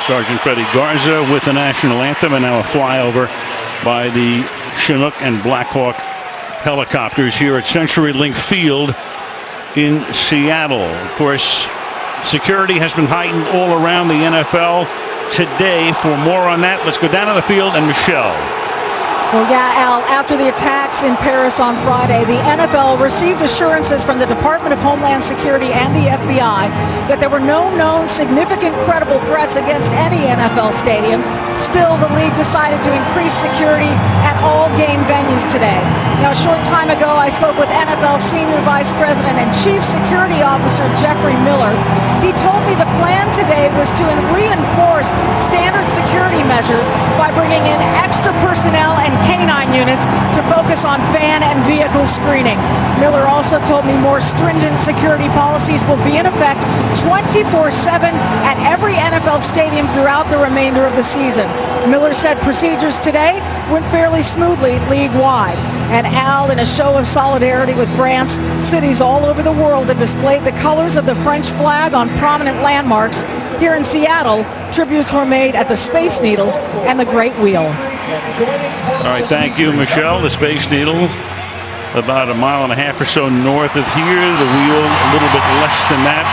Sergeant Freddie Garza with the national anthem, and now a flyover by the Chinook and Blackhawk helicopters here at CenturyLink Field in Seattle. Of course, security has been heightened all around the NFL today. For more on that, let's go down to the field and Michelle. Well, yeah, Al, after the attacks in Paris on Friday, the NFL received assurances from the Department of Homeland Security and the FBI that there were no known significant credible threats against any NFL stadium. Still, the league decided to increase security at all game venues today. Now, a short time ago, I spoke with NFL Senior Vice President and Chief Security Officer Jeffrey Miller. He told me the plan today was to reinforce standard security measures by bringing in extra personnel and canine units to focus on fan and vehicle screening. Miller also told me more stringent security policies will be in effect 24/7 at every NFL stadium throughout the remainder of the season. Miller said procedures today went fairly smoothly league-wide. And Al, in a show of solidarity with France, cities all over the world have displayed the colors of the French flag on prominent landmarks. Here in Seattle, tributes were made at the Space Needle and the Great Wheel. All right, thank you, Michelle. The Space Needle, about a mile and a half or so north of here. The Wheel, a little bit less than that,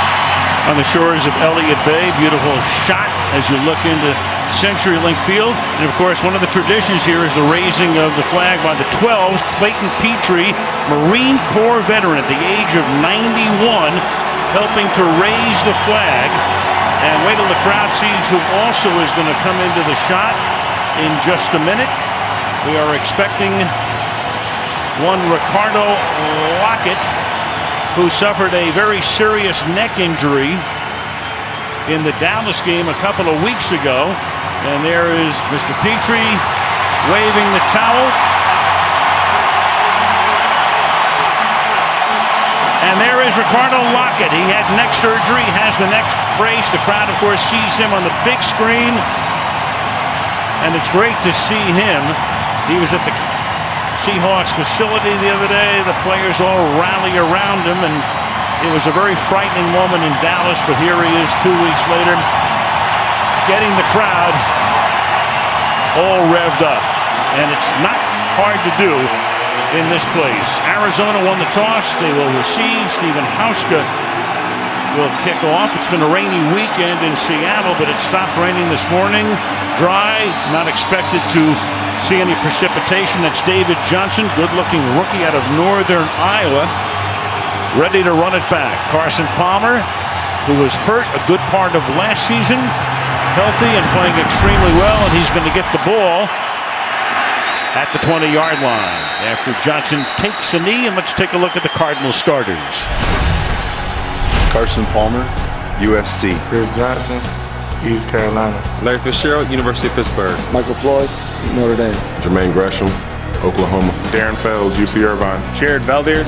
on the shores of Elliott Bay. Beautiful shot as you look into CenturyLink Field. And of course, one of the traditions here is the raising of the flag by the 12s. Clayton Petrie, Marine Corps veteran at the age of 91, helping to raise the flag. And wait till the crowd sees who also is going to come into the shot in just a minute. We are expecting one Ricardo Lockett, who suffered a very serious neck injury in the Dallas game a couple of weeks ago. And there is Mr. Petrie waving the towel. And there is Ricardo Lockett. He had neck surgery, has the neck brace. The crowd, of course, sees him on the big screen. And it's great to see him. He was at the Seahawks facility the other day. The players all rally around him, and it was a very frightening moment in Dallas, but here he is 2 weeks later, getting the crowd all revved up. And it's not hard to do in this place. Arizona won the toss. They will receive. Stephen Hauschka will kick off. It's been a rainy weekend in Seattle, but it stopped raining this morning. Dry, not expected to see any precipitation. That's David Johnson, good-looking rookie out of northern Iowa, ready to run it back. Carson Palmer, who was hurt a good part of last season, healthy and playing extremely well, and he's going to get the ball at the 20-yard line after Johnson takes a knee. And let's take a look at the Cardinals starters. Carson Palmer, USC. Chris Johnson, East Carolina. Larry Fitzgerald, University of Pittsburgh. Michael Floyd, Notre Dame. Jermaine Gresham, Oklahoma. Darren Fells, UC Irvine. Jared Valdir,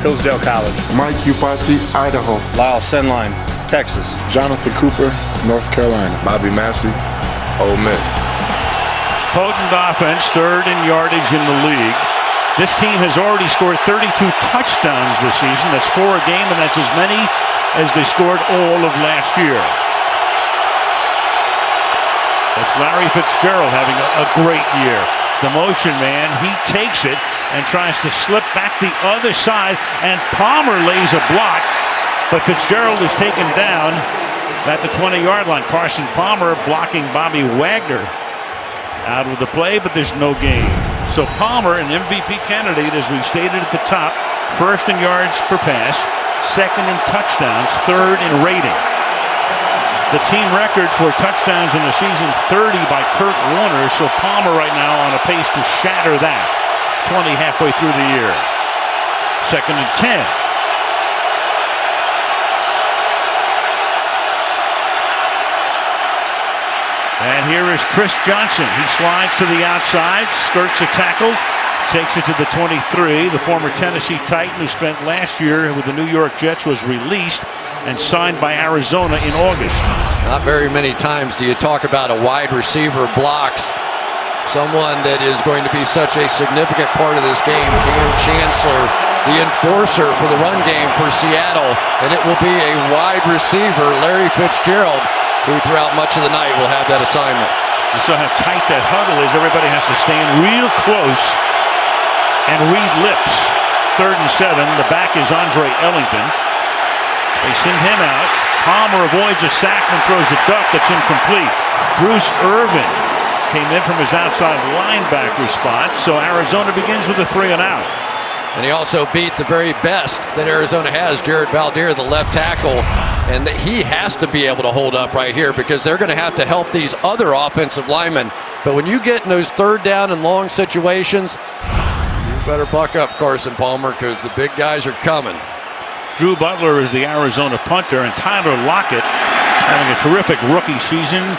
Hillsdale College. Mike Upati, Idaho. Lyle Senline, Texas. Jonathan Cooper, North Carolina. Bobby Massey, Ole Miss. Potent offense, third in yardage in the league. This team has already scored 32 touchdowns this season. That's 4 a game, and that's as many as they scored all of last year. That's Larry Fitzgerald having a great year. The motion man, he takes it and tries to slip back the other side, and Palmer lays a block, but Fitzgerald is taken down at the 20-yard line. Carson Palmer blocking Bobby Wagner out of the play, but there's no gain. So Palmer, an MVP candidate, as we stated at the top, first in yards per pass, second in touchdowns, third in rating. The team record for touchdowns in the season, 30 by Kurt Warner. So Palmer right now on a pace to shatter that. 20 halfway through the year. Second and 10. And here is Chris Johnson. He slides to the outside, skirts a tackle, takes it to the 23. The former Tennessee Titan who spent last year with the New York Jets was released and signed by Arizona in August. Not very many times do you talk about a wide receiver blocks someone that is going to be such a significant part of this game. Cam Chancellor, the enforcer for the run game for Seattle, and it will be a wide receiver, Larry Fitzgerald, who throughout much of the night will have that assignment. You saw how tight that huddle is. Everybody has to stand real close and read lips. 3rd and 7. The back is Andre Ellington. They send him out. Palmer avoids a sack and throws a duck that's incomplete. Bruce Irvin came in from his outside linebacker spot. So Arizona begins with a 3 and out. And he also beat the very best that Arizona has, Jared Valdir, the left tackle. And he has to be able to hold up right here because they're going to have to help these other offensive linemen. But when you get in those 3rd down and long situations, you better buck up, Carson Palmer, because the big guys are coming. Drew Butler is the Arizona punter, and Tyler Lockett having a terrific rookie season.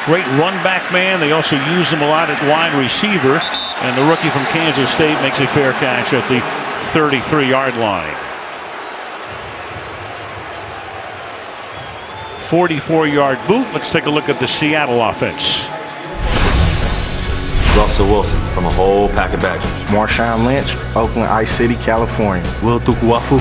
Great run back man. They also use him a lot at wide receiver. And the rookie from Kansas State makes a fair catch at the 33-yard line. 44-yard boot. Let's take a look at the Seattle offense. Russell Wilson from a whole pack of bags. Marshawn Lynch, Oakland Ice City, California. Will Tukuafu,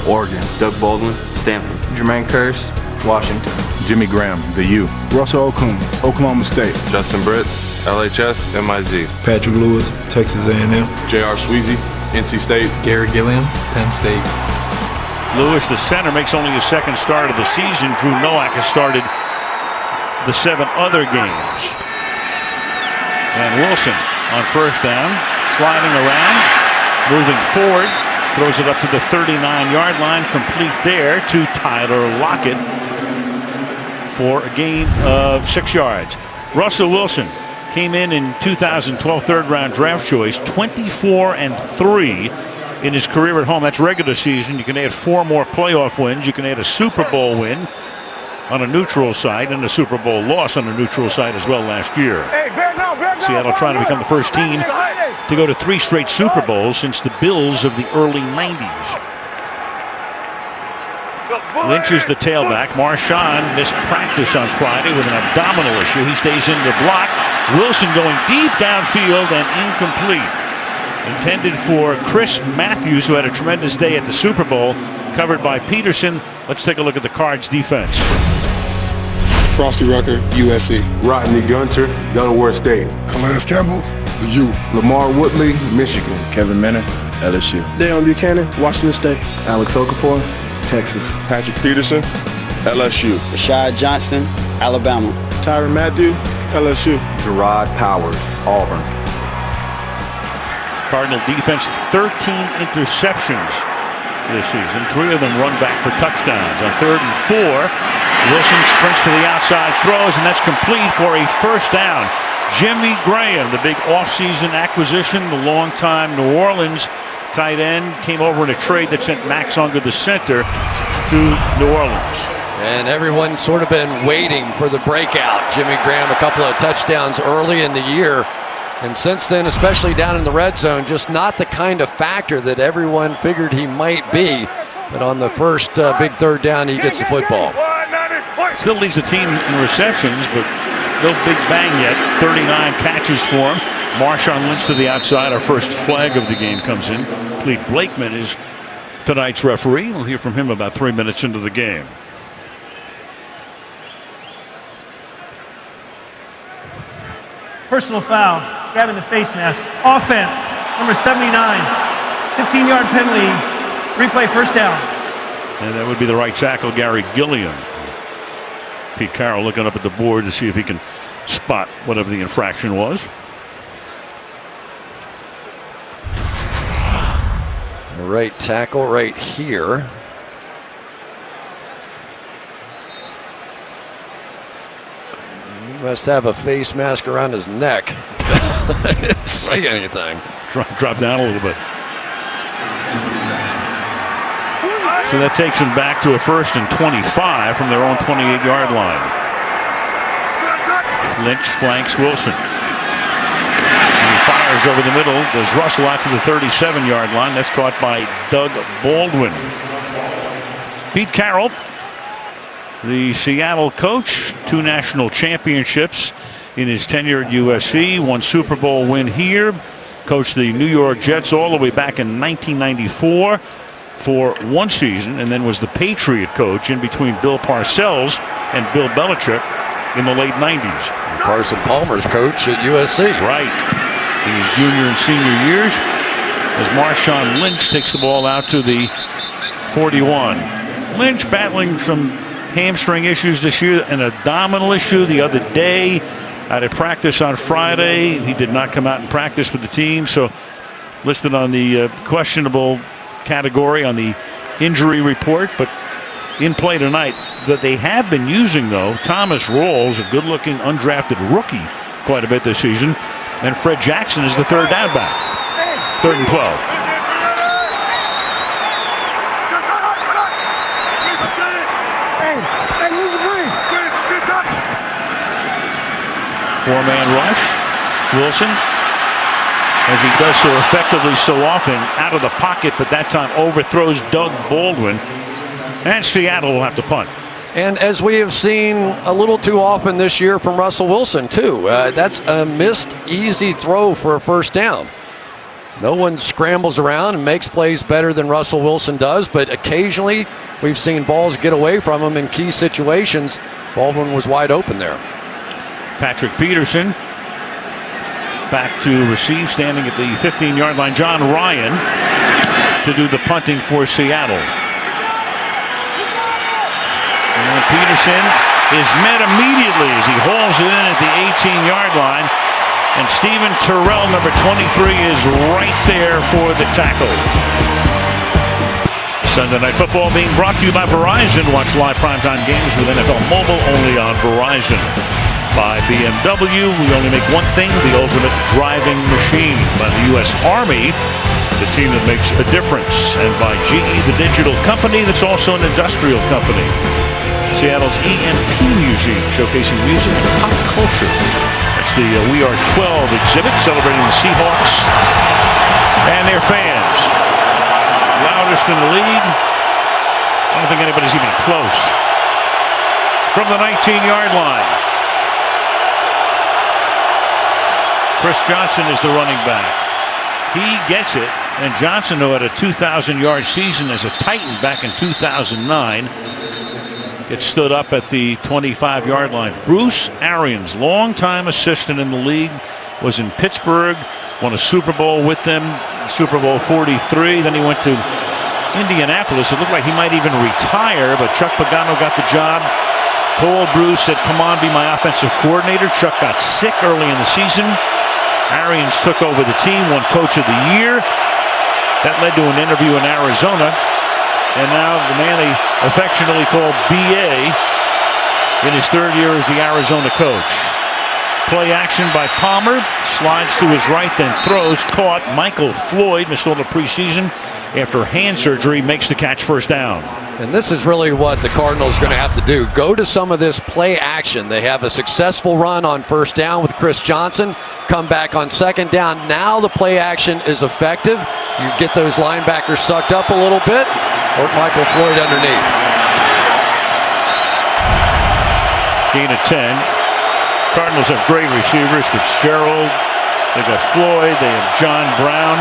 Oregon. Doug Baldwin, Stanford. Jermaine Kearse, Washington. Jimmy Graham, the U. Russell Okung, Oklahoma State. Justin Britt, LHS, MIZ. Patrick Lewis, Texas A&M. J.R. Sweezy, NC State. Gary Gilliam, Penn State. Lewis, the center, makes only his 2nd start of the season. Drew Nowak has started the 7 other games. And Wilson on 1st down, sliding around, moving forward, throws it up to the 39-yard line, complete there to Tyler Lockett for a gain of 6 yards. Russell Wilson came in 2012 3rd-round draft choice, 24-3 in his career at home. That's regular season. You can add 4 more playoff wins. You can add a Super Bowl win on a neutral site and a Super Bowl loss on a neutral site as well last year. Seattle trying to become the first team to go to 3 straight Super Bowls since the Bills of the early 90s. Lynch is the tailback. Marshawn missed practice on Friday with an abdominal issue. He stays in the block. Wilson going deep downfield and incomplete. Intended for Chris Matthews, who had a tremendous day at the Super Bowl, covered by Peterson. Let's take a look at the Cards defense. Frosty Rucker, USC. Rodney Gunter, Delaware State. Calais Campbell, the U. Lamar Woodley, Michigan. Kevin Minner, LSU. Deion Buchanan, Washington State. Alex Okafor, Texas. Patrick Peterson, LSU. Rashad Johnson, Alabama. Tyrann Mathieu, LSU. Gerard Powers, Auburn. Cardinal defense, 13 interceptions this season. 3 of them run back for touchdowns. On 3rd and 4, Wilson sprints to the outside, throws, and that's complete for a 1st down. Jimmy Graham, the big offseason acquisition, the longtime New Orleans tight end, came over in a trade that sent Max Unger, the center, to New Orleans. And everyone's sort of been waiting for the breakout. Jimmy Graham, a couple of touchdowns early in the year. And since then, especially down in the red zone, just not the kind of factor that everyone figured he might be. But on the first big 3rd down, he gets the football. Still leads the team in receptions, but no big bang yet. 39 catches for him. Marshawn Lynch to the outside. Our first flag of the game comes in. Clete Blakeman is tonight's referee. We'll hear from him about 3 minutes into the game. Personal foul, grabbing the face mask. Offense, number 79, 15-yard penalty, replay 1st down. And that would be the right tackle, Gary Gilliam. Pete Carroll looking up at the board to see if he can spot whatever the infraction was. Right tackle right here. He must have a face mask around his neck. I didn't say anything. Drop down a little bit. So that takes him back to a 1st and 25 from their own 28-yard line. Lynch flanks Wilson. He fires over the middle. Does Russell out to the 37-yard line. That's caught by Doug Baldwin. Pete Carroll, the Seattle coach, 2 national championships in his tenure at USC, 1 Super Bowl win here, coached the New York Jets all the way back in 1994 for 1 season, and then was the Patriot coach in between Bill Parcells and Bill Belichick in the late 90s. Carson Palmer's coach at USC. Right. In his junior and senior years, as Marshawn Lynch takes the ball out to the 41. Lynch battling some hamstring issues this year, an abdominal issue the other day. Out of practice on Friday. He did not come out and practice with the team, so listed on the questionable category on the injury report, but in play tonight. That they have been using, though, Thomas Rawls, a good-looking undrafted rookie, quite a bit this season, and Fred Jackson is the third down back. 3rd and 12. Four-man rush. Wilson, as he does so effectively so often, out of the pocket, but that time overthrows Doug Baldwin. And Seattle will have to punt. And as we have seen a little too often this year from Russell Wilson, too. That's a missed easy throw for a first down. No one scrambles around and makes plays better than Russell Wilson does, but occasionally we've seen balls get away from him in key situations. Baldwin was wide open there. Patrick Peterson back to receive, standing at the 15-yard line. John Ryan to do the punting for Seattle. And Peterson is met immediately as he hauls it in at the 18-yard line. And Stephen Terrell, number 23, is right there for the tackle. Sunday Night Football being brought to you by Verizon. Watch live primetime games with NFL Mobile only on Verizon. By BMW, we only make one thing, the ultimate driving machine. By the U.S. Army, the team that makes a difference. And by GE, the digital company that's also an industrial company. Seattle's EMP Museum, showcasing music and pop culture. That's the We Are 12 exhibit, celebrating the Seahawks and their fans. Loudest in the league. I don't think anybody's even close. From the 19-yard line. Chris Johnson is the running back. He gets it, and Johnson, who had a 2,000-yard season as a Titan back in 2009, gets stood up at the 25-yard line. Bruce Arians, longtime assistant in the league, was in Pittsburgh, won a Super Bowl with them, Super Bowl 43. Then he went to Indianapolis. It looked like he might even retire, but Chuck Pagano got the job. Called Bruce, said, "Come on, be my offensive coordinator." Chuck got sick early in the season. Arians took over the team, won Coach of the Year. That led to an interview in Arizona. And now the man they affectionately call BA in his 3rd year as the Arizona coach. Play action by Palmer. Slides to his right, then throws. Caught. Michael Floyd, missed all the preseason after hand surgery, makes the catch, first down. And this is really what the Cardinals are going to have to do. Go to some of this play action. They have a successful run on first down with Chris Johnson. Come back on second down. Now the play action is effective. You get those linebackers sucked up a little bit. Or Michael Floyd underneath. Gain of 10. Cardinals have great receivers. Fitzgerald. They got Floyd. They have John Brown.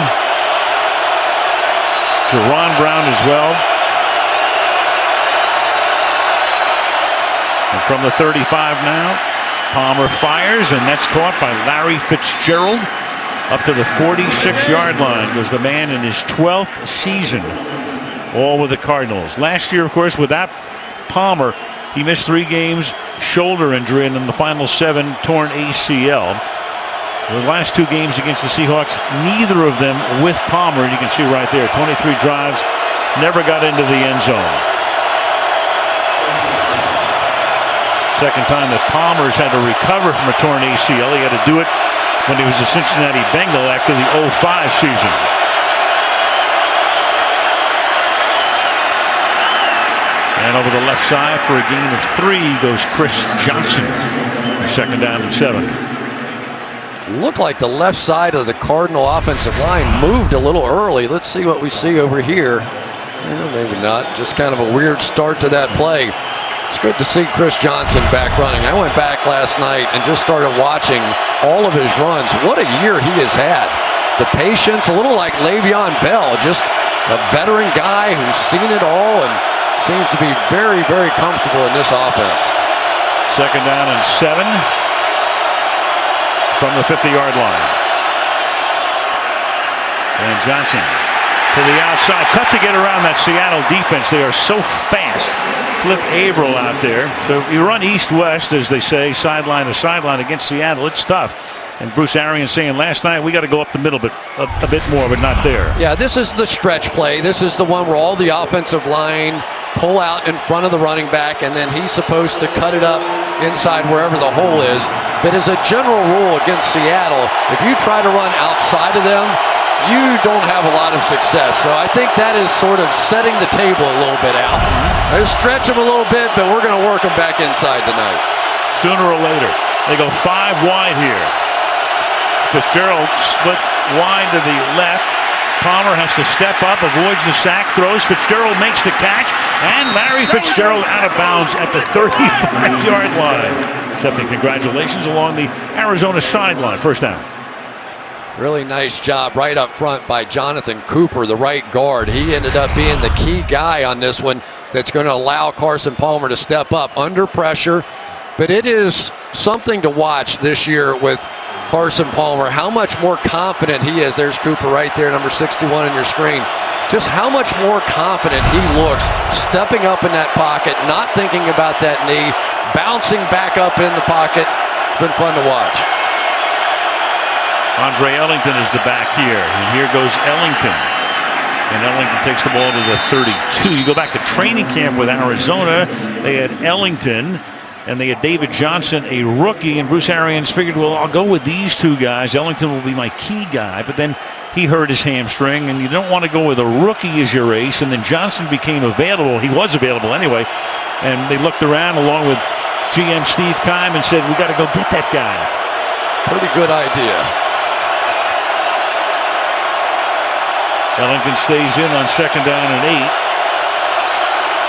Jerron Brown as well. And from the 35 now, Palmer fires, and that's caught by Larry Fitzgerald. Up to the 46-yard line goes the man in his 12th season, all with the Cardinals. Last year, of course, without Palmer, he missed 3 games, shoulder injury, and then the final 7 torn ACL. The last 2 games against the Seahawks, neither of them with Palmer, and you can see right there, 23 drives, never got into the end zone. Second time that Palmer's had to recover from a torn ACL. He had to do it when he was a Cincinnati Bengal after the 05 season. And over the left side for a gain of 3 goes Chris Johnson. Second down and 7. Looked like the left side of the Cardinal offensive line moved a little early. Let's see what we see over here. Maybe not. Just kind of a weird start to that play. It's good to see Chris Johnson back running. I went back last night and just started watching all of his runs. What a year he has had. The patience, a little like Le'Veon Bell, just a veteran guy who's seen it all and seems to be very, very comfortable in this offense. Second down and 7 from the 50-yard line. And Johnson to the outside. Tough to get around that Seattle defense. They are so fast. Cliff Averill out there. So you run east-west, as they say, sideline to sideline against Seattle. It's tough. And Bruce Arians saying last night, we got to go up the middle a bit more, but not there. Yeah, this is the stretch play. This is the one where all the offensive line pull out in front of the running back, and then he's supposed to cut it up inside wherever the hole is. But as a general rule against Seattle, if you try to run outside of them, you don't have a lot of success. So I think that is sort of setting the table a little bit out. They stretch them a little bit, but we're going to work them back inside tonight. Sooner or later, they go 5 wide here. Fitzgerald split wide to the left. Palmer has to step up, avoids the sack, throws. Fitzgerald makes the catch, and Larry Fitzgerald out of bounds at the 35-yard line. Accepting congratulations along the Arizona sideline. First down. Really nice job right up front by Jonathan Cooper, the right guard. He ended up being the key guy on this one that's going to allow Carson Palmer to step up under pressure. But it is something to watch this year with Carson Palmer, how much more confident he is. There's Cooper right there, number 61 on your screen. Just how much more confident he looks stepping up in that pocket, not thinking about that knee, bouncing back up in the pocket. It's been fun to watch. Andre Ellington is the back here, and here goes Ellington. And Ellington takes the ball to the 32. You go back to training camp with Arizona, they had Ellington, and they had David Johnson, a rookie, and Bruce Arians figured, well, I'll go with these two guys. Ellington will be my key guy, but then he hurt his hamstring, and you don't want to go with a rookie as your ace. And then Johnson became available. He was available anyway, and they looked around along with GM Steve Keim and said, we got to go get that guy. Pretty good idea. Ellington stays in on second down and 8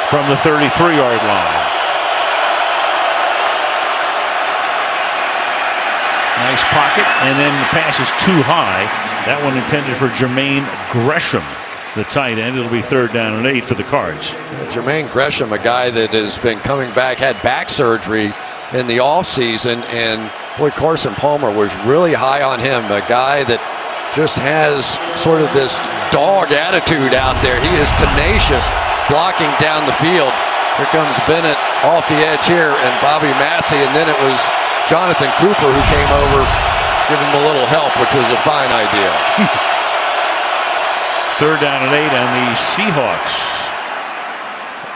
from the 33-yard line. Nice pocket, and then the pass is too high. That one intended for Jermaine Gresham, the tight end. It'll be third down and 8 for the Cards. Jermaine Gresham, a guy that has been coming back, had back surgery in the offseason, and boy, Carson Palmer was really high on him, a guy that just has sort of this dog attitude out there. He is tenacious blocking down the field. Here comes Bennett off the edge here, and Bobby Massey, and then it was Jonathan Cooper who came over, give him a little help, which was a fine idea. Third down and 8, and the Seahawks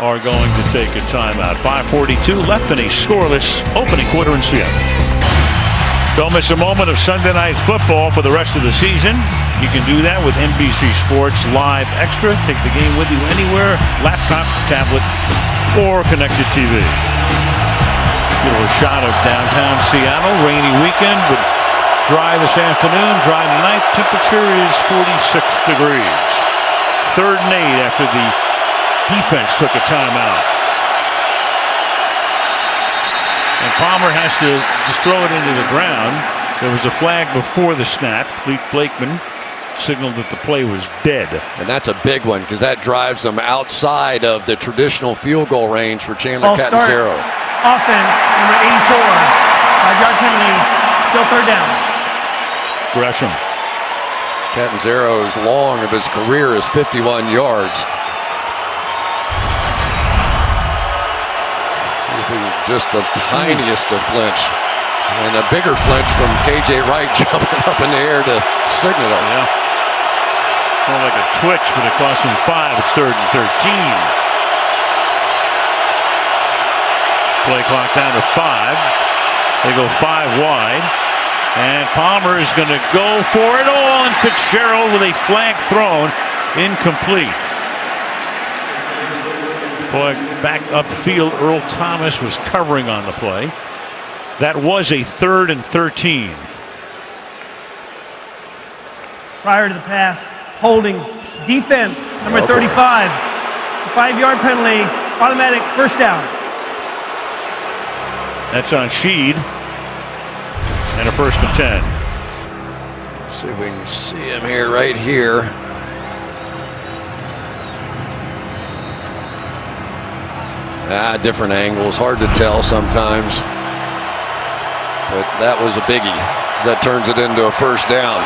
are going to take a timeout. 5:42 left in a scoreless opening quarter in Seattle. Don't miss a moment of Sunday Night Football for the rest of the season. You can do that with NBC Sports Live Extra. Take the game with you anywhere, laptop, tablet, or connected TV. A little shot of downtown Seattle. Rainy weekend, but dry this afternoon, dry tonight. Temperature is 46 degrees. Third and 8 after the defense took a timeout. And Palmer has to just throw it into the ground. There was a flag before the snap. Clete Blakeman signaled that the play was dead. And that's a big one because that drives them outside of the traditional field goal range for Chandler Catanzaro. Offense, number 84. 5-yard penalty. Still third down. Gresham. Catanzaro's long of his career is 51 yards. Just the tiniest of flinch, and a bigger flinch from KJ Wright jumping up in the air to signal it. Yeah. More like a twitch, but it cost him 5. It's third and 13. Play clock down to 5. They go 5 wide, and Palmer is going to go for it all, and Fitzgerald with a flag thrown, incomplete. Back upfield, Earl Thomas was covering on the play. That was a third and 13. Prior to the pass, holding defense, number 35. It's a 5-yard penalty, automatic first down. That's on Sheed, and a first and 10. Let's see if we can see him here, right here. Different angles, hard to tell sometimes. But that was a biggie. That turns it into a first down.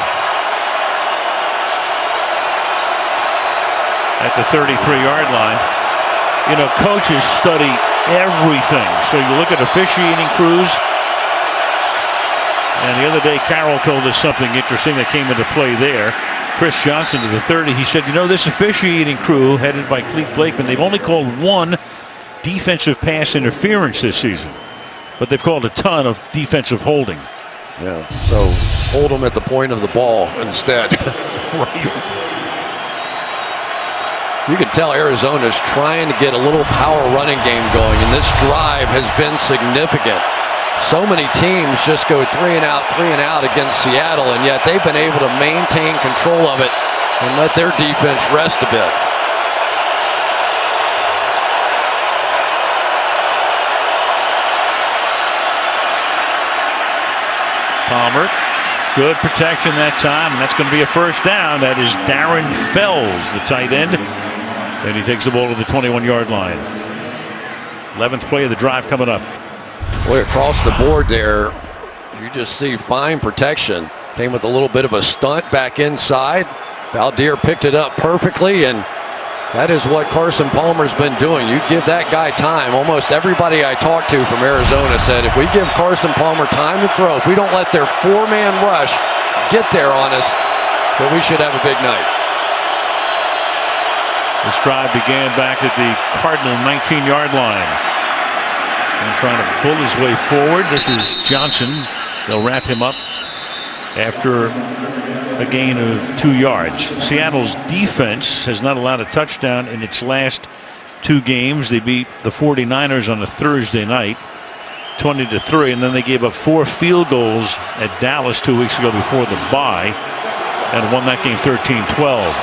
At the 33-yard line. You know, coaches study everything. So you look at officiating crews. And the other day, Carroll told us something interesting that came into play there. Chris Johnson to the 30, he said, you know, this officiating crew headed by Clete Blakeman, they've only called one defensive pass interference this season. But they've called a ton of defensive holding. Yeah, so hold them at the point of the ball instead. Right. You can tell Arizona's trying to get a little power running game going, and this drive has been significant. So many teams just go 3 and out against Seattle, and yet they've been able to maintain control of it and let their defense rest a bit. Palmer, good protection that time, and that's going to be a first down. That is Darren Fells, the tight end. And he takes the ball to the 21-yard line. 11th play of the drive coming up. Boy, across the board there, you just see fine protection. Came with a little bit of a stunt back inside. Valdir picked it up perfectly, and that is what Carson Palmer's been doing. You give that guy time. Almost everybody I talked to from Arizona said if we give Carson Palmer time to throw, if we don't let their 4-man rush get there on us, then we should have a big night. This drive began back at the Cardinal 19-yard line. And trying to pull his way forward. This is Johnson. They'll wrap him up after a gain of 2 yards. Seattle's defense has not allowed a touchdown in its last 2 games. They beat the 49ers on a Thursday night, 20-3, and then they gave up 4 field goals at Dallas 2 weeks ago before the bye and won that game 13-12.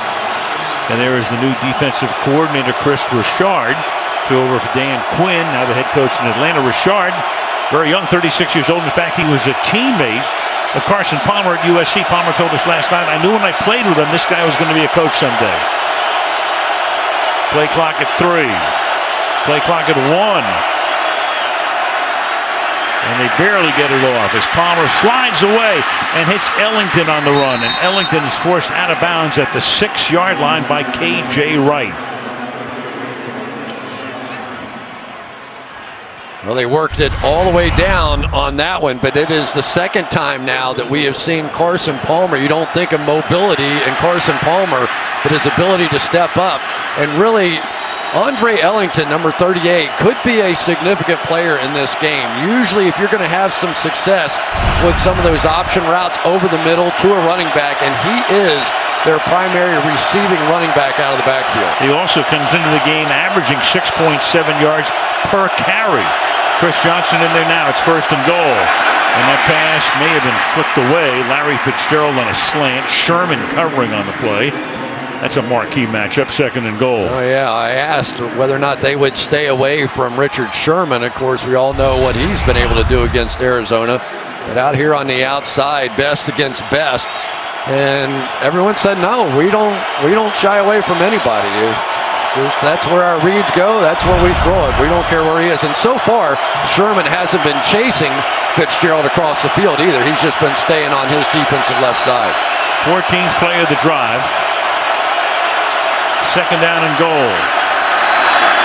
And there is the new defensive coordinator, Chris Richard, to over for Dan Quinn, now the head coach in Atlanta. Richard, very young, 36 years old. In fact, he was a teammate of Carson Palmer at USC. Palmer told us last night, I knew when I played with him, this guy was going to be a coach someday. Play clock at 3. Play clock at 1. And they barely get it off as Palmer slides away and hits Ellington on the run. And Ellington is forced out of bounds at the 6-yard line by K.J. Wright. Well, they worked it all the way down on that one, but it is the second time now that we have seen Carson Palmer. You don't think of mobility in Carson Palmer, but his ability to step up. And really, Andre Ellington, number 38, could be a significant player in this game. Usually, if you're going to have some success with some of those option routes over the middle to a running back, and he is their primary receiving running back out of the backfield. He also comes into the game averaging 6.7 yards per carry. Chris Johnson in there now. It's 1st and goal. And that pass may have been flicked away. Larry Fitzgerald on a slant. Sherman covering on the play. That's a marquee matchup, 2nd and goal. Oh, yeah. I asked whether or not they would stay away from Richard Sherman. Of course, we all know what he's been able to do against Arizona. But out here on the outside, best against best. And everyone said, no, we don't shy away from anybody. That's where our reads go. That's where we throw it. We don't care where he is. And so far, Sherman hasn't been chasing Fitzgerald across the field either. He's just been staying on his defensive left side. 14th play of the drive. 2nd down and goal.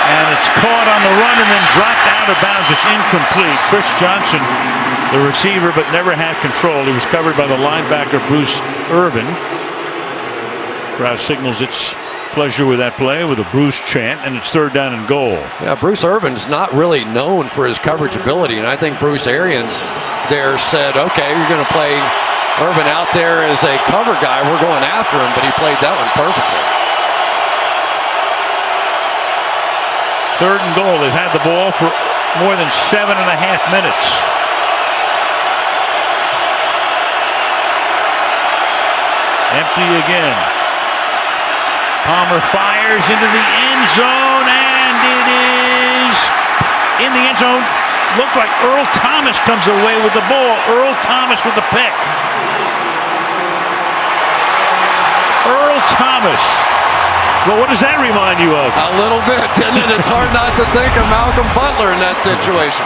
And it's caught on the run and then dropped out of bounds. It's incomplete. Chris Johnson, the receiver, but never had control. He was covered by the linebacker, Bruce Irvin. Crowd signals its pleasure with that play with a Bruce chant, and it's 3rd down and goal. Yeah, Bruce Irvin's not really known for his coverage ability, and I think Bruce Arians there said, okay, you're going to play Irvin out there as a cover guy. We're going after him, but he played that one perfectly. 3rd and goal. They've had the ball for more than 7.5 minutes. Empty again. Palmer fires into the end zone, and it is in the end zone. Looked like Earl Thomas comes away with the ball. Earl Thomas with the pick. Earl Thomas. Well, what does that remind you of? A little bit, didn't it? It's hard not to think of Malcolm Butler in that situation.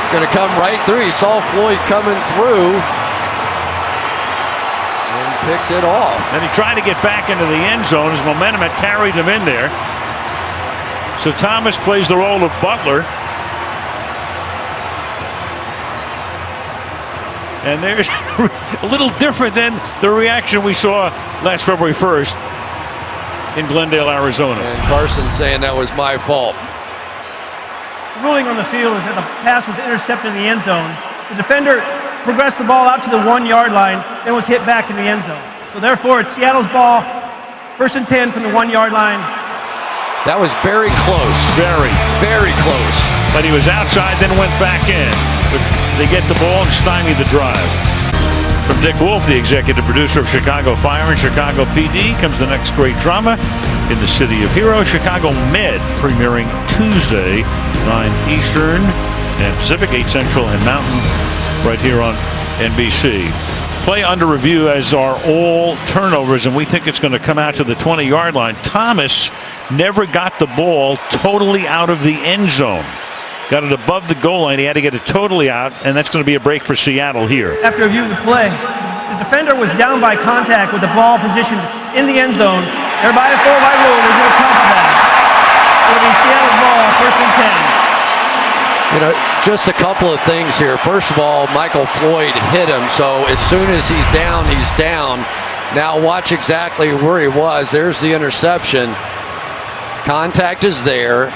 It's going to come right through. He saw Floyd coming through and picked it off. And he tried to get back into the end zone. His momentum had carried him in there. So Thomas plays the role of Butler. And there's a little different than the reaction we saw last February 1st in Glendale, Arizona. And Carson saying that was my fault. The ruling on the field is that the pass was intercepted in the end zone. The defender progressed the ball out to the 1 yard line, then was hit back in the end zone. So therefore, it's Seattle's ball, 1st and 10 from the 1 yard line. That was very close. Very. Very close. But he was outside, then went back in. But they get the ball and stymie the drive. From Dick Wolf, the executive producer of Chicago Fire and Chicago PD, comes the next great drama in the City of Heroes. Chicago Med, premiering Tuesday, 9 Eastern and Pacific, 8 Central and Mountain, right here on NBC. Play under review, as are all turnovers, and we think it's going to come out to the 20-yard line. Thomas never got the ball totally out of the end zone. Got it above the goal line. He had to get it totally out, and that's going to be a break for Seattle here. After review of the play, the defender was down by contact with the ball positioned in the end zone. Everybody at 4 by rule, there's no touchback. It'll be Seattle's ball, 1st and 10. You know, just a couple of things here. First of all, Michael Floyd hit him, so as soon as he's down, he's down. Now watch exactly where he was. There's the interception. Contact is there.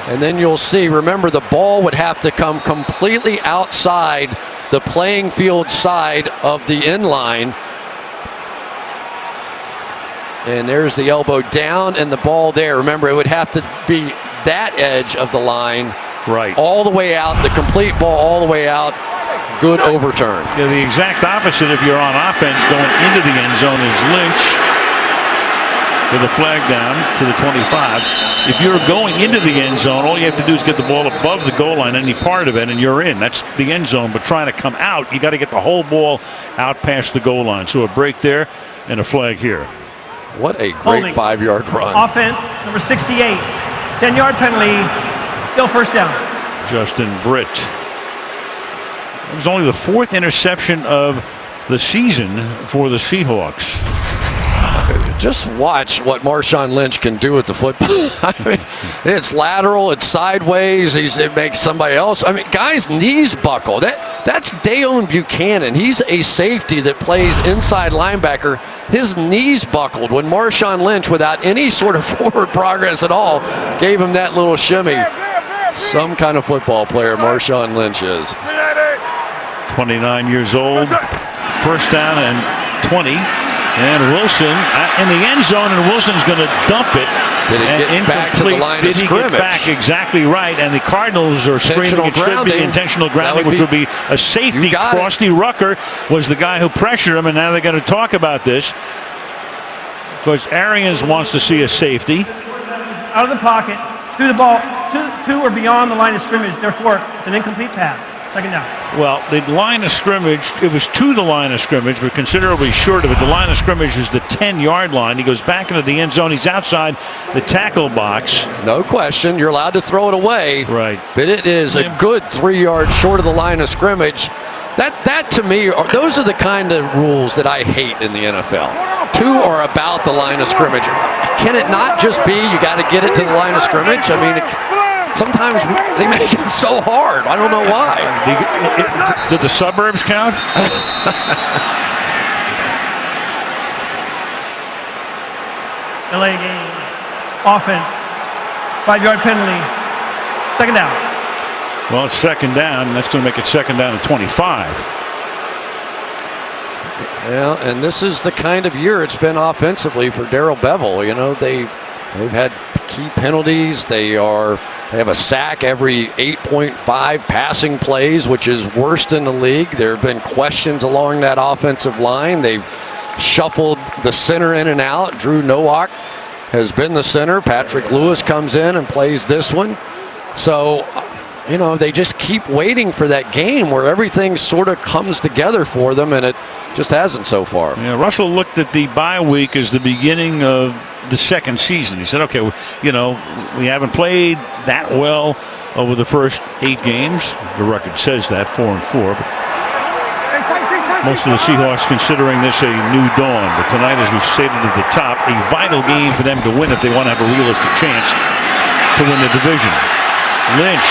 And then you'll see, remember, the ball would have to come completely outside the playing field side of the end line. And there's the elbow down and the ball there. Remember, it would have to be that edge of the line. Right. All the way out, the complete ball all the way out. Good overturn. Yeah, the exact opposite if you're on offense going into the end zone is Lynch with a flag down to the 25. If you're going into the end zone, all you have to do is get the ball above the goal line, any part of it, and you're in. That's the end zone. But trying to come out, you got to get the whole ball out past the goal line. So a break there and a flag here. What a great 5-yard run. Offense, number 68. 10-yard penalty. Still 1st down. Justin Britt. It was only the 4th interception of the season for the Seahawks. Just watch what Marshawn Lynch can do with the football. I mean, it's lateral, it's sideways. It makes somebody else. I mean, guys' knees buckle. That's Dayon Buchanan. He's a safety that plays inside linebacker. His knees buckled when Marshawn Lynch, without any sort of forward progress at all, gave him that little shimmy. Some kind of football player Marshawn Lynch is. 29 years old. 1st down and 20. And Wilson in the end zone, and Wilson's going to dump it. Did it get back to the line of scrimmage? Did he get back? Exactly right. And the Cardinals are screaming it should be intentional grounding, which would be a safety. Frosty Rucker was the guy who pressured him, and now they're going to talk about this. Because Arians wants to see a safety. Out of the pocket, threw the ball to or beyond the line of scrimmage. Therefore, it's an incomplete pass. 2nd down. Well, the line of scrimmage, it was to the line of scrimmage, but considerably short of it. The line of scrimmage is the 10-yard line. He goes back into the end zone. He's outside the tackle box. No question. You're allowed to throw it away. Right. But it is a good 3 yards short of the line of scrimmage. That to me, those are the kind of rules that I hate in the NFL. 2 are about the line of scrimmage. Can it not just be you got to get it to the line of scrimmage? I mean, sometimes they make it so hard. I don't know why. Did the suburbs count? LA game. Offense. 5-yard penalty. 2nd down. Well, it's 2nd down. That's going to make it 2nd down and 25. Well, and this is the kind of year it's been offensively for Darrell Bevell. You know, they've had key penalties. They have a sack every 8.5 passing plays, which is worst in the league. There have been questions along that offensive line. They've shuffled the center in and out. Drew Nowak has been the center. Patrick Lewis comes in and plays this one. So, you know, they just keep waiting for that game where everything sort of comes together for them, and it just hasn't so far. Yeah, Russell looked at the bye week as the beginning of the 2nd season. He said, okay, you know, we haven't played that well over the first 8 games. The record says that, 4-4. But most of the Seahawks considering this a new dawn. But tonight, as we stated at the top, a vital game for them to win if they want to have a realistic chance to win the division. Lynch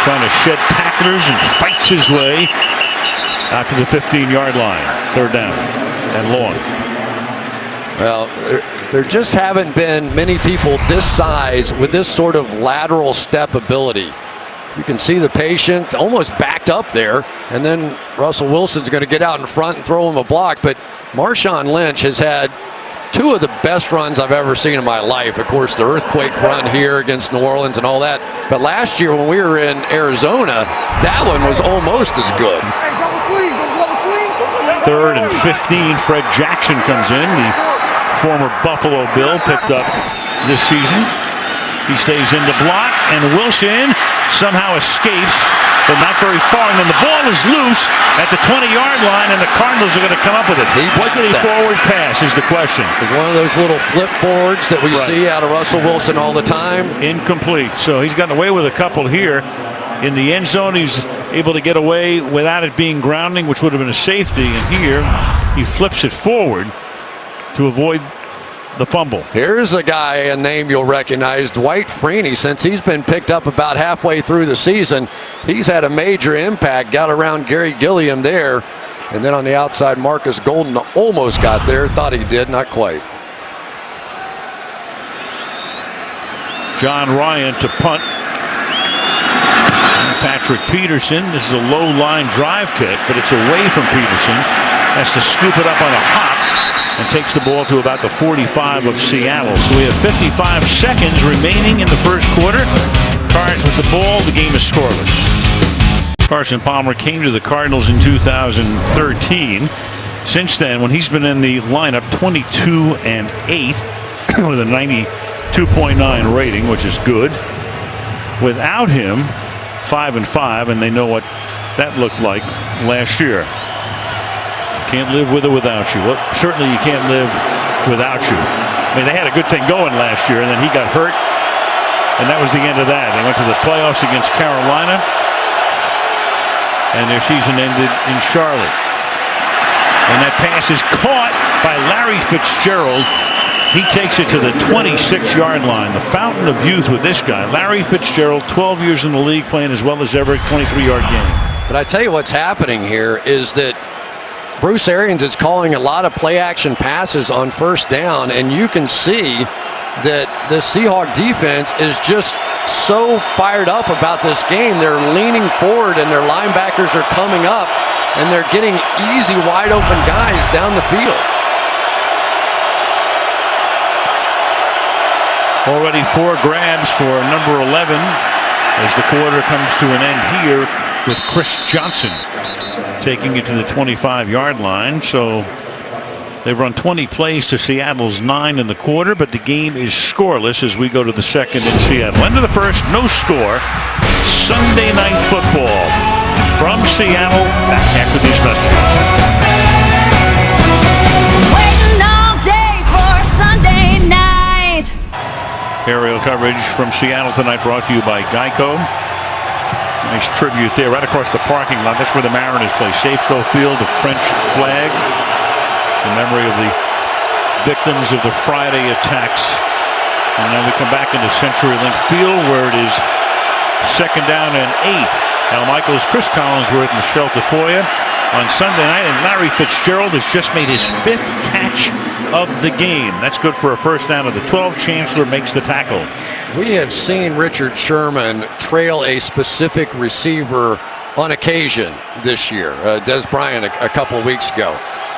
trying to shed tacklers and fights his way out to the 15-yard line. 3rd down and long. Well, there just haven't been many people this size with this sort of lateral step ability. You can see the patient almost backed up there, and then Russell Wilson's going to get out in front and throw him a block. But Marshawn Lynch has had 2 of the best runs I've ever seen in my life. Of course, the earthquake run here against New Orleans and all that. But last year when we were in Arizona, that one was almost as good. 3rd and 15. Fred Jackson comes in, the former Buffalo Bill, picked up this season. He stays in the block, and Wilson somehow escapes, but not very far. And then the ball is loose at the 20-yard line, and the Cardinals are going to come up with it. What did he forward pass is the question. It's one of those little flip forwards that we see out of Russell Wilson all the time. Incomplete. So he's gotten away with a couple here. In the end zone, he's able to get away without it being grounding, which would have been a safety. And here, he flips it forward to avoid the fumble. Here's a guy, a name you'll recognize, Dwight Freeney. Since he's been picked up about halfway through the season, he's had a major impact. Got around Gary Gilliam there. And then on the outside, Marcus Golden almost got there. Thought he did, not quite. John Ryan to punt. Patrick Peterson. This is a low line drive kick, but it's away from Peterson. Has to scoop it up on a hop and takes the ball to about the 45 of Seattle. So we have 55 seconds remaining in the first quarter. Cards with the ball. The game is scoreless. Carson Palmer came to the Cardinals in 2013. Since then, when he's been in the lineup, 22-8 with a 92.9 rating, which is good. Without him, 5-5, and they know what that looked like last year. Can't live with or without you. Well, certainly you can't live without you. I mean, they had a good thing going last year, and then he got hurt, and that was the end of that. They went to the playoffs against Carolina, and their season ended in Charlotte. And that pass is caught by Larry Fitzgerald. He takes it to the 26-yard line. The fountain of youth with this guy. Larry Fitzgerald, 12 years in the league, playing as well as ever, 23-yard game. But I tell you what's happening here is that Bruce Arians is calling a lot of play-action passes on 1st down, and you can see that the Seahawk defense is just so fired up about this game. They're leaning forward, and their linebackers are coming up, and they're getting easy, wide-open guys down the field. Already 4 grabs for number 11 as the quarter comes to an end here with Chris Johnson taking it to the 25-yard line. So they've run 20 plays to Seattle's 9 in the quarter, but the game is scoreless as we go to the second in Seattle. End of the first, no score. Sunday Night Football from Seattle. Back after these messages. Aerial coverage from Seattle tonight brought to you by Geico. Nice tribute there right across the parking lot. That's where the Mariners play. Safeco Field, the French flag. In memory of the victims of the Friday attacks. And then we come back into CenturyLink Field where it is 2nd down and 8. Al Michaels, Chris Collinsworth, Michelle Tafoya on Sunday night. And Larry Fitzgerald has just made his 5th catch of the game. That's good for a 1st down of the 12. Chancellor makes the tackle. We have seen Richard Sherman trail a specific receiver on occasion this year. Des Bryant a couple of weeks ago.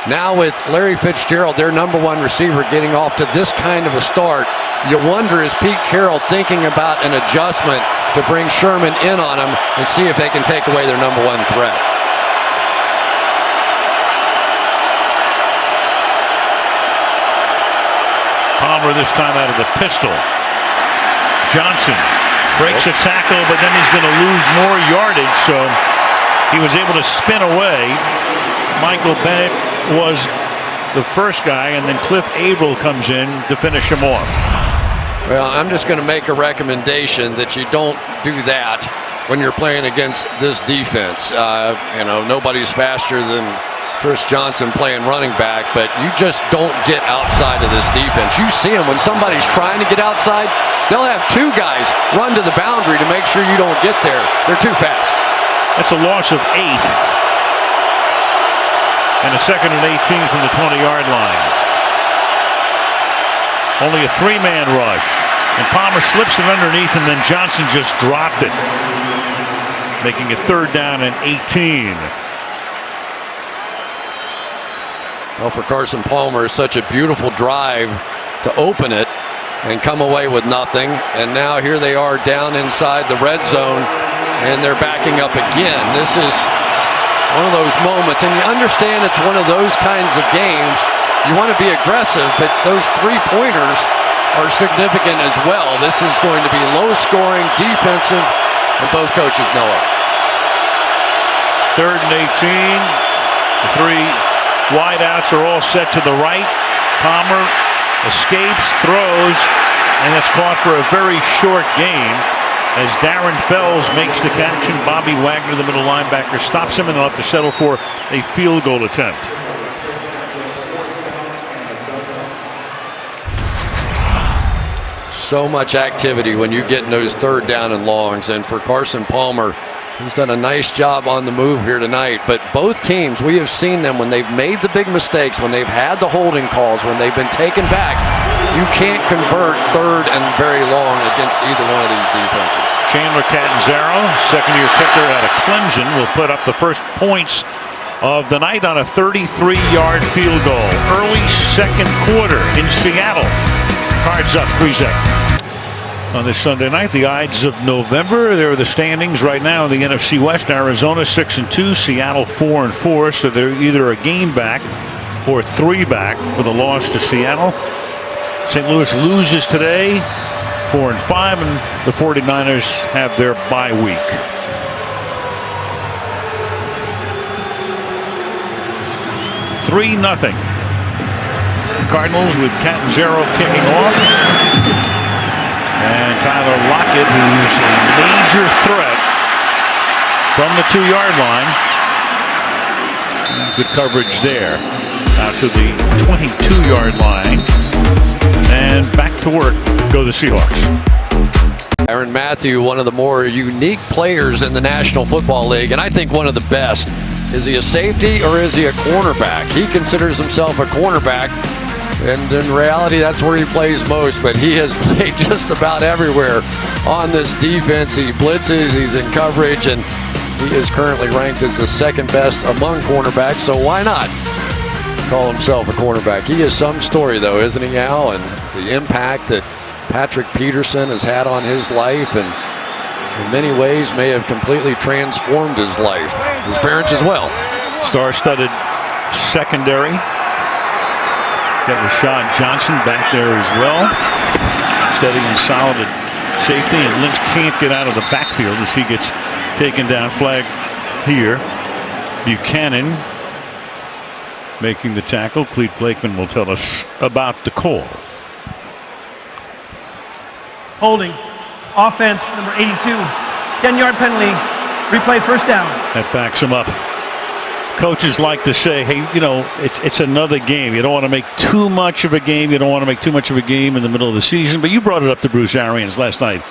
Now with Larry Fitzgerald, their number 1 receiver, getting off to this kind of a start, you wonder, is Pete Carroll thinking about an adjustment to bring Sherman in on him and see if they can take away their number 1 threat? Palmer this time out of the pistol. Johnson breaks a tackle, but then he's going to lose more yardage, so he was able to spin away. Michael Bennett was the first guy, and then Cliff Averill comes in to finish him off. Well, I'm just going to make a recommendation that you don't do that when you're playing against this defense. Nobody's faster than Chris Johnson playing running back, but you just don't get outside of this defense. You see them when somebody's trying to get outside, they'll have two guys run to the boundary to make sure you don't get there. They're too fast. That's a loss of 8. And a 2nd and 18 from the 20-yard line. Only a 3-man rush. And Palmer slips it underneath, and then Johnson just dropped it, making it 3rd down and 18. Well, for Carson Palmer, such a beautiful drive to open it and come away with nothing. And now here they are down inside the red zone, and they're backing up again. This is one of those moments, and you understand it's one of those kinds of games. You want to be aggressive, but those 3-pointers are significant as well. This is going to be low-scoring, defensive, and both coaches know it. 3rd and 18. The 3 wideouts are all set to the right. Palmer escapes, throws, and that's caught for a very short gain as Darren Fells makes the catch, and Bobby Wagner, the middle linebacker, stops him, and they'll have to settle for a field goal attempt. So much activity when you get in those 3rd down and longs, and for Carson Palmer, he's done a nice job on the move here tonight. But both teams, we have seen them when they've made the big mistakes, when they've had the holding calls, when they've been taken back. You can't convert 3rd and very long against either one of these defenses. Chandler Catanzaro, second-year kicker out of Clemson, will put up the first points of the night on a 33-yard field goal. Early 2nd quarter in Seattle. Cards up, 3-zip. On this Sunday night, the Ides of November. There are the standings right now in the NFC West. Arizona 6-2, Seattle 4-4. So they're either a game back or 3 back with a loss to Seattle. St. Louis loses today, 4-5, and the 49ers have their bye week. $3-0. Cardinals with Catanzaro kicking off. And Tyler Lockett, who's a major threat from the 2-yard line. Good coverage there. Out to the 22-yard line. And back to work go the Seahawks. Tyrann Mathieu, one of the more unique players in the National Football League, and I think one of the best. Is he a safety or is he a cornerback? He considers himself a cornerback, and in reality that's where he plays most, but he has played just about everywhere on this defense. He blitzes, he's in coverage, and he is currently ranked as the 2nd best among cornerbacks, so why not call himself a cornerback? He is some story though, isn't he, Al? And the impact that Patrick Peterson has had on his life, and in many ways may have completely transformed his life. His parents as well. Star-studded secondary. Got Rashad Johnson back there as well. Steady and solid at safety, and Lynch can't get out of the backfield as he gets taken down. Flag here. Buchanan making the tackle. Clete Blakeman will tell us about the call. Holding. Offense, number 82. 10-yard penalty. Replay, first down. That backs him up. Coaches like to say, hey, you know, it's another game. You don't want to make too much of a game. You don't want to make too much of a game in the middle of the season. But you brought it up to Bruce Arians last night.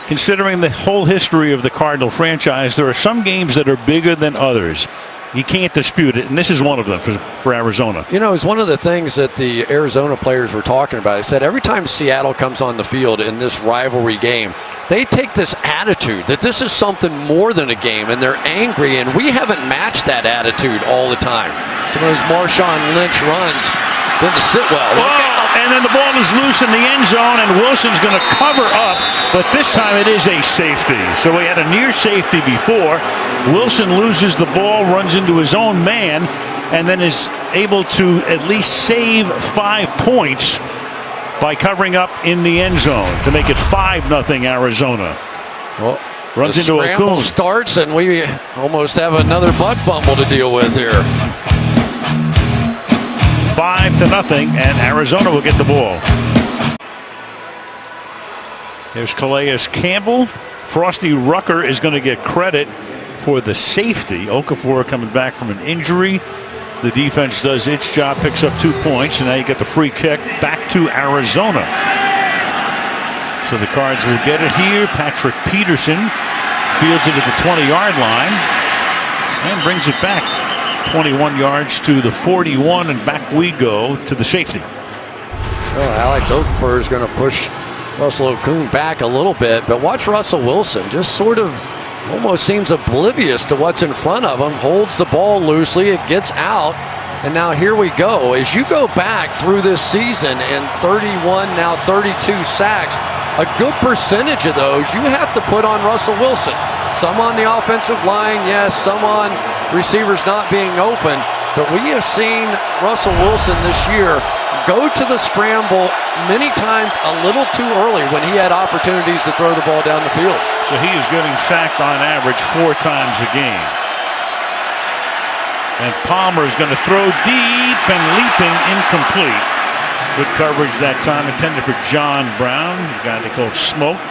Considering the whole history of the Cardinal franchise, there are some games that are bigger than others. You can't dispute it, and this is one of them for Arizona. You know, it's one of the things that the Arizona players were talking about. I said every time Seattle comes on the field in this rivalry game, they take this attitude that this is something more than a game, and they're angry, and we haven't matched that attitude all the time. Some of those Marshawn Lynch runs didn't sit well. And then the ball is loose in the end zone, and Wilson's going to cover up, but this time it is a safety. So we had a near safety before. Wilson loses the ball, runs into his own man, and then is able to at least save 5 points by covering up in the end zone to make it 5-0 Arizona. Well, runs the into a scramble starts, and we almost have another butt fumble to deal with here. 5-0, and Arizona will get the ball. There's Calais Campbell. Frosty Rucker is going to get credit for the safety. Okafor coming back from an injury. The defense does its job, picks up 2 points, and now you get the free kick back to Arizona. So the Cards will get it here. Patrick Peterson fields it at the 20-yard line and brings it back 21 yards to the 41, and back we go to the safety. Well, Alex Okafor is going to push Russell Okung back a little bit, but watch Russell Wilson just sort of almost seems oblivious to what's in front of him, holds the ball loosely, it gets out, and now here we go. As you go back through this season and 31, now 32 sacks, a good percentage of those you have to put on Russell Wilson. Some on the offensive line, yes, some on receivers not being open, but we have seen Russell Wilson this year go to the scramble many times a little too early when he had opportunities to throw the ball down the field. So he is getting sacked on average 4 times a game. And Palmer is going to throw deep and leaping incomplete. Good coverage that time, intended for John Brown, the guy they called Smoke.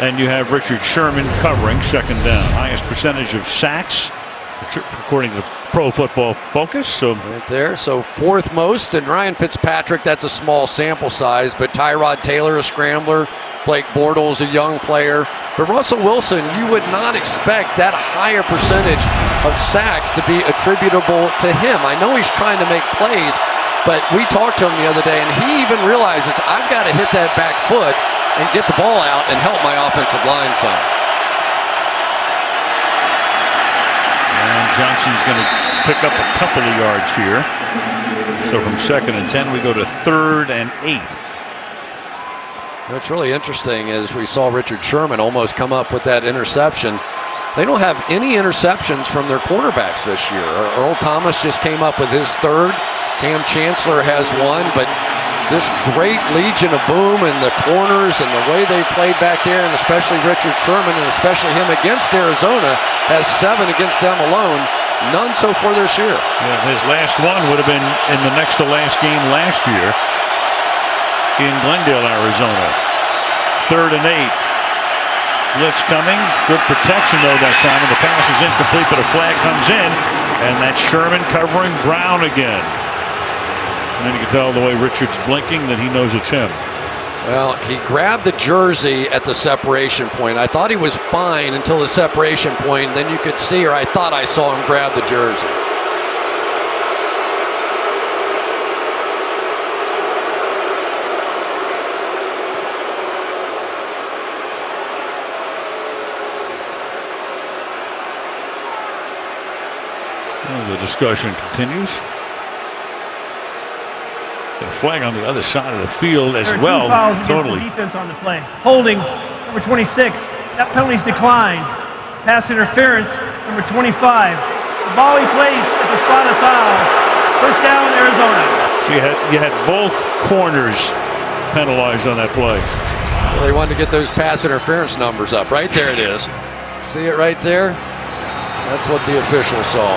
And you have Richard Sherman covering second down. Highest percentage of sacks, according to Pro Football Focus. So right there, so 4th most, and Ryan Fitzpatrick, that's a small sample size, but Tyrod Taylor, a scrambler, Blake Bortles, a young player. But Russell Wilson, you would not expect that higher percentage of sacks to be attributable to him. I know he's trying to make plays, but we talked to him the other day, and he even realizes I've got to hit that back foot and get the ball out and help my offensive line some. And Johnson's going to pick up a couple of yards here. So from 2nd and 10, we go to 3rd and 8. What's really interesting is we saw Richard Sherman almost come up with that interception. They don't have any interceptions from their cornerbacks this year. Earl Thomas just came up with his 3rd. Cam Chancellor has 1, but this great legion of boom and the corners and the way they played back there, and especially Richard Sherman and especially him against Arizona, has 7 against them alone. None so far this year. Yeah, his last one would have been in the next to last game last year in Glendale, Arizona. 3rd and 8. Blitz coming. Good protection though that time, and the pass is incomplete, but a flag comes in, and that's Sherman covering Brown again. And then you can tell the way Richard's blinking that he knows it's him. Well, he grabbed the jersey at the separation point. I thought he was fine until the separation point. Then you could see, or I thought I saw him grab the jersey. Well, the discussion continues. A flag on the other side of the field as well. There are 2 fouls Totally. against the defense on the play. Holding, number 26. That penalty's declined. Pass interference, number 25. The ball he placed at the spot of foul. First down, Arizona. So you had both corners penalized on that play. Well, they wanted to get those pass interference numbers up. Right there it is. See it right there? That's what the official saw.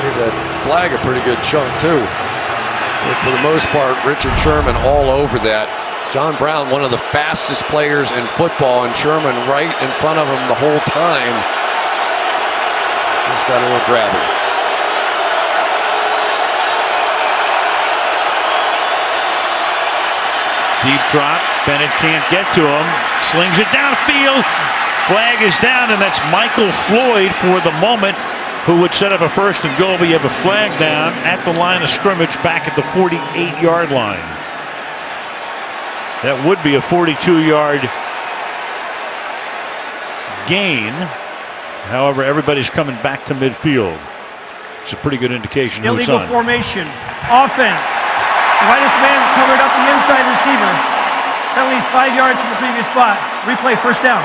Gave that flag a pretty good chunk too. But for the most part, Richard Sherman all over that. John Brown, one of the fastest players in football, and Sherman right in front of him the whole time. Just got a little grabby. Deep drop. Bennett can't get to him. Slings it downfield. Flag is down, and that's Michael Floyd for the moment, who would set up a 1st and goal, but you have a flag down at the line of scrimmage back at the 48-yard line. That would be a 42-yard gain. However, everybody's coming back to midfield. It's a pretty good indication who's Illegal on. formation. Offense. The whitest man covered up the inside receiver. Penalties 5 yards from the previous spot. Replay, first down.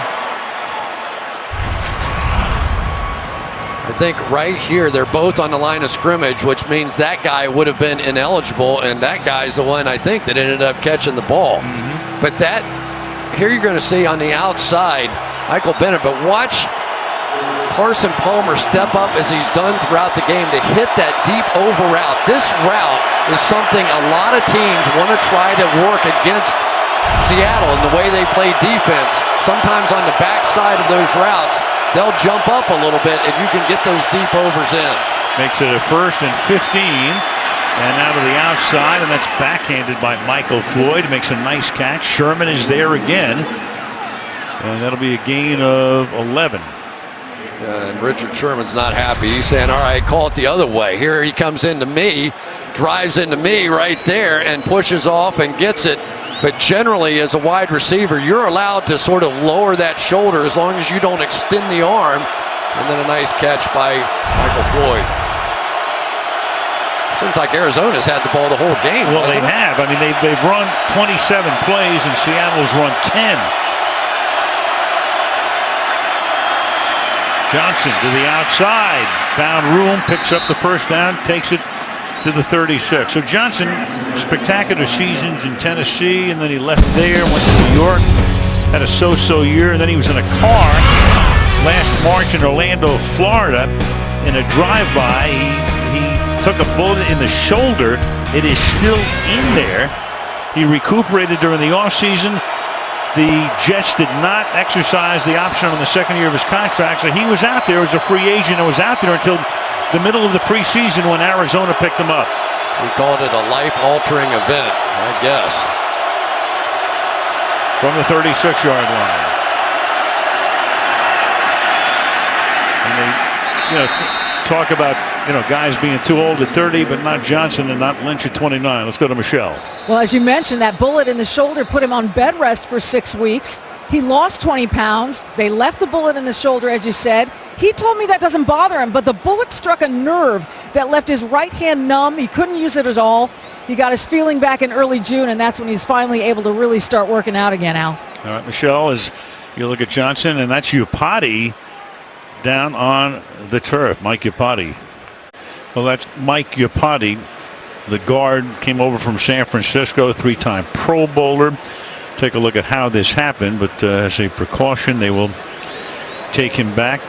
I think right here they're both on the line of scrimmage, which means that guy would have been ineligible, and that guy's the one I think that ended up catching the ball. But that here you're going to see on the outside Michael Bennett, but watch Carson Palmer step up as he's done throughout the game to hit that deep over route. This route is something a lot of teams want to try to work against Seattle and the way they play defense, sometimes on the backside of those routes, they'll jump up a little bit and you can get those deep overs in. Makes it a 1st and 15. And now to the outside, and that's backhanded by Michael Floyd. Makes a nice catch. Sherman is there again. And that'll be a gain of 11. And Richard Sherman's not happy. He's saying, all right, call it the other way. Here he comes into me, drives into me right there, and pushes off and gets it. But generally, as a wide receiver, you're allowed to sort of lower that shoulder as long as you don't extend the arm. And then a nice catch by Michael Floyd. Seems like Arizona's had the ball the whole game. Well, they have. I mean, they've run 27 plays, and Seattle's run 10. Johnson to the outside. Found room, picks up the first down, takes it to the 36. So Johnson, spectacular seasons in Tennessee, and then he left there, went to New York, had a so-so year, and then he was in a car last March in Orlando, Florida, in a drive-by. He took a bullet in the shoulder. It is still in there. He recuperated during the offseason. The Jets did not exercise the option on the second year of his contract, so he was out there as a free agent and was out there until the middle of the preseason when Arizona picked him up. We called it a life-altering event, I guess. From the 36-yard line. And they, talk about, guys being too old at 30, but not Johnson and not Lynch at 29. Let's go to Michelle. Well, as you mentioned, that bullet in the shoulder put him on bed rest for 6 weeks. He lost 20 pounds. They left the bullet in the shoulder, as you said. He told me that doesn't bother him, but the bullet struck a nerve that left his right hand numb. He couldn't use it at all. He got his feeling back in early June, and that's when he's finally able to really start working out again, Al. All right, Michelle, as you look at Johnson, and that's Iupati down on the turf. Mike Iupati. Well, that's Mike Iupati. The guard came over from San Francisco, 3-time Pro Bowler. Take a look at how this happened, but as a precaution, they will take him back.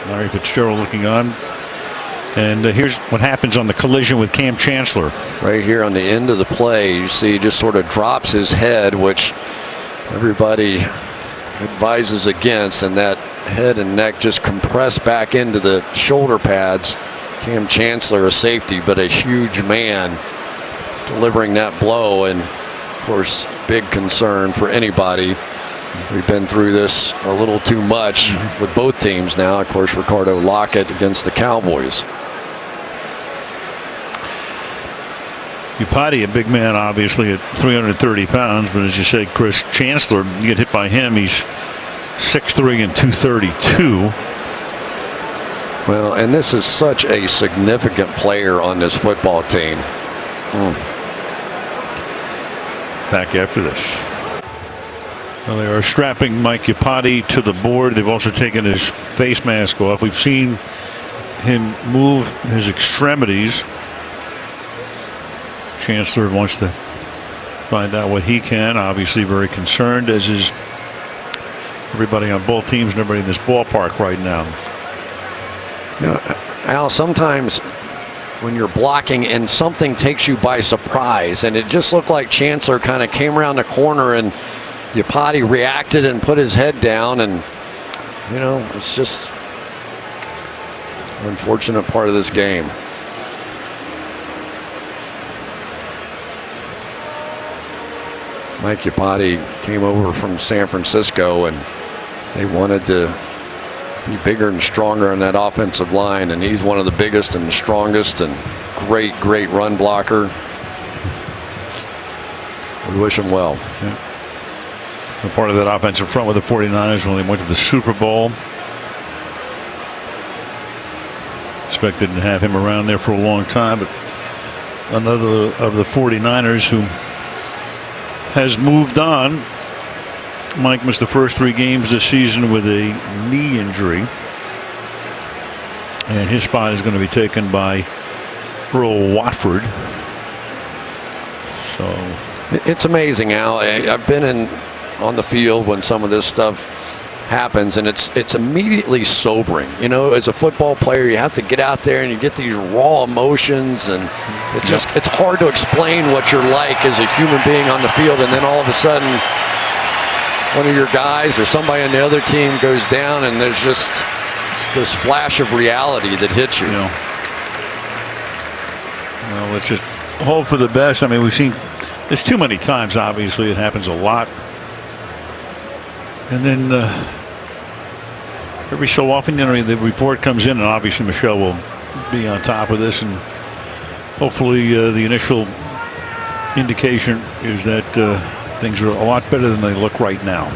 Larry Fitzgerald looking on. And here's what happens on the collision with Cam Chancellor. Right here on the end of the play, you see he just sort of drops his head, which everybody advises against, and that head and neck just compress back into the shoulder pads. Cam Chancellor, a safety, but a huge man delivering that blow, and of course big concern for anybody. We've been through this a little too much with both teams now. Of course, Ricardo Lockett against the Cowboys. Iupati, a big man, obviously, at 330 pounds, but as you say, Chris Chancellor, you get hit by him, he's 6'3" and 232. Well, and this is such a significant player on this football team. Back after this. Well, they are strapping Mike Iupati to the board. They've also taken his face mask off. We've seen him move his extremities. Chancellor wants to find out what he can. Obviously very concerned, as is everybody on both teams and everybody in this ballpark right now. Al, sometimes when you're blocking and something takes you by surprise, and it just looked like Chancellor kind of came around the corner and Iupati reacted and put his head down, and it's just an unfortunate part of this game. Mike Iupati came over from San Francisco, and they wanted to be bigger and stronger in that offensive line, and he's one of the biggest and strongest and great run blocker. We wish him well. Yeah. A part of that offensive front with the 49ers when they went to the Super Bowl. Expected to have him around there for a long time, but another of the 49ers who has moved on. Mike missed the first 3 games this season with a knee injury, and his spot is going to be taken by Earl Watford. So it's amazing, Al. I've been on the field when some of this stuff happens, and it's immediately sobering. You know, as a football player, you have to get out there and you get these raw emotions, and it's hard to explain what you're like as a human being on the field, and then all of a sudden one of your guys or somebody on the other team goes down, and there's just this flash of reality that hits you. Well, let's just hope for the best. I mean, we've seen this too many times. Obviously, it happens a lot. And then every so often, you know, the report comes in, and obviously Michelle will be on top of this, and hopefully the initial indication is that things are a lot better than they look right now.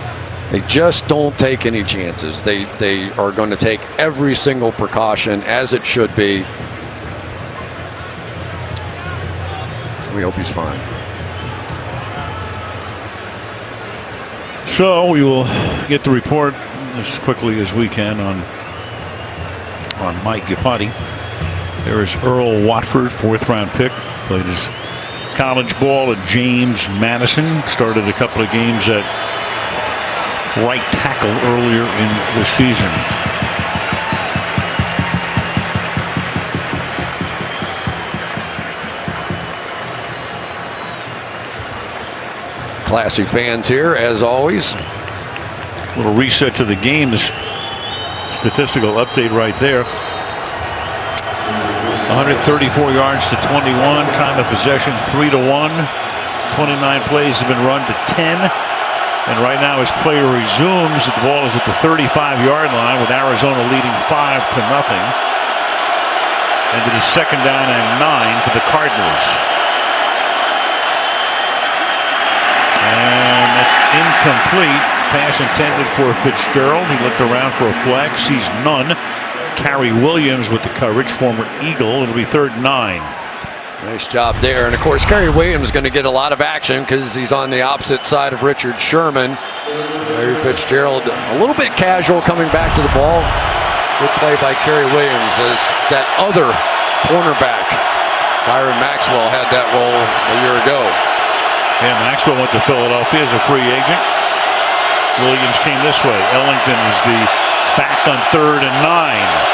They just don't take any chances. They are going to take every single precaution, as it should be. We hope he's fine. So we will get the report as quickly as we can on Mike Iupati. There is Earl Watford, 4th-round pick. Played his college ball at James Madison. Started a couple of games at right tackle earlier in the season. Classy fans here, as always. Little reset to the game. This statistical update right there. 134 yards to 21. Time of possession 3-1. 29 plays have been run to 10. And right now, as play resumes, the ball is at the 35-yard line with Arizona leading 5-0. And it is 2nd down and 9 for the Cardinals. And that's incomplete. Pass intended for Fitzgerald. He looked around for a flag, sees none. Carrie Williams with the coverage, former Eagle. It'll be 3rd and 9. Nice job there. And of course, Kerry Williams is going to get a lot of action because he's on the opposite side of Richard Sherman. Larry Fitzgerald a little bit casual coming back to the ball. Good play by Kerry Williams as that other cornerback, Byron Maxwell, had that role a year ago. Yeah, Maxwell went to Philadelphia as a free agent. Williams came this way. Ellington is the back on 3rd and 9.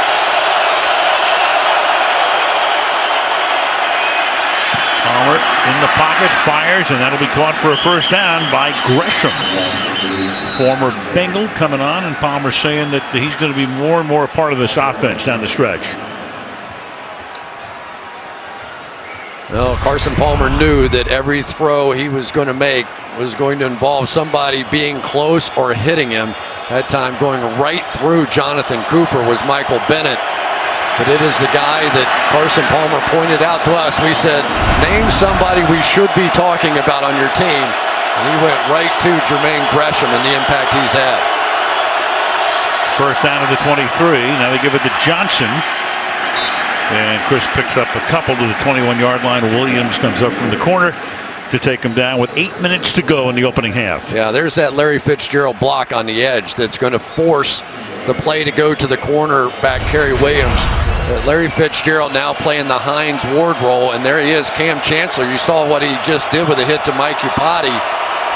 Palmer in the pocket, fires, and that'll be caught for a 1st down by Gresham. Former Bengal coming on, and Palmer saying that he's going to be more and more a part of this offense down the stretch. Well, Carson Palmer knew that every throw he was going to make was going to involve somebody being close or hitting him. That time going right through Jonathan Cooper was Michael Bennett. But it is the guy that Carson Palmer pointed out to us. We said, name somebody we should be talking about on your team. And he went right to Jermaine Gresham and the impact he's had. 1st down to the 23. Now they give it to Johnson. And Chris picks up a couple to the 21-yard line. Williams comes up from the corner to take him down with 8 minutes to go in the opening half. Yeah, there's that Larry Fitzgerald block on the edge that's going to force the play to go to the cornerback, Kerry Williams. Larry Fitzgerald now playing the Hines Ward role, and there he is, Cam Chancellor. You saw what he just did with a hit to Mike Iupati.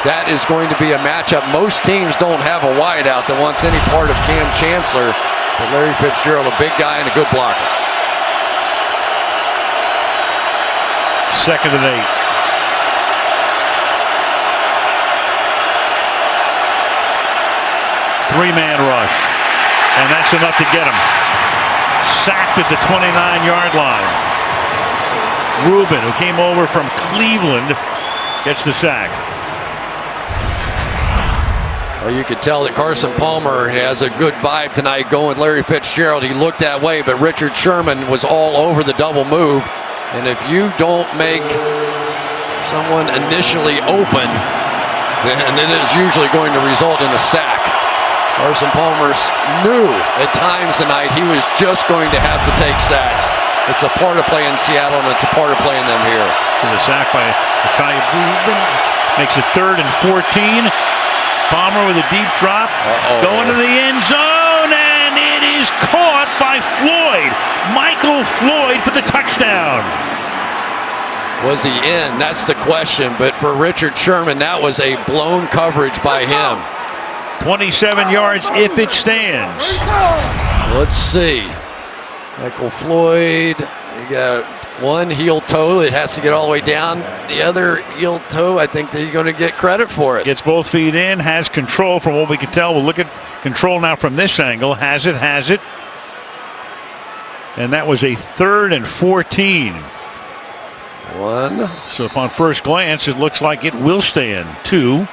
That is going to be a matchup. Most teams don't have a wideout that wants any part of Cam Chancellor, but Larry Fitzgerald, a big guy and a good blocker. 2nd and 8. Three-man rush, and that's enough to get him. Sacked at the 29-yard line. Rubin, who came over from Cleveland, gets the sack. Well, you could tell that Carson Palmer has a good vibe tonight going with Larry Fitzgerald. He looked that way, but Richard Sherman was all over the double move. And if you don't make someone initially open, then it is usually going to result in a sack. Carson Palmer knew at times tonight he was just going to have to take sacks. It's a part of playing Seattle, and it's a part of playing them here. The sack by Italian Rubin makes it 3rd and 14. Palmer with a deep drop, going to the end zone, and it is caught by Floyd. Michael Floyd for the touchdown. Was he in? That's the question. But for Richard Sherman, that was a blown coverage by him. 27 yards if it stands. Let's see. Michael Floyd, you got one heel toe. It has to get all the way down. The other heel toe, I think that you're going to get credit for it. Gets both feet in, has control from what we can tell. We'll look at control now from this angle. Has it. And that was a 3rd and 14. One. So upon first glance, it looks like it will stand. 2.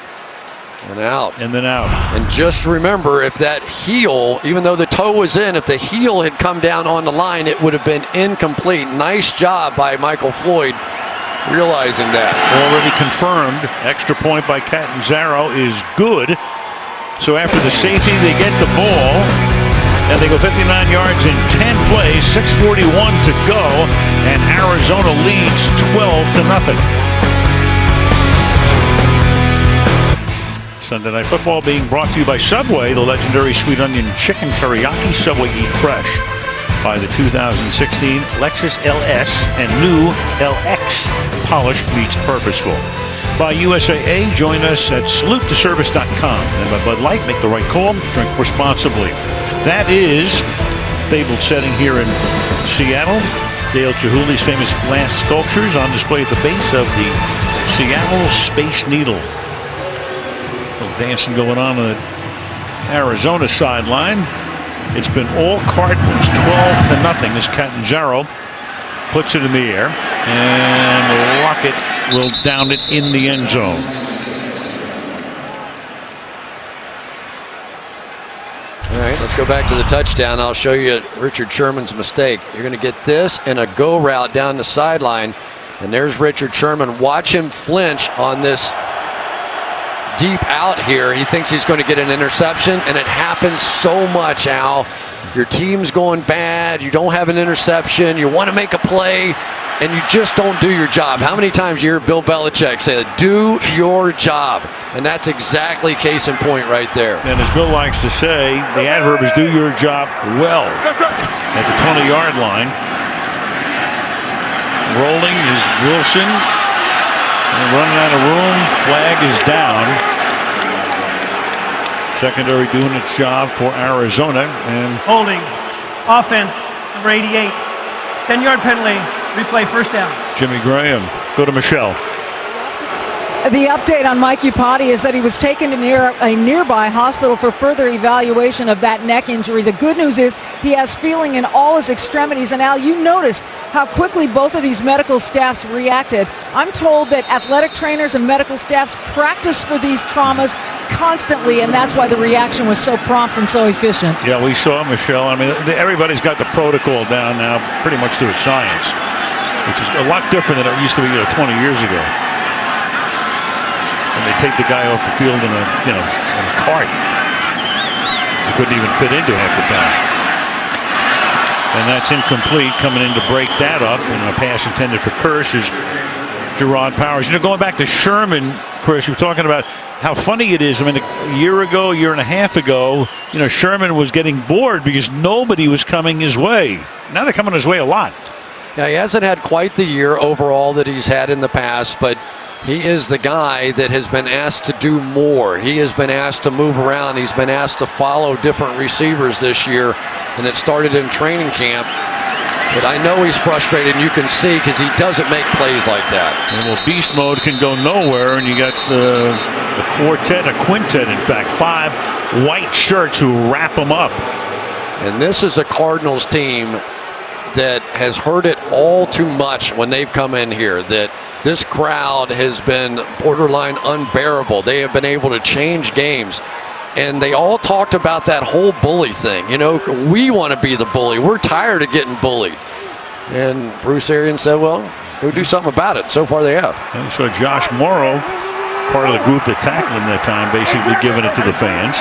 And out. And then out. And just remember, if that heel, even though the toe was in, if the heel had come down on the line, it would have been incomplete. Nice job by Michael Floyd realizing that. Already confirmed. Extra point by Catanzaro is good. So after the safety, they get the ball. And they go 59 yards in 10 plays, 6:41 to go. And Arizona leads 12-0. Sunday Night Football being brought to you by Subway, the legendary sweet onion chicken teriyaki. Subway Eat Fresh. By the 2016 Lexus LS and new LX Polished Meets Purposeful. By USAA, join us at salutetoservice.com. And by Bud Light, make the right call, drink responsibly. That is fabled setting here in Seattle. Dale Chihuli's famous glass sculptures on display at the base of the Seattle Space Needle. Dancing going on the Arizona sideline. It's been all Cardinals, 12-0 as Catanzaro puts it in the air, and Lockett will down it in the end zone. All right, let's go back to the touchdown. I'll show you Richard Sherman's mistake. You're going to get this and a go route down the sideline, and there's Richard Sherman. Watch him flinch on this deep out here. He thinks he's going to get an interception, and it happens so much, Al. Your team's going bad. You don't have an interception. You want to make a play, and you just don't do your job. How many times you hear Bill Belichick say that? Do your job. And that's exactly case in point right there. And as Bill likes to say, the adverb is do your job well. At the 20-yard line. Rolling is Wilson. And running out of room. Flag is down. Secondary doing its job for Arizona. And holding. Offense, number 88. 10-yard penalty. Replay, first down. Jimmy Graham. Go to Michelle. The update on Mike Iupati is that he was taken to a nearby hospital for further evaluation of that neck injury. The good news is he has feeling in all his extremities. And Al, you noticed how quickly both of these medical staffs reacted. I'm told that athletic trainers and medical staffs practice for these traumas constantly, and that's why the reaction was so prompt and so efficient. Yeah, we saw Michelle. I mean, everybody's got the protocol down now pretty much to a science, which is a lot different than it used to be 20 years ago. And they take the guy off the field in a cart. He couldn't even fit into half the time. And that's incomplete. Coming in to break that up, and a pass intended for Kearse is Gerard Powers. Going back to Sherman, Chris, you were talking about how funny it is. I mean, a year and a half ago, Sherman was getting bored because nobody was coming his way. Now they're coming his way a lot. Yeah, he hasn't had quite the year overall that he's had in the past, but he is the guy that has been asked to do more. He has been asked to move around. He's been asked to follow different receivers this year, and it started in training camp. But I know he's frustrated, and you can see because he doesn't make plays like that. And beast mode can go nowhere, and you got the quartet, a quintet, in fact, 5 white shirts who wrap them up. And this is a Cardinals team that has heard it all too much when they've come in here, that this crowd has been borderline unbearable. They have been able to change games. And they all talked about that whole bully thing. We want to be the bully. We're tired of getting bullied. And Bruce Arians said, well, go do something about it. So far they have. And so Josh Morrow, part of the group that tackled him that time, basically giving it to the fans.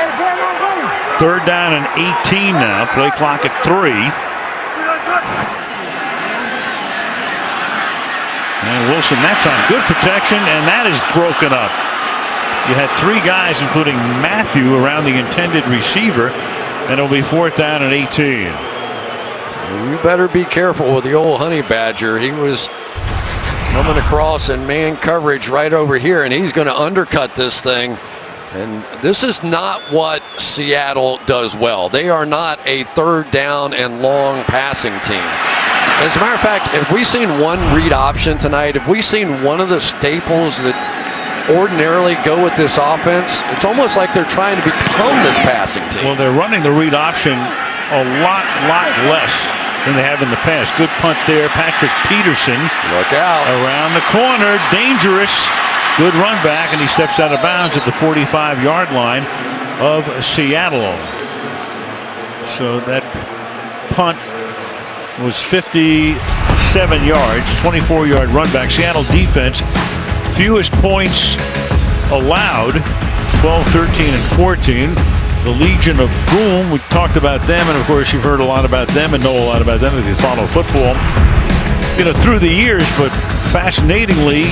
3rd down and 18 now. Play clock at 3. And Wilson that time, good protection, and that is broken up. You had 3 guys, including Matthew, around the intended receiver, and it'll be 4th down and 18. You better be careful with the old honey badger. He was coming across in man coverage right over here, and he's going to undercut this thing. And this is not what Seattle does well. They are not a third down and long passing team. As a matter of fact, have we seen one read option tonight? Have we seen one of the staples that ordinarily go with this offense? It's almost like they're trying to become this passing team. Well, they're running the read option a lot less than they have in the past. Good punt there. Patrick Peterson. Look out. Around the corner. Dangerous. Good run back, and he steps out of bounds at the 45-yard line of Seattle. So that punt was 57 yards, 24-yard run back. Seattle defense, fewest points allowed, 12, 13, and 14. The Legion of Boom, we talked about them, and of course you've heard a lot about them and know a lot about them if you follow football, through the years, but fascinatingly,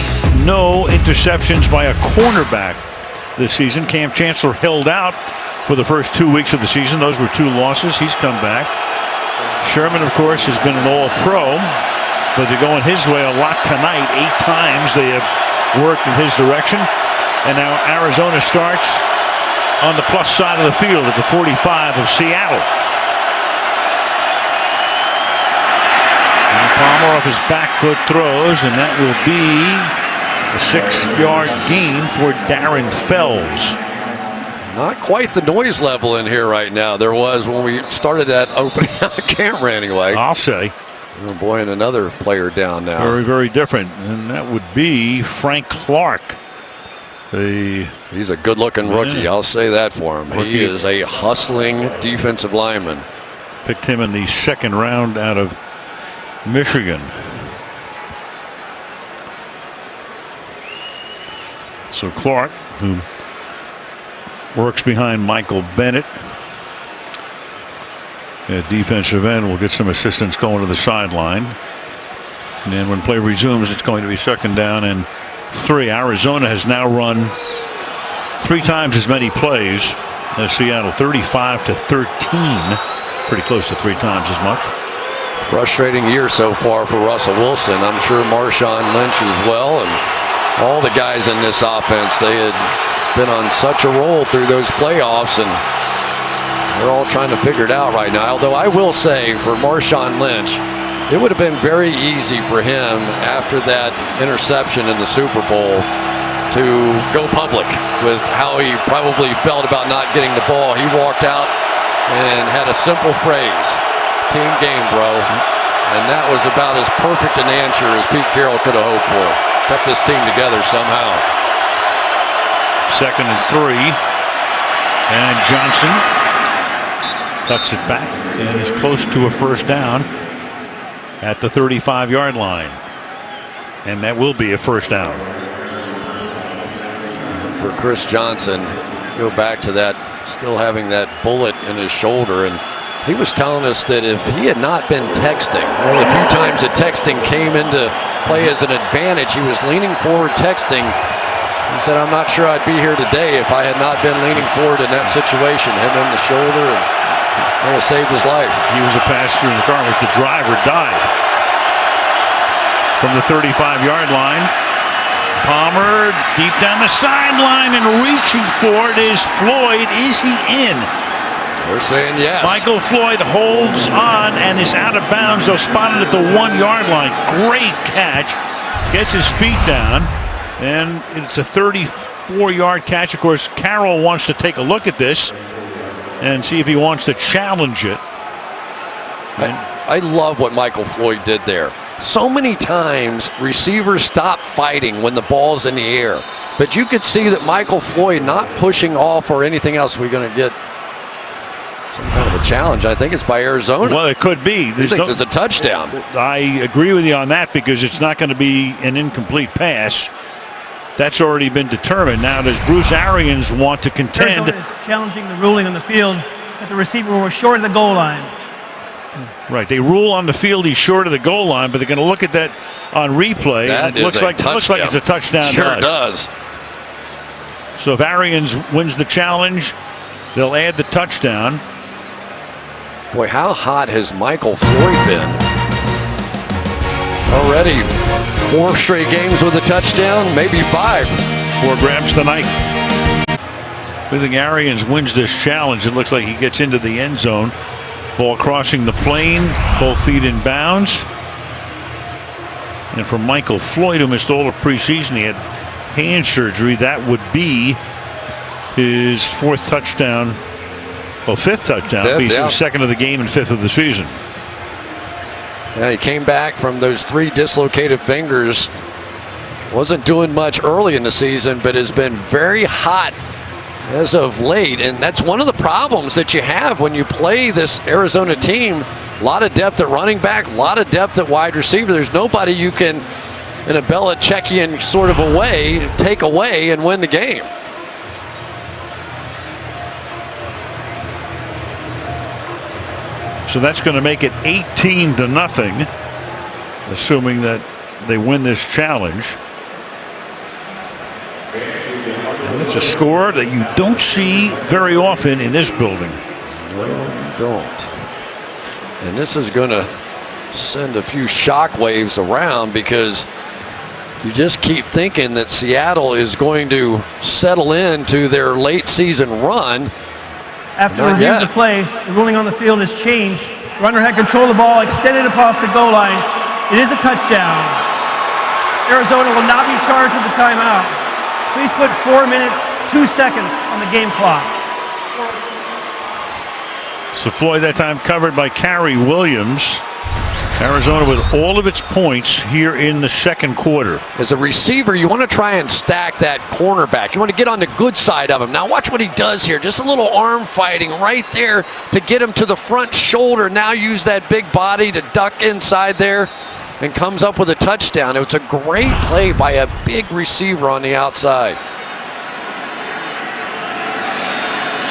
no interceptions by a cornerback this season. Cam Chancellor held out for the first 2 weeks of the season. Those were 2 losses. He's come back. Sherman, of course, has been an all-pro, but they're going his way a lot tonight. 8 times they have worked in his direction. And now Arizona starts on the plus side of the field at the 45 of Seattle. And Palmer off his back foot throws, and that will be a 6-yard gain for Darren Fells. Not quite the noise level in here right now. There was when we started that opening camera anyway. I'll say. Oh boy, and another player down now. Very, very different. And that would be Frank Clark. He's a good-looking rookie. I'll say that for him. He is a hustling defensive lineman. Picked him in the 2nd round out of Michigan. So Clark, who works behind Michael Bennett at defensive end, will get some assistance going to the sideline. And then when play resumes, it's going to be 2nd down and 3. Arizona has now run 3 times as many plays as Seattle, 35 to 13, pretty close to 3 times as much. Frustrating year so far for Russell Wilson. I'm sure Marshawn Lynch as well, and all the guys in this offense. They had been on such a roll through those playoffs, and they're all trying to figure it out right now. Although I will say for Marshawn Lynch, it would have been very easy for him after that interception in the Super Bowl to go public with how he probably felt about not getting the ball. He walked out and had a simple phrase, "Team game, bro." And that was about as perfect an answer as Pete Carroll could have hoped for. Kept this team together somehow. 2nd and 3. And Johnson cuts it back and is close to a 1st down at the 35-yard line. And that will be a 1st down. For Chris Johnson, go back to that, still having that bullet in his shoulder, and he was telling us that if he had not been texting, only a few times that texting came into play as an advantage, he was leaning forward texting. He said, "I'm not sure I'd be here today if I had not been leaning forward in that situation." Him in the shoulder, and may have saved his life. He was a passenger in the car, which the driver died. From the 35-yard line, Palmer deep down the sideline and reaching for it is Floyd. Is he in? We're saying yes. Michael Floyd holds on and is out of bounds. They'll spot it at the 1-yard line. Great catch. Gets his feet down, and it's a 34-yard catch. Of course, Carroll wants to take a look at this and see if he wants to challenge it. I love what Michael Floyd did there. So many times receivers stop fighting when the ball's in the air, but you could see that Michael Floyd not pushing off or anything else. We're going to get some kind of a challenge. I think it's by Arizona. Well, it could be. He thinks it's a touchdown. I agree with you on that because it's not going to be an incomplete pass. That's already been determined. Now, does Bruce Arians want to contend? Arizona is challenging the ruling on the field that the receiver was short of the goal line. Right, they rule on the field he's short of the goal line, but they're going to look at that on replay. That and looks like it's a touchdown. Sure does. So if Arians wins the challenge, they'll add the touchdown. Boy, how hot has Michael Floyd been? Already 4 straight games with a touchdown, maybe 5. 4 grabs tonight. We think Arians wins this challenge. It looks like he gets into the end zone. Ball crossing the plane, both feet in bounds. And for Michael Floyd, who missed all of preseason, he had hand surgery. That would be his fifth touchdown. He's the second of the game and fifth of the season. Yeah, he came back from those 3 dislocated fingers. Wasn't doing much early in the season, but has been very hot as of late. And that's one of the problems that you have when you play this Arizona team. A lot of depth at running back, a lot of depth at wide receiver. There's nobody you can, in a Belichickian sort of a way, take away and win the game. So that's going to make it 18-0, assuming that they win this challenge. And that's a score that you don't see very often in this building. No, you don't. And this is going to send a few shock waves around, because you just keep thinking that Seattle is going to settle into their late season run. After review of the play, the ruling on the field has changed. The runner had control of the ball, extended it across the goal line. It is a touchdown. Arizona will not be charged with the timeout. Please put 4 minutes, 2 seconds on the game clock. So Floyd that time covered by Cary Williams. Arizona with all of its points here in the second quarter. As a receiver, you want to try and stack that cornerback. You want to get on the good side of him. Now watch what he does here. Just a little arm fighting right there to get him to the front shoulder. Now use that big body to duck inside there and comes up with a touchdown. It was a great play by a big receiver on the outside.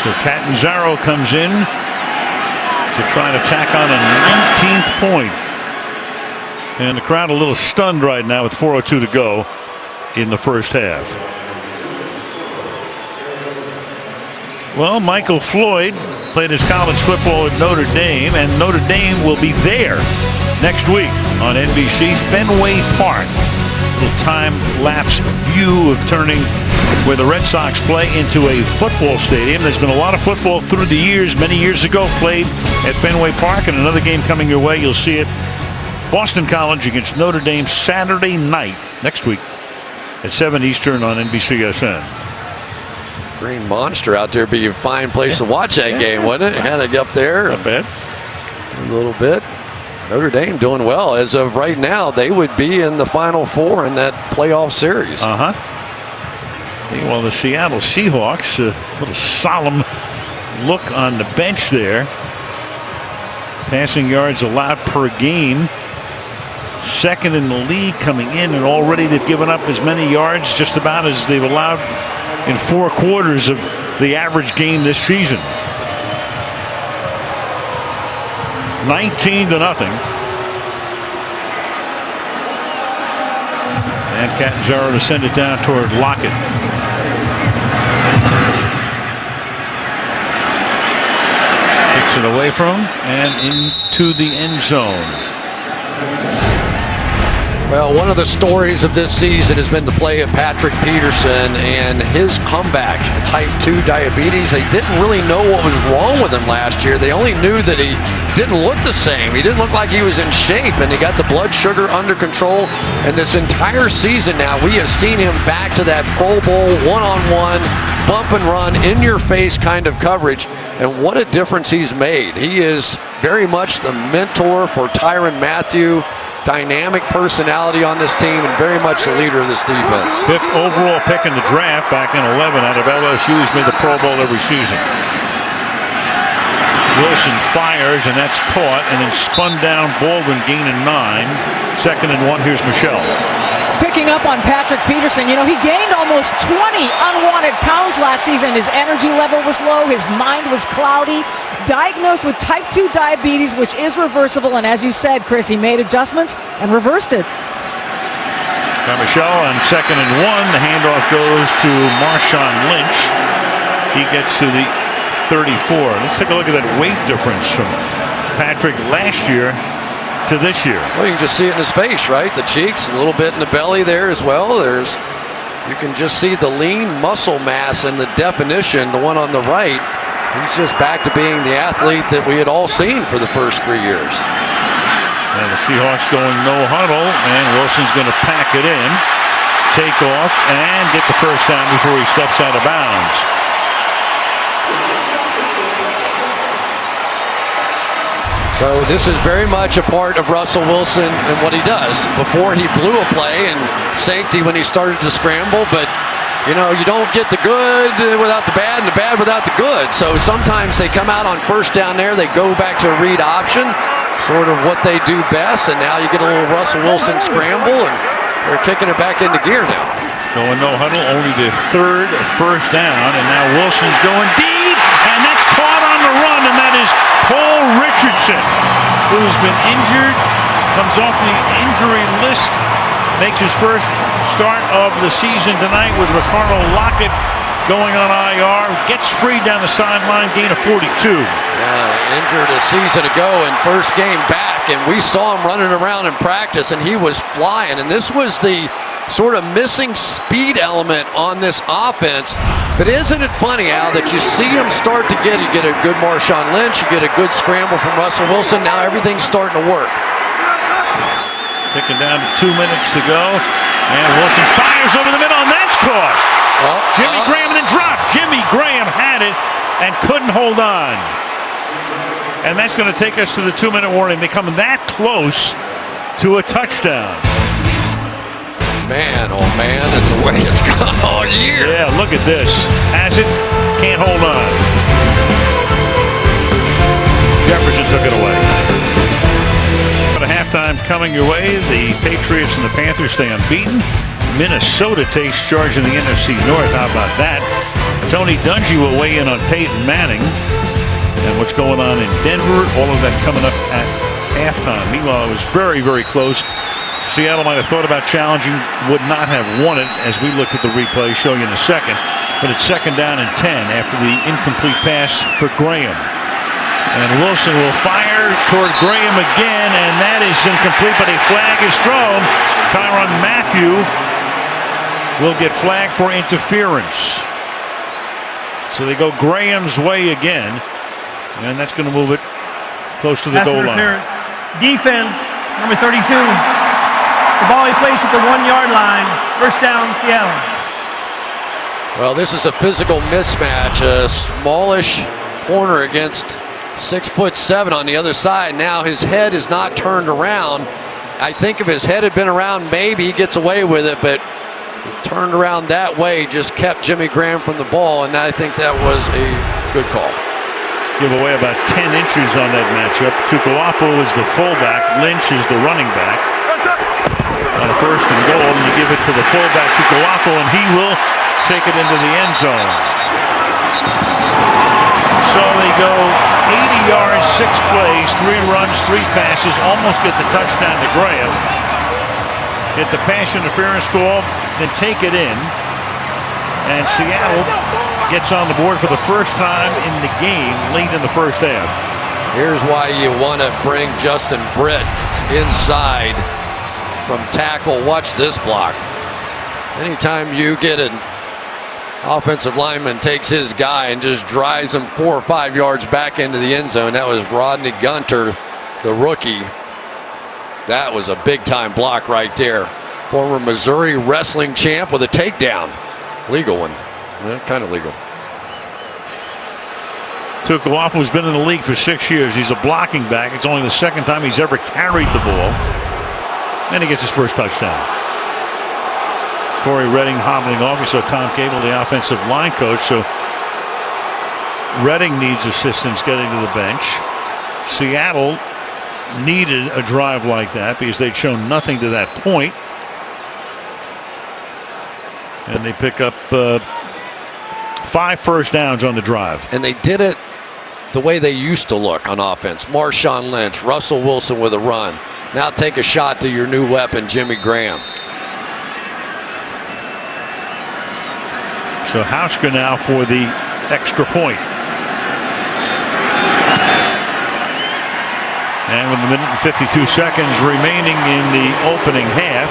So Catanzaro comes in to try to tack on a 19th point. And the crowd a little stunned right now with 4:02 to go in the first half. Well, Michael Floyd played his college football at Notre Dame, and Notre Dame will be there next week on NBC, Fenway Park. A little time-lapse view of turning where the Red Sox play into a football stadium. There's been a lot of football through the years. Many years ago played at Fenway Park, and another game coming your way. You'll see it. Boston College against Notre Dame Saturday night next week at 7 Eastern on NBCSN. Green Monster out there be a fine place to watch that game, wouldn't it? Had it up there. Not bad. A little bit. Notre Dame doing well. As of right now, they would be in the Final Four in that playoff series. Well, the Seattle Seahawks, a little solemn look on the bench there. Passing yards allowed per game. Second in the league coming in, and already they've given up as many yards just about as they've allowed in 4 quarters of the average game this season. 19-0. And Catanzaro to send it down toward Lockett. Kicks it away from him and into the end zone. Well, one of the stories of this season has been the play of Patrick Peterson and his comeback. Type 2 diabetes. They didn't really know what was wrong with him last year. They only knew that he didn't look the same. He didn't look like he was in shape, and he got the blood sugar under control. And this entire season now, we have seen him back to that Pro Bowl one-on-one, bump and run, in-your-face kind of coverage. And what a difference he's made. He is very much the mentor for Tyrann Mathieu. Dynamic personality on this team and very much the leader of this defense. 5th overall pick in the draft back in 11 out of LSU. He's made the Pro Bowl every season. Wilson fires, and that's caught, and then spun down. Baldwin gaining 9. 2nd and 1. Here's Michelle. Picking up on Patrick Peterson, he gained almost 20 unwanted pounds last season. His energy level was low. His mind was cloudy. Diagnosed with type 2 diabetes, which is reversible. And as you said, Chris, he made adjustments and reversed it. By Michelle on 2nd and 1. The handoff goes to Marshawn Lynch. He gets to the 34. Let's take a look at that weight difference from Patrick last year to this year. Well, you can just see it in his face, right? The cheeks, a little bit in the belly there as well. There's You can just see the lean muscle mass and the definition. The one on the right, he's just back to being the athlete that we had all seen for the first 3 years. And the Seahawks going no huddle, and Wilson's going to pack it in, take off, and get the first down before he steps out of bounds. So this is very much a part of Russell Wilson and what he does. Before he blew a play and safety when he started to scramble, but you know, you don't get the good without the bad and the bad without the good. So sometimes they come out on first down there, they go back to a read option, sort of what they do best, and now you get a little Russell Wilson scramble, and they're kicking it back into gear now. Going no huddle, only the third first down, and now Wilson's going deep, and that's caught on the run, and that is Paul Richardson, who's been injured, comes off the injury list, makes his first start of the season tonight with Ricardo Lockett going on IR, gets free down the sideline, gain of 42. Injured a season ago and first game back, and we saw him running around in practice, and he was flying, and this was the sort of missing speed element on this offense. But isn't it funny, Al, that you see him start to you get a good Marshawn Lynch, you get a good scramble from Russell Wilson, now everything's starting to work. Ticking down to 2 minutes to go, and Wilson fires over the middle, and that's caught. Jimmy Graham then dropped. Jimmy Graham had it and couldn't hold on. And that's going to take us to the 2-minute warning. They come that close to a touchdown. Man, oh man, that's the way it's gone all year. Yeah, look at this. Has it, can't hold on. Jefferson took it away. At a halftime coming your way, the Patriots and the Panthers stay unbeaten. Minnesota takes charge of the NFC North. How about that? Tony Dungy will weigh in on Peyton Manning and what's going on in Denver. All of that coming up at halftime. Meanwhile, it was very, very close. Seattle might have thought about challenging, would not have won it as we looked at the replay, show you in a second. But it's 2nd down and 10 after the incomplete pass for Graham. And Wilson will fire toward Graham again, and that is incomplete, but a flag is thrown. Tyrann Mathieu will get flagged for interference. So they go Graham's way again, and that's going to move it close to the goal line. Defense, number 32. The ball he placed at the 1-yard line. First down, Seattle. Well, this is a physical mismatch. A smallish corner against 6'7" on the other side. Now his head is not turned around. I think if his head had been around, maybe he gets away with it, but he turned around that way, just kept Jimmy Graham from the ball, and I think that was a good call. Give away about 10 inches on that matchup. Tukuafu is the fullback. Lynch is the running back. On a 1st and goal, and you give it to the fullback Tukuafu, and he will take it into the end zone. So they go 80 yards, 6 plays, 3 runs, 3 passes, almost get the touchdown to Graham. Get the pass interference call, then take it in. And Seattle gets on the board for the first time in the game late in the first half. Here's why you want to bring Justin Britt inside from tackle. Watch this block. Anytime you get an offensive lineman takes his guy and just drives him 4 or 5 yards back into the end zone. That was Rodney Gunter, the rookie. That was a big time block right there. Former Missouri wrestling champ with a takedown. Legal one. Yeah, kind of legal. Tukuafu's been in the league for 6 years. He's a blocking back. It's only the 2nd time he's ever carried the ball. And he gets his first touchdown. Corey Redding hobbling off. We saw Tom Cable, the offensive line coach. So Redding needs assistance getting to the bench. Seattle needed a drive like that because they'd shown nothing to that point. And they pick up 5 first downs on the drive. And they did it the way they used to look on offense. Marshawn Lynch, Russell Wilson with a run. Now take a shot to your new weapon, Jimmy Graham. So Hauschka now for the extra point. And with a minute and 52 seconds remaining in the opening half,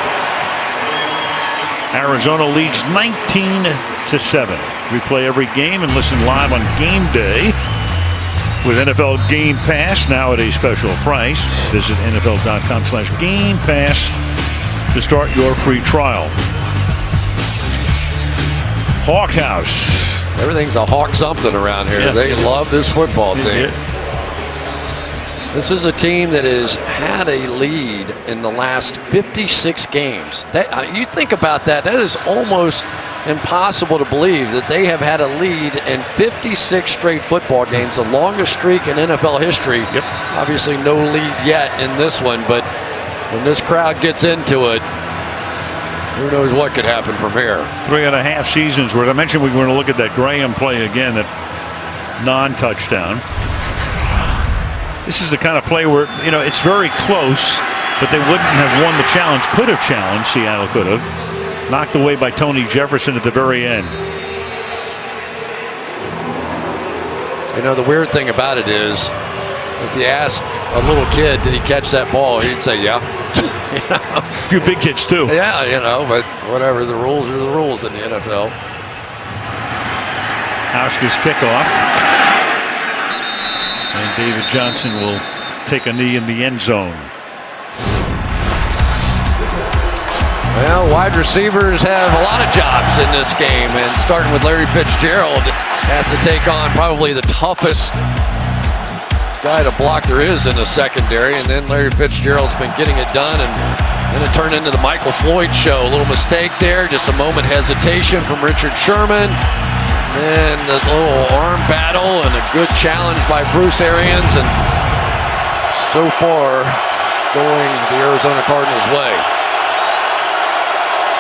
Arizona leads 19-7. We play every game and listen live on game day with NFL Game Pass, now at a special price. Visit NFL.com/Game Pass to start your free trial. Hawk House. Everything's a hawk something around here. Yeah. They love this football team. This is a team that has had a lead in the last 56 games. You think about that, that is almost impossible to believe that they have had a lead in 56 straight football games, the longest streak in NFL history. Yep. Obviously no lead yet in this one, but when this crowd gets into it, who knows what could happen from here. 3.5 seasons where I mentioned we were going to look at that Graham play again, that non-touchdown. This is the kind of play where, you know, it's very close, but they wouldn't have won the challenge. Could have challenged, Seattle could have. Knocked away by Tony Jefferson at the very end. You know, the weird thing about it is, if you ask a little kid, did he catch that ball, he'd say, yeah. You know? A few big kids, too. Yeah, you know, but whatever, the rules are the rules in the NFL. Hauschka's kickoff. And David Johnson will take a knee in the end zone. Well, wide receivers have a lot of jobs in this game, and starting with Larry Fitzgerald, has to take on probably the toughest guy to block there is in the secondary, and then Larry Fitzgerald's been getting it done, and then it turned into the Michael Floyd show. A little mistake there, just a moment hesitation from Richard Sherman. Then the little arm battle and a good challenge by Bruce Arians, and so far going the Arizona Cardinals' way.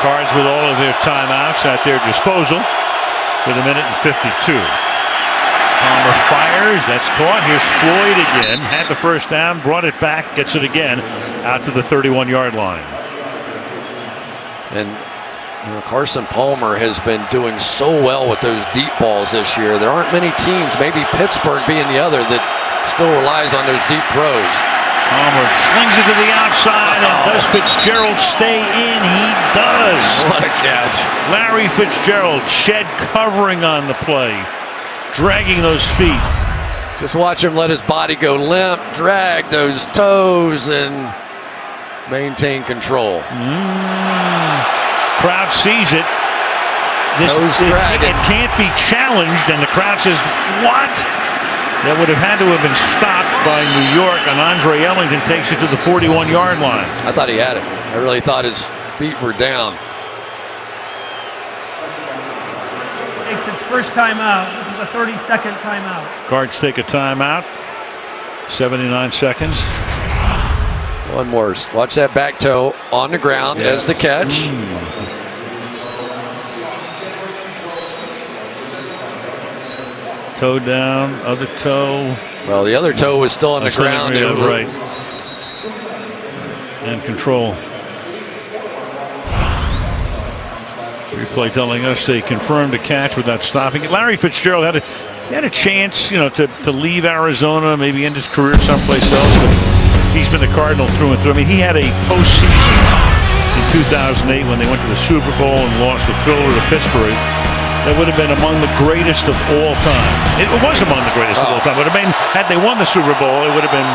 Cards with all of their timeouts at their disposal with 1:52. Palmer fires, that's caught. Here's Floyd again, had the first down, brought it back, gets it again out to the 31-yard line. And you know, Carson Palmer has been doing so well with those deep balls this year. There aren't many teams, maybe Pittsburgh being the other, that still relies on those deep throws. Palmer slings it to the outside, and does Fitzgerald stay in? He does. What a catch. Larry Fitzgerald shed covering on the play, dragging those feet. Just watch him let his body go limp, drag those toes, and maintain control. Crowd sees it. It can't be challenged, and the crowd says, what? That would have had to have been stopped by New York, and Andre Ellington takes it to the 41-yard line. I thought he had it. I really thought his feet were down. Takes its first timeout. This is a 30-second timeout. Cards take a timeout. 79 seconds. One more. Watch that back toe on the ground as the catch. Toe down, other toe. Well, the other toe was still on the ground. Right. And control. Replay telling us they confirmed a catch without stopping it. Larry Fitzgerald had a chance, you know, to leave Arizona, maybe end his career someplace else, but he's been a Cardinal through and through. I mean, he had a postseason in 2008 when they went to the Super Bowl and lost the thriller to Pittsburgh. That would have been among the greatest of all time. It was among the greatest of all time. Would have been, had they won the Super Bowl, it would have been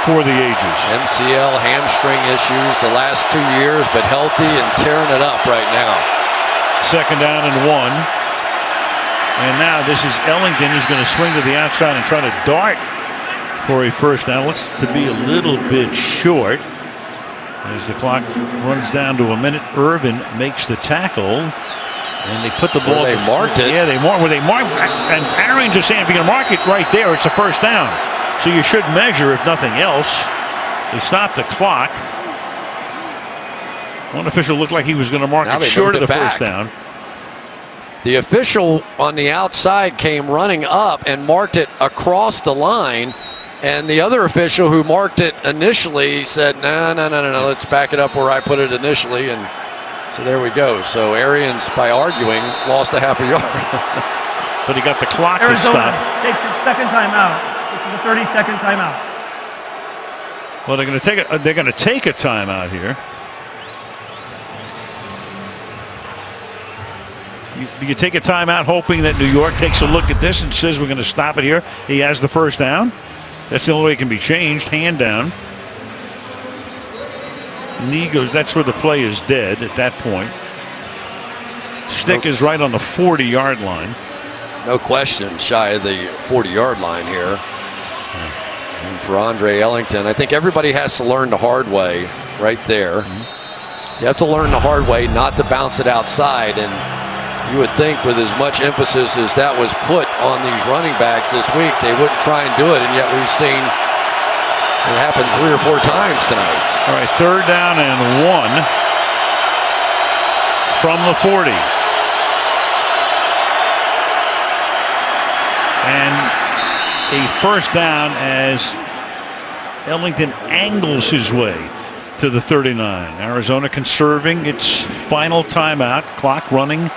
for the ages. MCL hamstring issues the last 2 years, but healthy and tearing it up right now. 2nd down and 1. And now this is Ellington. He's going to swing to the outside and try to dart for a first down. Looks to be a little bit short as the clock runs down to a minute. Irvin makes the tackle. And they put the ball. They marked it. Yeah, they marked. Where they marked, and Arians is saying if you can mark it right there, it's a first down. So you should measure, if nothing else. They stopped the clock. One official looked like he was going to mark it short of the first down. The official on the outside came running up and marked it across the line, and the other official who marked it initially said, no, let's back it up where I put it initially. And so there we go. So Arians, by arguing, lost a half a yard. But he got the clock Arizona to stop. Takes its second timeout. This is a 30-second timeout. Well, they're going to take a timeout here. You take a timeout hoping that New York takes a look at this and says we're going to stop it here. He has the first down. That's the only way it can be changed. Hand down. Knee goes. That's where the play is dead at that point. Stick is right on the 40-yard line. No question, shy of the 40-yard line here. And for Andre Ellington, I think everybody has to learn the hard way right there. You have to learn the hard way not to bounce it outside. And you would think with as much emphasis as that was put on these running backs this week, they wouldn't try and do it. And yet we've seen it happen 3 or 4 times tonight. All right, 3rd down and 1 from the 40. And a first down as Ellington angles his way to the 39. Arizona conserving its final timeout. Clock running.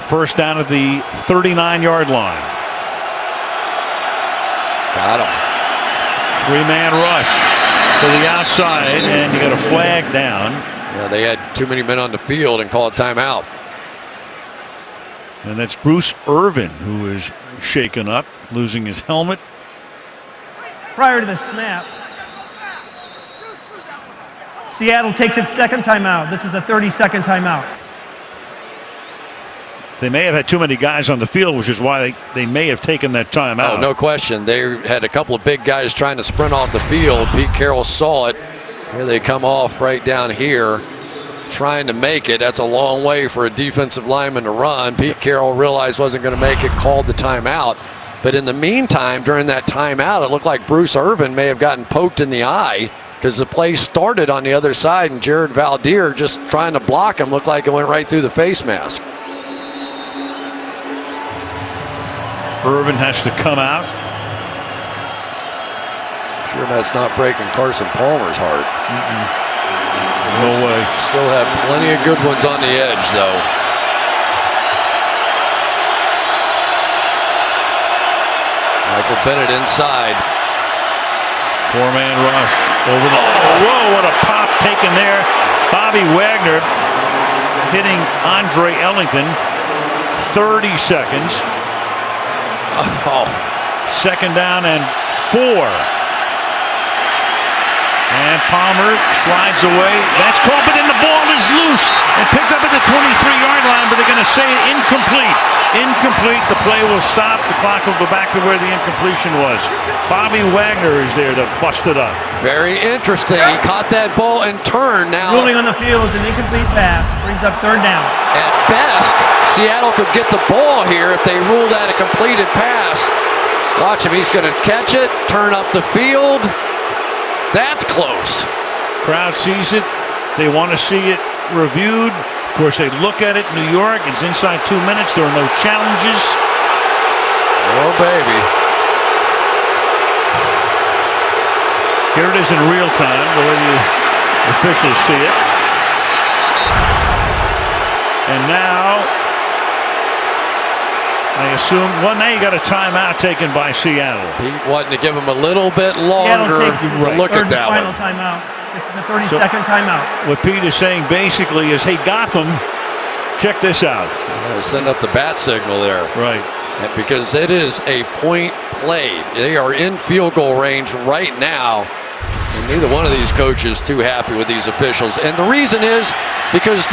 First down at the 39-yard line. Got him. 3-man rush to the outside, and you got a flag down. Yeah, they had too many men on the field and called timeout. And that's Bruce Irvin, who is shaken up, losing his helmet. Prior to the snap, Seattle takes its second timeout. This is a 30-second timeout. They may have had too many guys on the field, which is why they may have taken that timeout. Oh, no question. They had a couple of big guys trying to sprint off the field. Pete Carroll saw it. Here they come off right down here, trying to make it. That's a long way for a defensive lineman to run. Pete Carroll realized wasn't going to make it, called the timeout. But in the meantime, during that timeout, it looked like Bruce Irvin may have gotten poked in the eye because the play started on the other side, and Jared Valdir just trying to block him looked like it went right through the face mask. Irvin has to come out. Sure that's not breaking Carson Palmer's heart. No way. Still have plenty of good ones on the edge, though. Michael Bennett inside. 4-man rush over the. Whoa! What a pop taken there. Bobby Wagner hitting Andre Ellington. 30 seconds. Oh. 2nd down and 4. And Palmer slides away. That's caught, but then the ball is loose and picked up at the 23-yard line, but they're going to say incomplete. Incomplete. The play will stop. The clock will go back to where the incompletion was. Bobby Wagner is there to bust it up. Very interesting. He caught that ball and turned now. Ruling on the field is an incomplete pass. Brings up 3rd down. At best, Seattle could get the ball here if they rule that a completed pass. Watch him. He's going to catch it, turn up the field. That's close. Crowd sees it. They want to see it reviewed. Of course, they look at it. New York, it's inside 2 minutes. There are no challenges. Oh, baby. Here it is in real time, the way the officials see it. And now, I assume, well, now you got a timeout taken by Seattle. He wanted to give him a little bit longer to look at that final one. Timeout. This is a 30-second timeout. What Pete is saying basically is, hey, Gotham, check this out. Send up the bat signal there. Right. Because it is a point play. They are in field goal range right now. And neither one of these coaches too happy with these officials. And the reason is because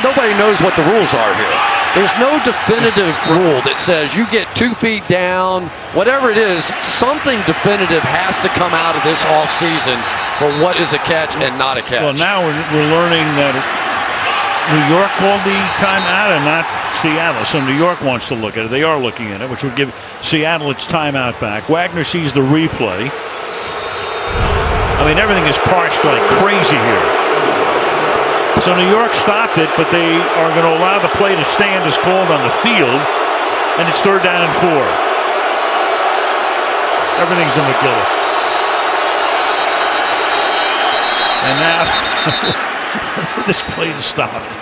nobody knows what the rules are here. There's no definitive rule that says you get 2 feet down, whatever it is, something definitive has to come out of this offseason for what is a catch and not a catch. Well, now we're learning that New York called the timeout and not Seattle. So New York wants to look at it. They are looking at it, which would give Seattle its timeout back. Wagner sees the replay. I mean, everything is parched like crazy here. So New York stopped it, but they are going to allow the play to stand as called on the field, and it's 3rd down and 4. Everything's in McGill. And now this play is stopped.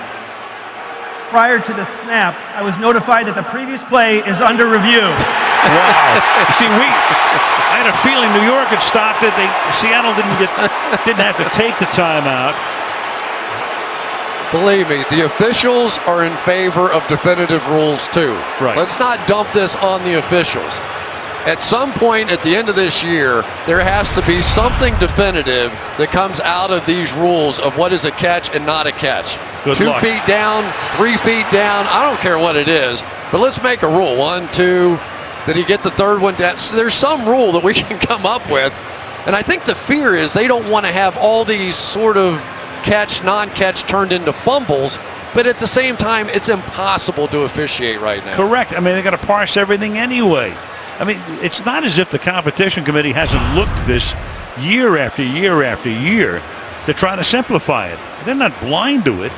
Prior to the snap, I was notified that the previous play is under review. Wow. See, I had a feeling New York had stopped it. Seattle didn't have to take the timeout. Believe me, the officials are in favor of definitive rules too. Right. Let's not dump this on the officials. At some point at the end of this year, there has to be something definitive that comes out of these rules of what is a catch and not a catch. Good 2 luck. feet down, 3 feet down, I don't care what it is, but let's make a rule. 1, 2, did he get the third one down? So there's some rule that we can come up with. And I think the fear is they don't want to have all these sort of catch, non-catch turned into fumbles, but at the same time, it's impossible to officiate right now. Correct. I mean, they got to parse everything anyway. I mean, it's not as if the competition committee hasn't looked at this year after year after year to try to simplify it. They're not blind to it.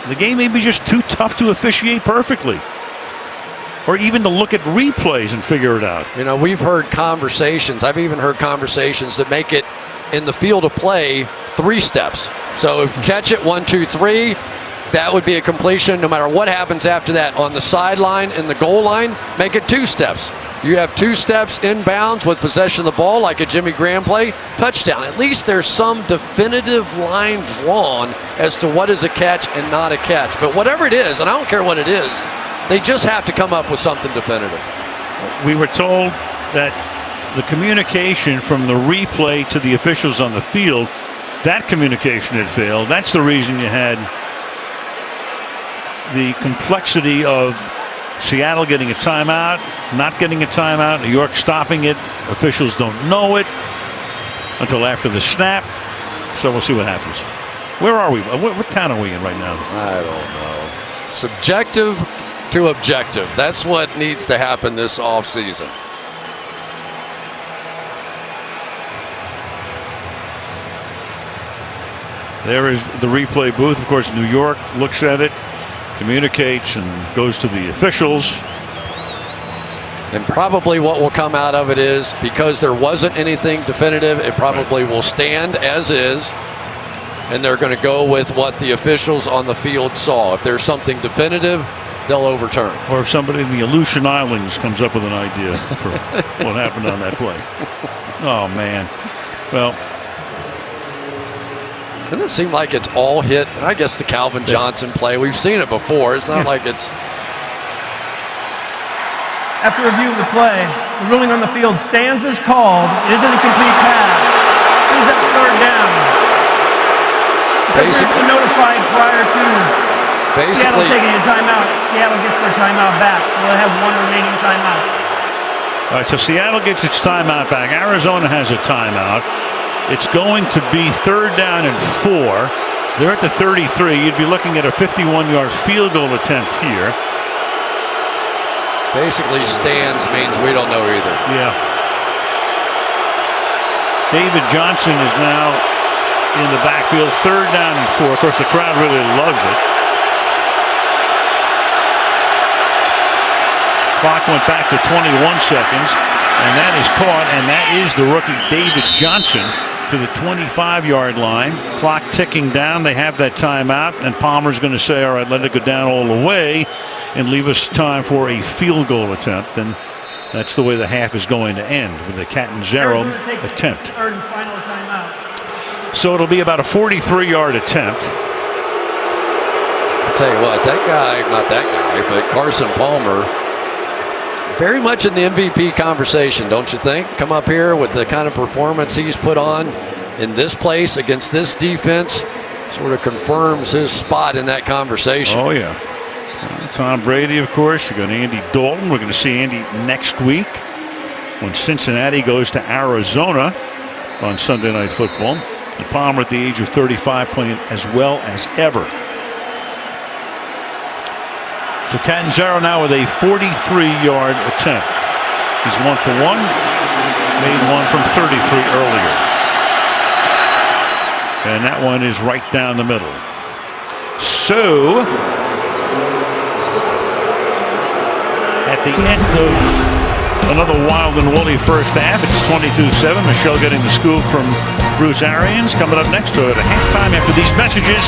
The game may be just too tough to officiate perfectly, or even to look at replays and figure it out. You know, we've heard conversations. I've even heard conversations that make it in the field of play 3 steps. So if you catch it 1, 2, 3, that would be a completion no matter what happens after that. On the sideline and the goal line, make it 2 steps. You have 2 steps inbounds with possession of the ball, like a Jimmy Graham play, touchdown. At least there's some definitive line drawn as to what is a catch and not a catch. But whatever it is, and I don't care what it is, they just have to come up with something definitive. We were told that the communication from the replay to the officials on the field, that communication had failed. That's the reason you had the complexity of Seattle getting a timeout, not getting a timeout, New York stopping it. Officials don't know it until after the snap. So we'll see what happens. Where are we? What town are we in right now? I don't know. Subjective to objective. That's what needs to happen this offseason. There is the replay booth. Of course, New York looks at it, communicates, and goes to the officials. And probably what will come out of it is, because there wasn't anything definitive, it probably will stand as is, and they're going to go with what the officials on the field saw. If there's something definitive, they'll overturn. Or if somebody in the Aleutian Islands comes up with an idea for what happened on that play. Oh, man. Well, doesn't it seem like it's all hit? I guess the Calvin Johnson play. We've seen it before. It's not like it's... After review of the play, the ruling on the field stands as called. It is an incomplete pass. Brings up 3rd down. Basically notified prior to Seattle taking a timeout. Seattle gets their timeout back, so they'll have 1 remaining timeout. All right, so Seattle gets its timeout back. Arizona has a timeout. It's going to be 3rd down and 4. They're at the 33. You'd be looking at a 51-yard field goal attempt here. Basically, stands means we don't know either. Yeah. David Johnson is now in the backfield. 3rd down and 4. Of course, the crowd really loves it. Clock went back to 21 seconds, and that is caught, and that is the rookie David Johnson to the 25-yard line. Clock ticking down. They have that timeout, and Palmer's going to say, all right, let it go down all the way and leave us time for a field goal attempt. And that's the way the half is going to end, with a Catanzaro attempt. 3rd and final timeout. So it'll be about a 43-yard attempt. I'll tell you what, that guy, not that guy, but Carson Palmer, very much in the MVP conversation, don't you think? Come up here with the kind of performance he's put on in this place against this defense, sort of confirms his spot in that conversation. Oh, yeah. Tom Brady, of course. You got Andy Dalton. We're going to see Andy next week when Cincinnati goes to Arizona on Sunday Night Football. And Palmer, at the age of 35, playing as well as ever. So Catanzaro now with a 43-yard attempt. He's 1 for 1. Made one from 33 earlier. And that one is right down the middle. So at the end of another wild and woolly first half, it's 22-7. Michelle getting the scoop from Bruce Arians. Coming up next to it at halftime after these messages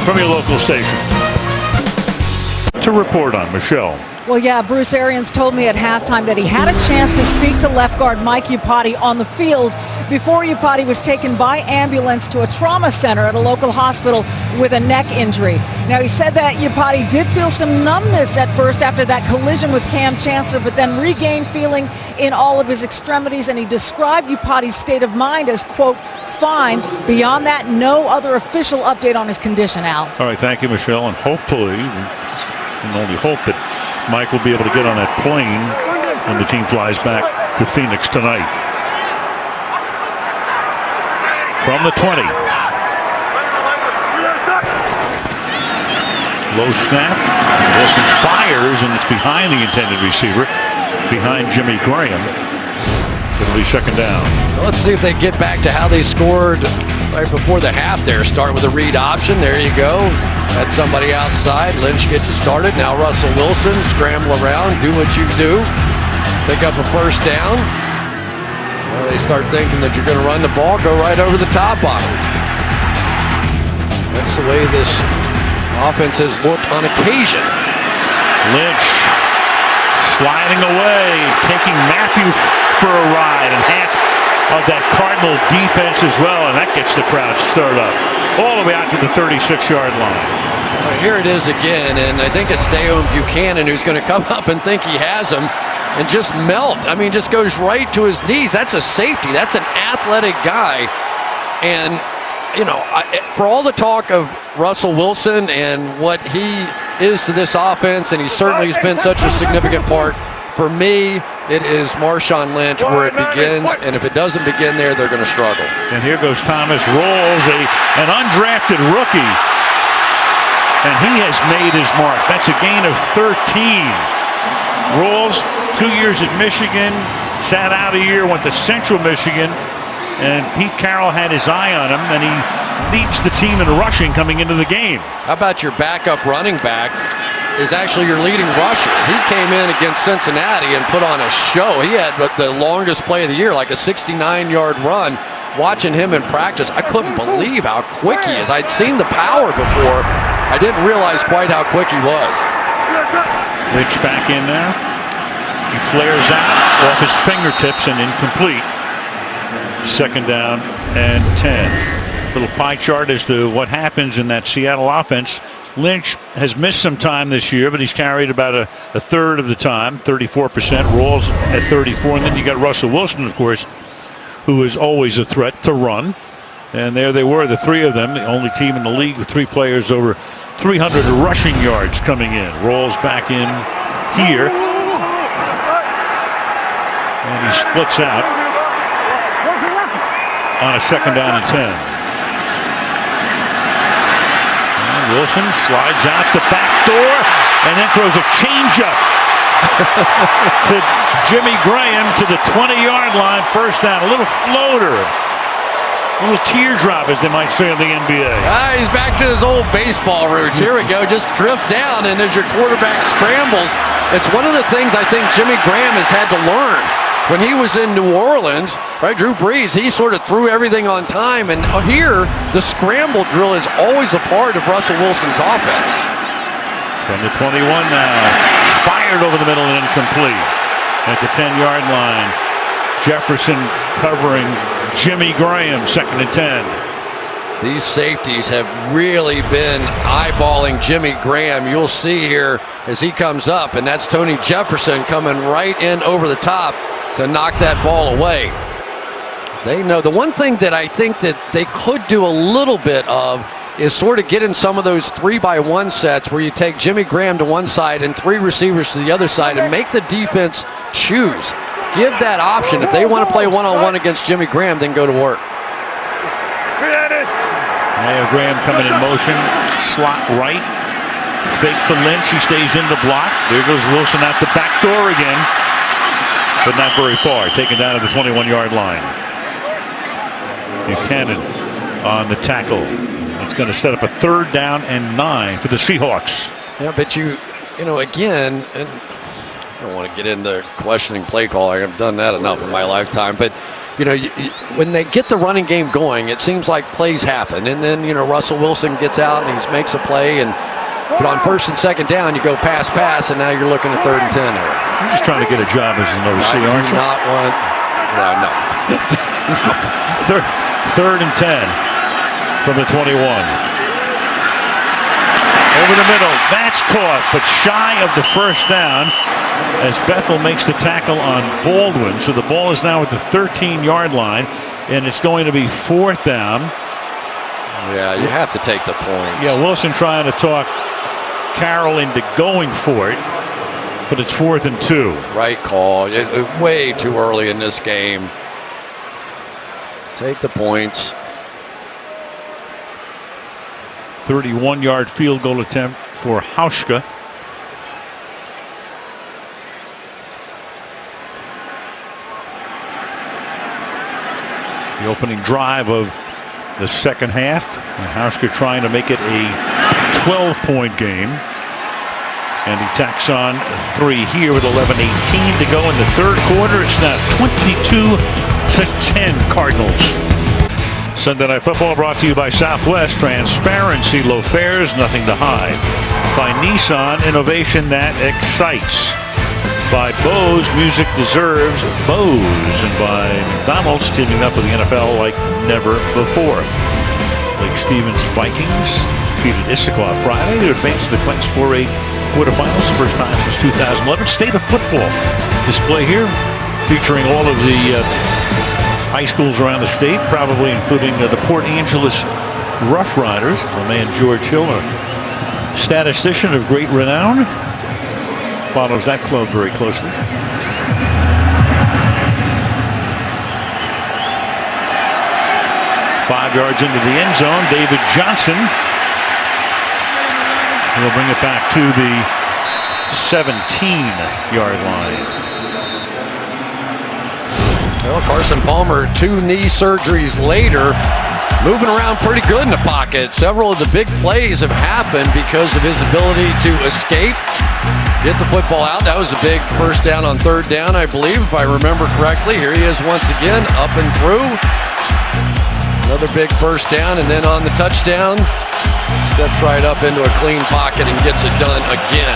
from your local station. To report on, Michelle. Well, yeah, Bruce Arians told me at halftime that he had a chance to speak to left guard Mike Iupati on the field before Upati was taken by ambulance to a trauma center at a local hospital with a neck injury. Now, he said that Upati did feel some numbness at first after that collision with Cam Chancellor, but then regained feeling in all of his extremities, and he described Upati's state of mind as, quote, fine. Beyond that, no other official update on his condition, Al. All right, thank you, Michelle, and hopefully, we just can only hope that Mike will be able to get on that plane when the team flies back to Phoenix tonight. From the 20. Low snap. Wilson fires, and it's behind the intended receiver, behind Jimmy Graham. It'll be second down. Let's see if they get back to how they scored right before the half there. Start with a read option. There you go. Had somebody outside. Lynch gets you started. Now Russell Wilson, scramble around, do what you do. Pick up a first down. Well, they start thinking that you're going to run the ball, go right over the top on them. That's the way this offense has looked on occasion. Lynch sliding away, taking Matthew for a ride, and half of that Cardinal defense as well, and that gets the crowd stirred up all the way out to the 36-yard line. Well, here it is again, and I think it's Dayon Buchanan who's going to come up and think he has him and just melt. I mean, just goes right to his knees. That's a safety. That's an athletic guy. And, you know, for all the talk of Russell Wilson and what he is to this offense, and he certainly has been such a significant part, for me, it is Marshawn Lynch where it begins, and if it doesn't begin there, they're going to struggle. And here goes Thomas Rawls, an undrafted rookie, and he has made his mark. That's a gain of 13. Rawls, 2 years at Michigan, sat out a year, went to Central Michigan, and Pete Carroll had his eye on him, and he leads the team in rushing coming into the game. How about your backup running back is actually your leading rusher? He came in against Cincinnati and put on a show. He had the longest play of the year, like a 69-yard run. Watching him in practice, I couldn't believe how quick he is. I'd seen the power before. I didn't realize quite how quick he was. Lynch back in now. He flares out off his fingertips and incomplete. Second down and 10. Little pie chart as to what happens in that Seattle offense. Lynch has missed some time this year, but he's carried about a third of the time, 34%. Rawls at 34, and then you got Russell Wilson, of course, who is always a threat to run. And there they were, the three of them, the only team in the league with three players over 300 rushing yards coming in. Rawls back in here. And he splits out on a second down and 10. And Wilson slides out the back door and then throws a changeup to Jimmy Graham to the 20-yard line. First down, a little floater. A little teardrop, as they might say in the NBA. He's back to his old baseball roots. Here we go. Just drift down, and as your quarterback scrambles, it's one of the things I think Jimmy Graham has had to learn. When he was in New Orleans, right, Drew Brees, he sort of threw everything on time. And here, the scramble drill is always a part of Russell Wilson's offense. From the 21 now. Fired over the middle and incomplete. At the 10-yard line. Jefferson covering Jimmy Graham, second and 10. These safeties have really been eyeballing Jimmy Graham. You'll see here as he comes up, and that's Tony Jefferson coming right in over the top to knock that ball away. They know the one thing that I think that they could do a little bit of is sort of get in some of those 3-by-1 sets where you take Jimmy Graham to one side and three receivers to the other side and make the defense choose. Give that option. If they want to play one-on-one against Jimmy Graham, then go to work. Mayo Graham coming in motion, slot right, fake to Lynch, he stays in the block. There goes Wilson out the back door again, but not very far, taken down to the 21-yard line. Buchanan on the tackle. It's going to set up a third down and 9 for the Seahawks. Yeah, but you know, again, and I don't want to get into questioning play calling. I've done that enough in my lifetime, but you know, when they get the running game going, it seems like plays happen. And then, you know, Russell Wilson gets out and he makes a play. But on first and second down, you go pass, and now you're looking at third and 10 here. You're just trying to get a job as an OC, aren't you? I do not want No. Third and 10 from the 21. Over the middle, that's caught, but shy of the first down as Bethel makes the tackle on Baldwin. So the ball is now at the 13-yard line, and it's going to be fourth down. Yeah, you have to take the points. Yeah, Wilson trying to talk Carroll into going for it, but it's 4th and 2. Right call. Way too early in this game. Take the points. 31-yard field goal attempt for Hauschka. The opening drive of the second half, and Hauschka trying to make it a 12-point game. And he tacks on 3 here with 11:18 to go in the third quarter. It's now 22-10 Cardinals. Sunday Night Football brought to you by Southwest. Transparency, low fares, nothing to hide. By Nissan, innovation that excites. By Bose, music deserves Bose. And by McDonald's, teaming up with the NFL like never before. Lake Stevens Vikings defeated Issaquah Friday to advance to the Class 4A quarterfinals, first time since 2011. State of football display here, featuring all of the high schools around the state, probably including the Port Angeles Rough Riders. My man George Hill, a statistician of great renown, follows that club very closely. Five yards into the end zone, David Johnson. He'll bring it back to the 17-yard line. Well, Carson Palmer, 2 knee surgeries later, moving around pretty good in the pocket. Several of the big plays have happened because of his ability to escape, get the football out. That was a big first down on third down, I believe, if I remember correctly. Here he is once again, up and through. Another big first down, and then on the touchdown, steps right up into a clean pocket and gets it done again.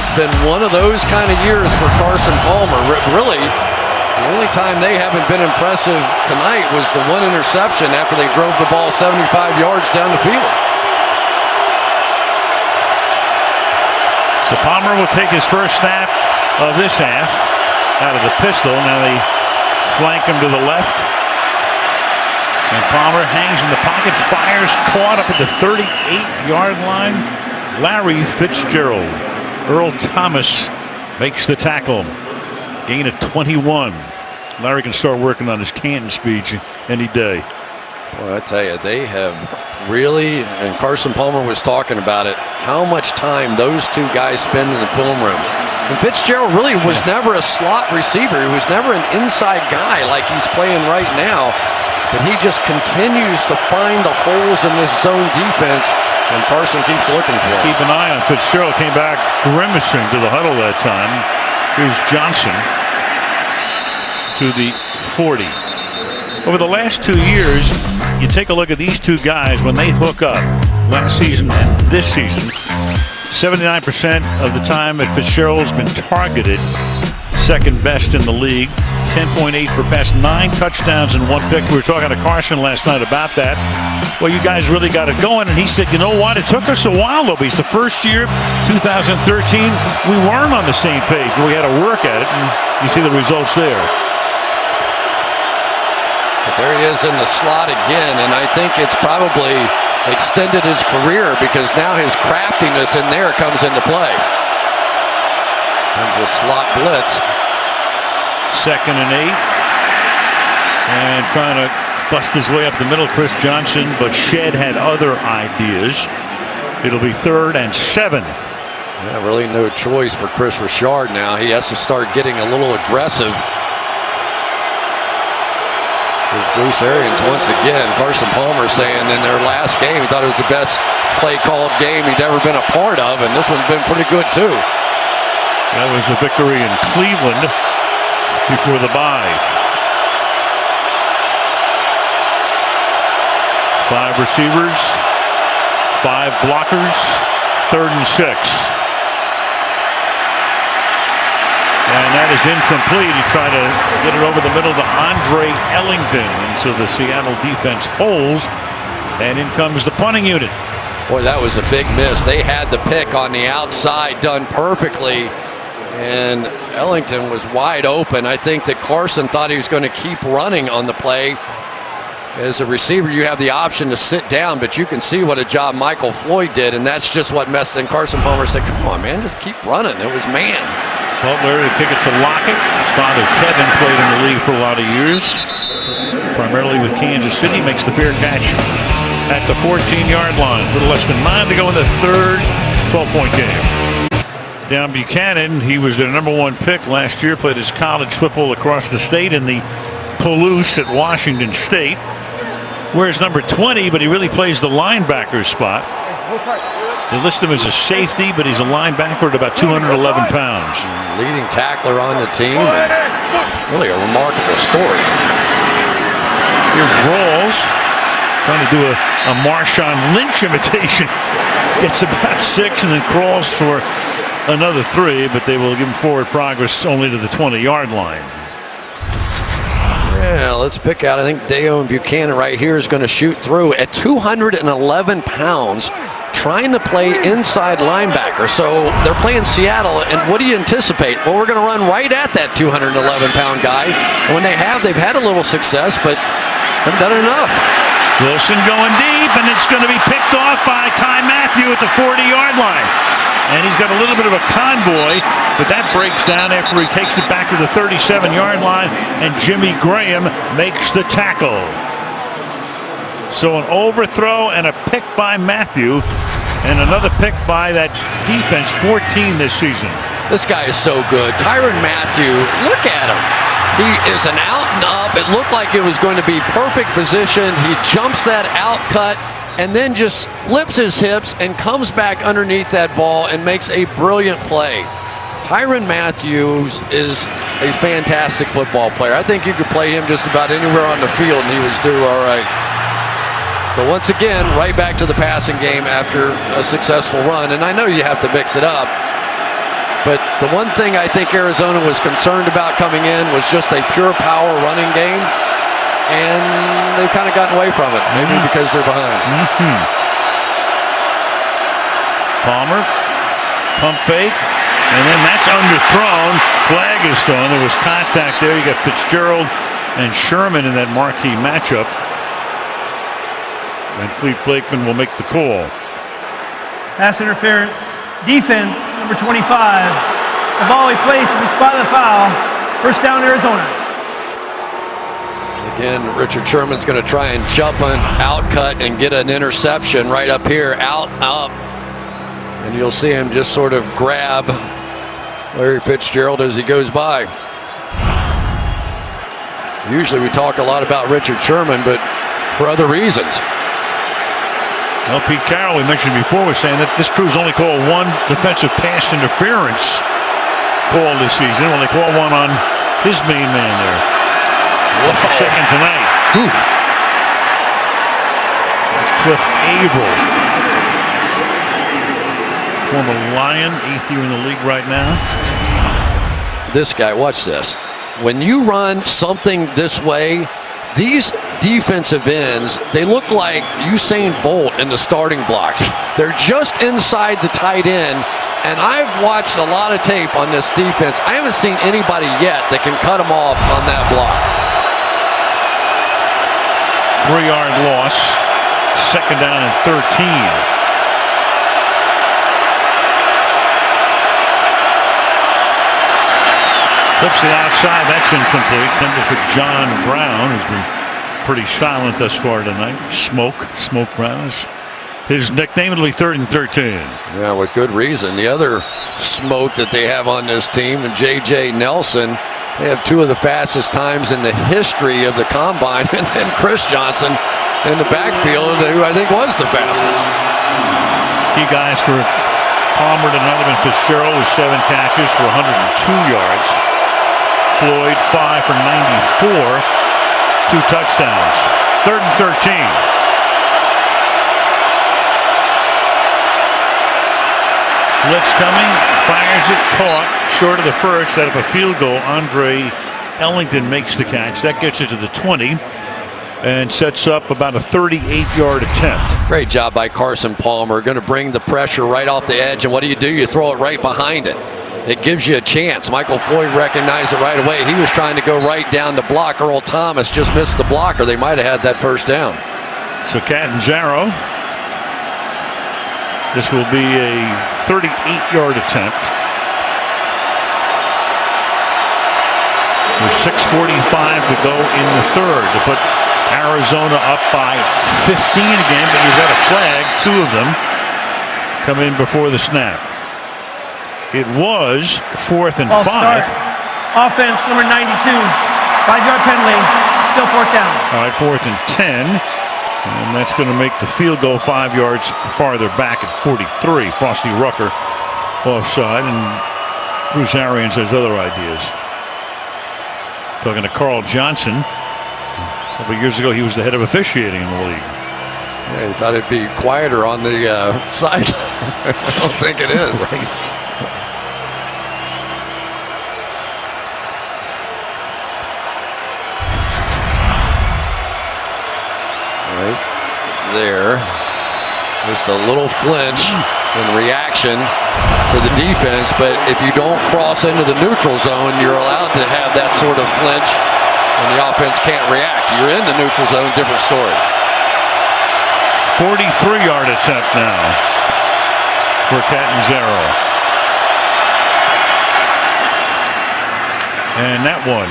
It's been one of those kind of years for Carson Palmer. Really, the only time they haven't been impressive tonight was the one interception after they drove the ball 75 yards down the field. So Palmer will take his first snap of this half out of the pistol. Now they flank him to the left. And Palmer hangs in the pocket, fires, caught up at the 38-yard line. Larry Fitzgerald. Earl Thomas makes the tackle. Gain of 21. Larry can start working on his Canton speech any day. Well, I tell you, they have really, and Carson Palmer was talking about it, how much time those two guys spend in the film room. And Fitzgerald really was never a slot receiver. He was never an inside guy like he's playing right now. But he just continues to find the holes in this zone defense, and Carson keeps looking for it. Keep an eye on Fitzgerald. Came back grimacing to the huddle that time. Here's Johnson to the 40. Over the last 2 years, you take a look at these two guys when they hook up, last season and this season. 79% of the time that Fitzgerald's been targeted, second best in the league. 10.8 per pass, 9 touchdowns and 1 pick. We were talking to Carson last night about that. Well, you guys really got it going, and he said, you know what, it took us a while, though. It's the first year, 2013, we weren't on the same page, but we had to work at it, and you see the results there. But there he is in the slot again, and I think it's probably extended his career because now his craftiness in there comes into play. Comes a slot blitz. 2nd and 8. And trying to bust his way up the middle, Chris Johnson, but Shed had other ideas. It'll be 3rd and 7. Yeah, really no choice for Chris Richard now. He has to start getting a little aggressive. There's Bruce Arians once again. Carson Palmer saying in their last game he thought it was the best play-called game he'd ever been a part of, and this one's been pretty good too. That was a victory in Cleveland before the bye. 5 receivers, 5 blockers, 3rd and 6. And that is is incomplete. He tried to get it over the middle to Andre Ellington, and so the Seattle defense holds, and in comes the punting unit. Boy, that was a big miss. They had the pick on the outside done perfectly, and Ellington was wide open. I think that Carson thought he was going to keep running on the play. As a receiver, you have the option to sit down, but you can see what a job Michael Floyd did, and that's just what messed. And Carson Palmer said, come on, man, just keep running. It was man. Butler to kick it to Lockett. His father, Kevin, played in the league for a lot of years, primarily with Kansas City. Makes the fair catch at the 14-yard line. A little less than 9 to go in the third. 12-point game. Down Buchanan, he was their #1 pick last year, played his college football across the state in the Palouse at Washington State. Wears number 20, but he really plays the linebacker spot. They list him as a safety, but he's a linebacker at about 211 pounds. Leading tackler on the team, and really a remarkable story. Here's Rawls trying to do a Marshawn Lynch imitation. Gets about 6 and then crawls for another 3, but they will give him forward progress only to the 20-yard line. Yeah, let's pick out. I think Deion Buchanan right here is going to shoot through at 211 pounds, trying to play inside linebacker. So they're playing Seattle, and what do you anticipate? Well, we're going to run right at that 211-pound guy. And when they've had a little success, but haven't done enough. Wilson going deep, and it's going to be picked off by Ty Matthew at the 40-yard line. And he's got a little bit of a convoy, but that breaks down after he takes it back to the 37-yard line, and Jimmy Graham makes the tackle. So an overthrow and a pick by Matthew, and another pick by that defense, 14 this season. This guy is so good. Tyrann Mathieu, look at him. He is an out and up. It looked like it was going to be perfect position. He jumps that out cut and then just flips his hips and comes back underneath that ball and makes a brilliant play. Tyrann Mathieu is a fantastic football player. I think you could play him just about anywhere on the field and he was do all right. But once again, right back to the passing game after a successful run. And I know you have to mix it up. But the one thing I think Arizona was concerned about coming in was just a pure power running game. And they've kind of gotten away from it, maybe because they're behind. Palmer, pump fake, and then that's underthrown. Flag is thrown. There was contact there. You got Fitzgerald and Sherman in that marquee matchup. And Cleve Blakeman will make the call. Pass interference. Defense, number 25. The ball he placed in the spot of the foul. First down, Arizona. Again, Richard Sherman's going to try and jump an out cut and get an interception right up here, out, up. And you'll see him just sort of grab Larry Fitzgerald as he goes by. Usually we talk a lot about Richard Sherman, but for other reasons. Well, Pete Carroll, we mentioned before, was saying that this crew's only called one defensive pass interference call this season. Well, they call one on his main man there. What's the second tonight? Whew. That's Cliff Averill. Former Lion, 8th year in the league right now. This guy, watch this. When you run something this way, these defensive ends, they look like Usain Bolt in the starting blocks. They're just inside the tight end, and I've watched a lot of tape on this defense. I haven't seen anybody yet that can cut them off on that block. 3-yard loss, second down and 13. Flips it outside, that's incomplete. Intended for John Brown, who's been pretty silent thus far tonight. Smoke Brown is his nickname. It'll be 3rd and 13. Yeah, with good reason. The other smoke that they have on this team, and J.J. Nelson, they have 2 of the fastest times in the history of the combine, and then Chris Johnson in the backfield, who I think was the fastest. Key guys for Palmer tonight have been Fitzgerald with 7 catches for 102 yards. Floyd 5 for 94, 2 touchdowns. 3rd and 13. Blitz coming, fires it, caught. short of the first, set up a field goal. Andre Ellington makes the catch. That gets it to the 20 and sets up about a 38-yard attempt. Great job by Carson Palmer. Going to bring the pressure right off the edge. And what do? You throw it right behind it. It gives you a chance. Michael Floyd recognized it right away. He was trying to go right down to block. Earl Thomas just missed the blocker. They might have had that first down. So Catanzaro. This will be a 38-yard attempt. With 6:45 to go in the third to put Arizona up by 15 again, but you've got a flag. Two of them come in before the snap. It was 4th and 5. Start. Offense number 92. 5-yard penalty. Still 4th down. All right, 4th and 10. And that's going to make the field goal 5 yards farther back at 43. Frosty Rucker offside, and Bruce Arians has other ideas. Talking to Carl Johnson. A couple of years ago, he was the head of officiating in the league. Yeah, he thought it'd be quieter on the sideline. I don't think it is. Right. Right there. Just a little flinch in reaction to the defense, but if you don't cross into the neutral zone, you're allowed to have that sort of flinch, and the offense can't react. You're in the neutral zone, different story. 43-yard attempt now for Catanzaro. And that one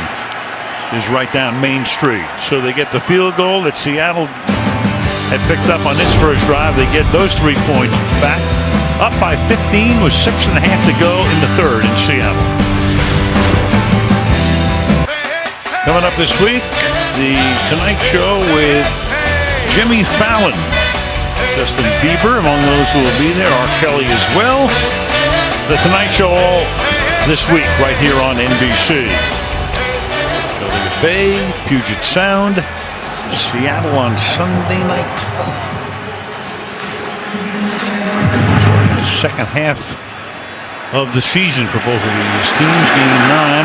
is right down Main Street. So they get the field goal that Seattle had picked up on this first drive. They get those 3 points back. Up by 15 with 6.5 to go in the third in Seattle. Coming up this week, the Tonight Show with Jimmy Fallon. Justin Bieber among those who will be there. R. Kelly as well. The Tonight Show all this week right here on NBC. Gillette Bay, Puget Sound, Seattle on Sunday night. Second half of the season for both of these teams. Game 9.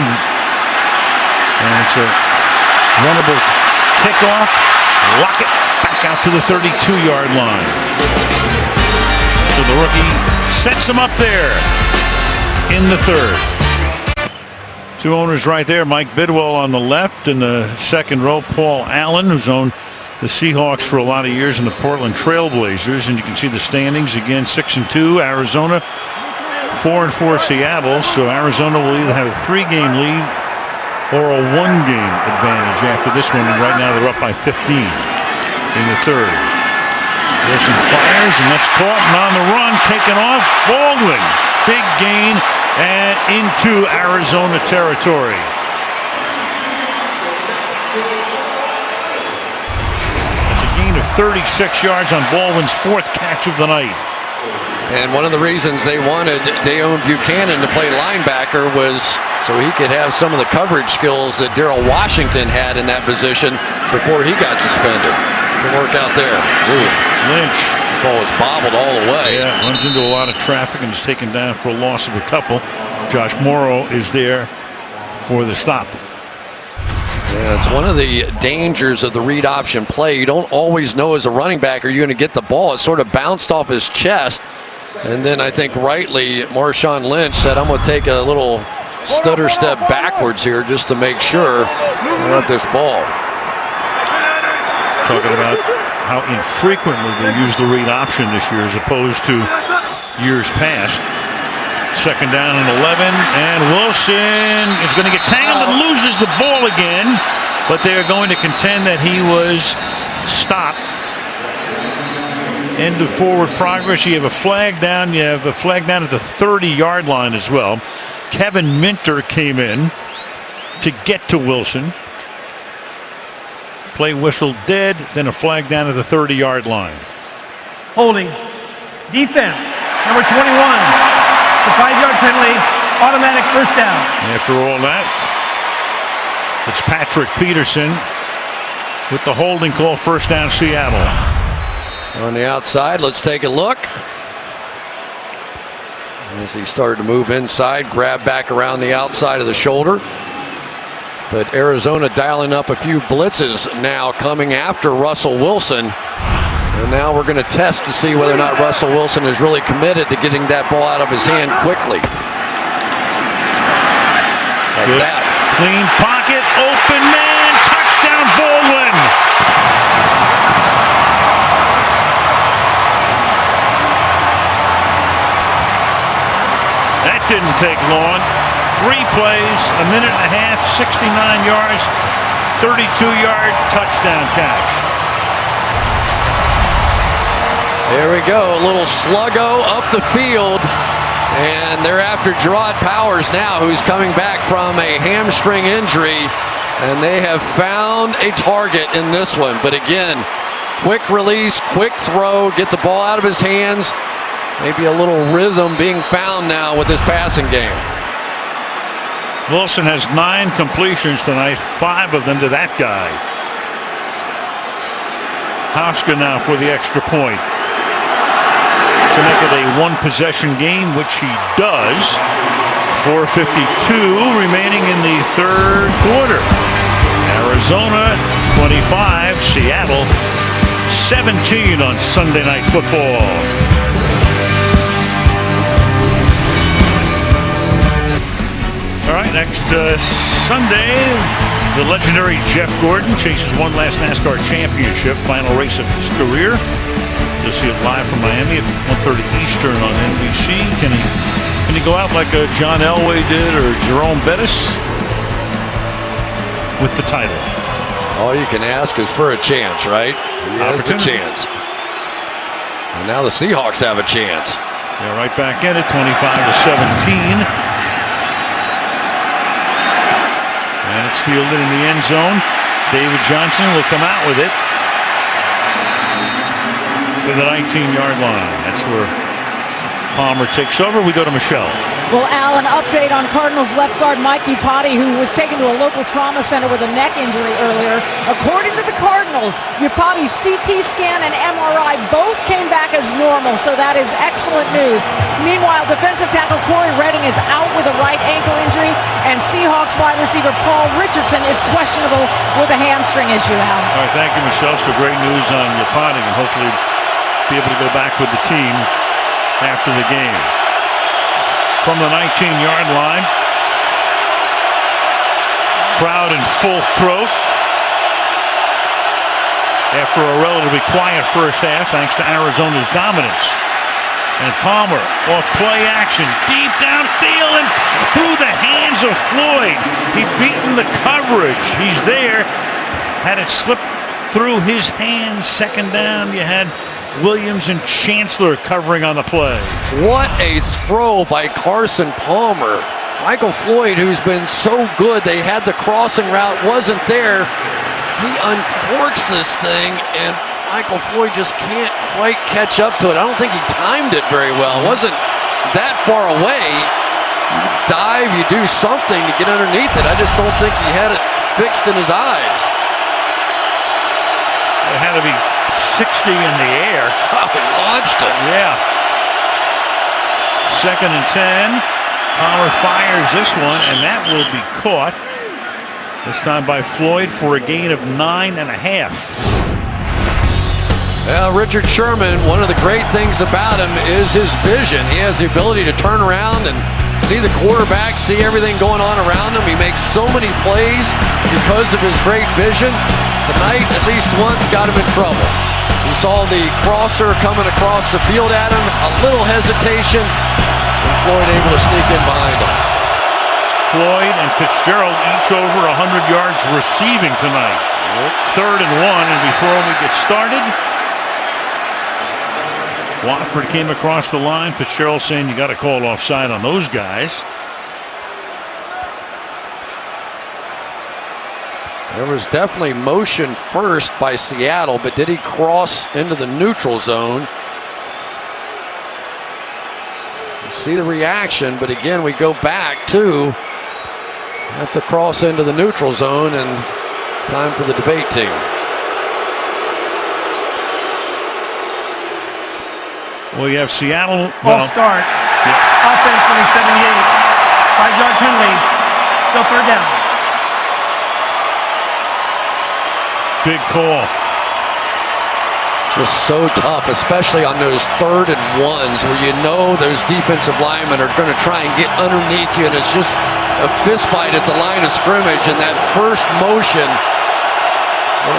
And it's a runnable kickoff. Lockett back out to the 32-yard line. So the rookie sets him up there in the third. Two owners right there. Mike Bidwell on the left. In the second row, Paul Allen, who's owned the Seahawks for a lot of years, and the Portland Trailblazers. And you can see the standings again: 6-2 Arizona, 4-4 Seattle. So Arizona will either have a 3-game lead or a 1-game advantage after this one. And right now they're up by 15 in the third. Wilson fires, and that's caught and on the run, taken off. Baldwin, big gain and into Arizona territory. Of 36 yards on Baldwin's 4th catch of the night. And one of the reasons they wanted Deone Buchanan to play linebacker was so he could have some of the coverage skills that Darrell Washington had in that position before he got suspended. Good work out there. Ooh. Lynch. The ball was bobbled all the way. Yeah, runs into a lot of traffic and is taken down for a loss of a couple. Josh Morrow is there for the stop. Yeah, it's one of the dangers of the read option play. You don't always know as a running back are you going to get the ball. It sort of bounced off his chest. And then I think rightly Marshawn Lynch said, I'm going to take a little stutter step backwards here just to make sure I have this ball. Talking about how infrequently they use the read option this year as opposed to years past. Second down and 11, and Wilson is going to get tangled and loses the ball again, but they are going to contend that he was stopped. End of forward progress. You have a flag down. You have a flag down at the 30-yard line as well. Kevin Minter came in to get to Wilson. Play whistle dead, then a flag down at the 30-yard line. Holding. Defense, number 21. It's a 5-yard penalty, automatic first down. After all that, it's Patrick Peterson with the holding call, first down Seattle. On the outside, let's take a look. as he started to move inside, grab back around the outside of the shoulder. But Arizona dialing up a few blitzes now coming after Russell Wilson. And now we're going to test to see whether or not Russell Wilson is really committed to getting that ball out of his hand quickly. Like good. That. Clean pocket, open man, touchdown Baldwin. That didn't take long. 3 plays, a minute and a half, 69 yards, 32-yard touchdown catch. There we go, a little sluggo up the field, and they're after Gerard Powers now, who's coming back from a hamstring injury, and they have found a target in this one. But again, quick release, quick throw, get the ball out of his hands. Maybe a little rhythm being found now with his passing game. Wilson has 9 completions tonight, 5 of them to that guy. Hauschka now for the extra point to make it a 1-possession game, which he does. 4:52 remaining in the third quarter. Arizona 25, Seattle 17 on Sunday Night Football. All right, next Sunday, the legendary Jeff Gordon chases one last NASCAR championship, final race of his career. You'll see it live from Miami at 1:30 Eastern on NBC. Can he go out like John Elway did or Jerome Bettis with the title? All you can ask is for a chance, right? He has the chance. And now the Seahawks have a chance. They're right back in it, 25-17. And it's fielded in the end zone. David Johnson will come out with it to the 19-yard line. That's where Palmer takes over. We go to Michelle. Well, Al, an update on Cardinals left guard Mike Iupati, who was taken to a local trauma center with a neck injury earlier. According to the Cardinals, Iupati's CT scan and MRI both came back as normal, so that is excellent news. Meanwhile, defensive tackle Corey Redding is out with a right ankle injury, and Seahawks wide receiver Paul Richardson is questionable with a hamstring issue, Al. All right, thank you, Michelle. So great news on Iupati, and hopefully be able to go back with the team after the game. From the 19-yard line, crowd in full throat after a relatively quiet first half thanks to Arizona's dominance. And Palmer off play action deep downfield and through the hands of Floyd. He'd beaten the coverage. He's there. Had it slip through his hands. Second down. You had Williams and Chancellor covering on the play. What a throw by Carson Palmer. Michael Floyd, who's been so good, they had the crossing route, wasn't there. He uncorks this thing, and Michael Floyd just can't quite catch up to it. I don't think he timed it very well. It wasn't that far away. You dive, you do something to get underneath it. I just don't think he had it fixed in his eyes. It had to be 60 in the air. Oh, he launched it. Yeah. 2nd and 10. Palmer fires this one, and that will be caught. This time by Floyd for a gain of 9.5. Well, Richard Sherman, one of the great things about him is his vision. He has the ability to turn around and see the quarterback, see everything going on around him. He makes so many plays because of his great vision. Tonight, at least once, got him in trouble. He saw the crosser coming across the field at him, a little hesitation, and Floyd able to sneak in behind him. Floyd and Fitzgerald each over 100 yards receiving tonight. 3rd and 1, and before we get started, Watford came across the line. Fitzgerald saying you got to call offside on those guys. There was definitely motion first by Seattle, but did he cross into the neutral zone? You see the reaction, but again, we go back to have to cross into the neutral zone, and time for the debate team. Well, you have Seattle. False start. Yeah. Offense number 78. 5-yard penalty. Still third down. Big call. Just so tough, especially on those 3rd and 1s where you know those defensive linemen are going to try and get underneath you, and it's just a fist fight at the line of scrimmage. And that first motion,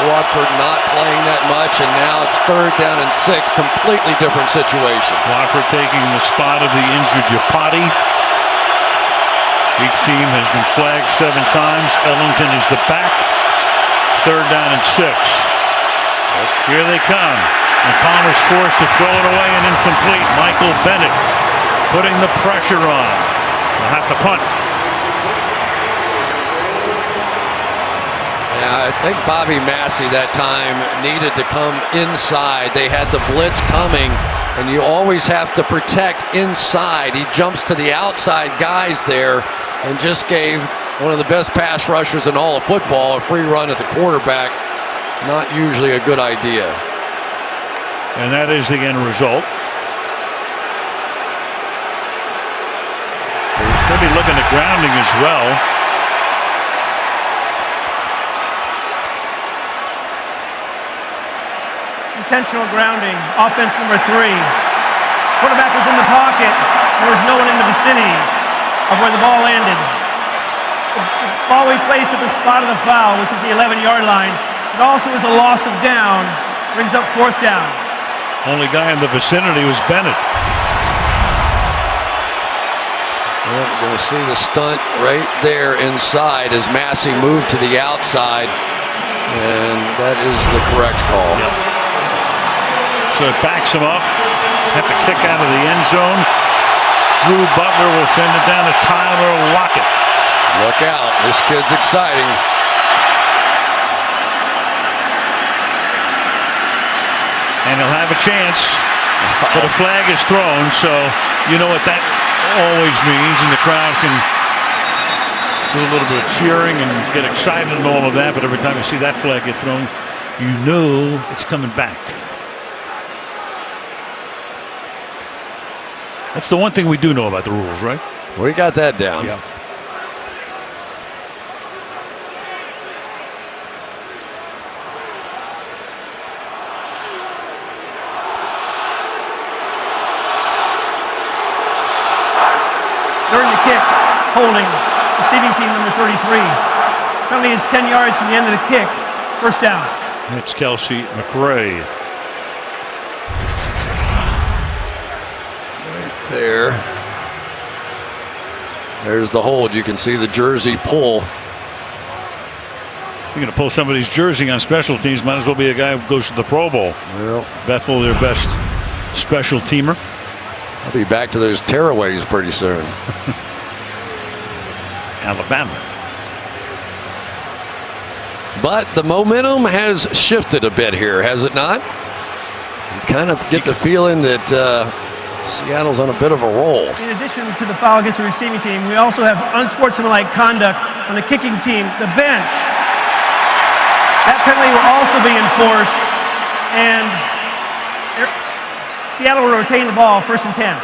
Watford not playing that much, and now it's 3rd down and 6, completely different situation. Watford taking the spot of the injured Yapati. Each team has been flagged 7 times. Ellington is the back. 3rd down and 6. Here they come. And Palmer's forced to throw it away and incomplete. Michael Bennett putting the pressure on. They'll have to punt. Yeah, I think Bobby Massey that time needed to come inside. They had the blitz coming, and you always have to protect inside. He jumps to the outside guys there and just gave one of the best pass rushers in all of football a free run at the quarterback. Not usually a good idea. And that is the end result. They'll be looking at grounding as well. Intentional grounding. Offense number 3. Quarterback was in the pocket. There was no one in the vicinity of where the ball landed. The ball we placed at the spot of the foul, which is the 11-yard line. It also is a loss of down. Brings up 4th down. Only guy in the vicinity was Bennett. Well, you're going to see the stunt right there inside as Massey moved to the outside. And that is the correct call. Yep. So it backs him up. Have to kick out of the end zone. Drew Butler will send it down to Tyler Lockett. Look out. This kid's exciting. And he'll have a chance, but a flag is thrown, so you know what that always means, and the crowd can do a little bit of cheering and get excited and all of that, but every time you see that flag get thrown, you know it's coming back. That's the one thing we do know about the rules, right? We got that down. Yeah. During the kick, holding, receiving team number 33. Penalty is 10 yards from the end of the kick. 1st down. It's Kelsey McRae. Right there. There's the hold. You can see the jersey pull. You're going to pull somebody's jersey on special teams. Might as well be a guy who goes to the Pro Bowl. Well, Bethel, their best special teamer. I'll be back to those tearaways pretty soon. Alabama. But the momentum has shifted a bit here, has it not? You kind of get the feeling that Seattle's on a bit of a roll. In addition to the foul against the receiving team, we also have unsportsmanlike conduct on the kicking team, the bench. That penalty will also be enforced, and Seattle will retain the ball, 1st and 10.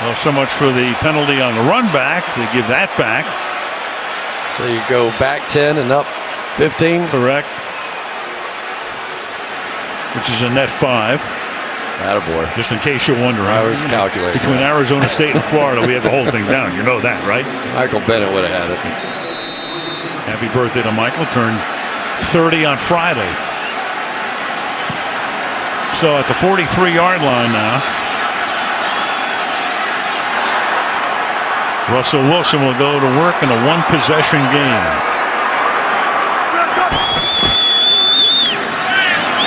Well, so much for the penalty on the run back. They give that back. So you go back 10 and up 15? Correct. Which is a net 5. Attaboy. Just in case you're wondering. I was calculating. Between Arizona State and Florida, we have the whole thing down. You know that, right? Michael Bennett would have had it. Happy birthday to Michael. Turned 30 on Friday. So at the 43-yard line now, Russell Wilson will go to work in a 1-possession game.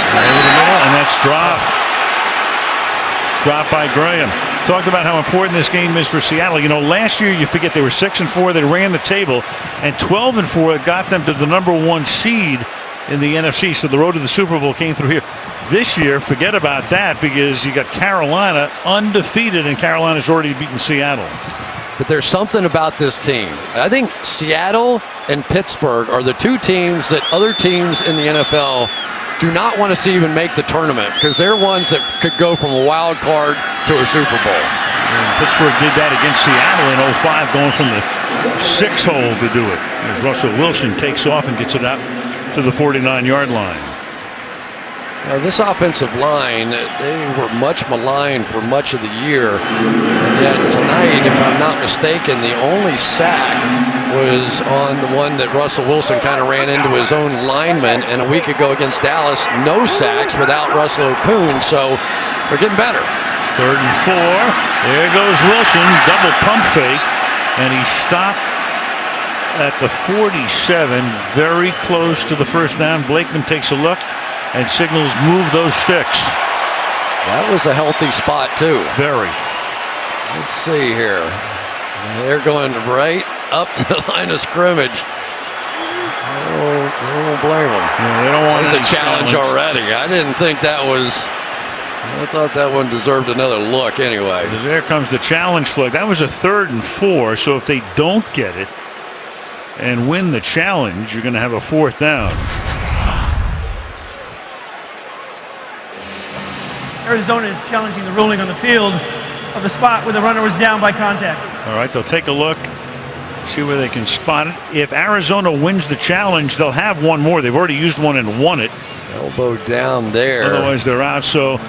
Over the middle, and that's dropped. Dropped by Graham. Talked about how important this game is for Seattle. You know, last year, you forget they were 6-4. They ran the table, and 12-4 got them to the number 1 seed in the NFC. So the road to the Super Bowl came through here. This year, forget about that, because you got Carolina undefeated, and Carolina's already beaten Seattle. But there's something about this team. I think Seattle and Pittsburgh are the 2 teams that other teams in the NFL do not want to see even make the tournament, because they're ones that could go from a wild card to a Super Bowl. And Pittsburgh did that against Seattle in 05, going from the 6 hole to do it. As Russell Wilson takes off and gets it out to the 49-yard line. Now, this offensive line, they were much maligned for much of the year. And yet tonight, if I'm not mistaken, the only sack was on the one that Russell Wilson kind of ran into his own lineman. And a week ago against Dallas, no sacks without Russell Okung. So they're getting better. 3rd and 4. There goes Wilson. Double pump fake. And he stopped at the 47, very close to the first down. Blakeman takes a look and signals move those sticks. That was a healthy spot too. Very. Let's see here. They're going right up to the line of scrimmage. I don't blame them. Yeah, they don't want It's a challenge already. I didn't think that was. I thought that one deserved another look anyway. There comes the challenge flag. That was a 3rd and 4. So if they don't get it and win the challenge, you're going to have a 4th down. Arizona is challenging the ruling on the field of the spot where the runner was down by contact. All right, they'll take a look, see where they can spot it. If Arizona wins the challenge, they'll have one more. They've already used one and won it. Elbow down there. Otherwise, they're out. So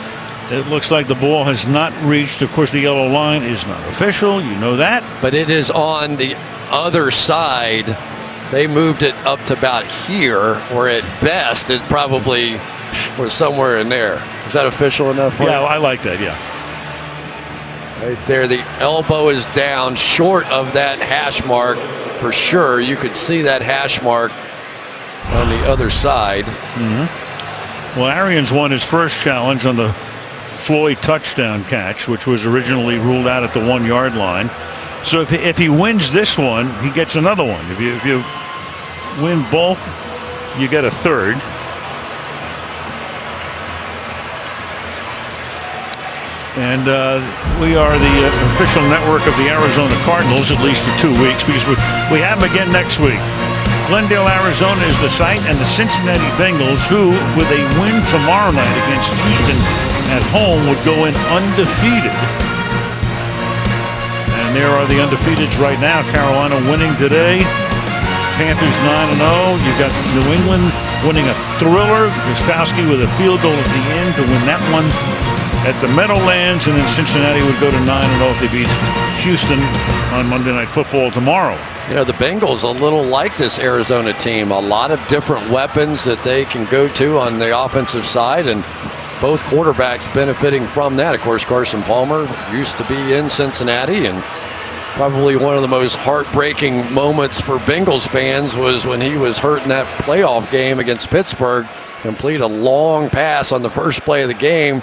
it looks like the ball has not reached. Of course, the yellow line is not official. You know that. But it is on the other side. They moved it up to about here, or at best, it probably was somewhere in there. Is that official enough for you? Yeah, I like that, yeah. Right there, the elbow is down short of that hash mark for sure. You could see that hash mark on the other side. Mm-hmm. Well, Arians won his first challenge on the Floyd touchdown catch, which was originally ruled out at the 1-yard line. So if he wins this one, he gets another one. If you win both, you get a 3rd. And we are the official network of the Arizona Cardinals, at least for 2 weeks, because we have them again next week. Glendale, Arizona is the site, and the Cincinnati Bengals, who, with a win tomorrow night against Houston at home, would go in undefeated. And there are the undefeateds right now. Carolina winning today. Panthers 9-0. You've got New England winning a thriller. Gostowski with a field goal at the end to win that one at the Meadowlands, and then Cincinnati would go to 9-0 if they beat Houston on Monday Night Football tomorrow. You know, the Bengals a little like this Arizona team. A lot of different weapons that they can go to on the offensive side, and both quarterbacks benefiting from that. Of course, Carson Palmer used to be in Cincinnati, and probably one of the most heartbreaking moments for Bengals fans was when he was hurt in that playoff game against Pittsburgh. Complete a long pass on the first play of the game.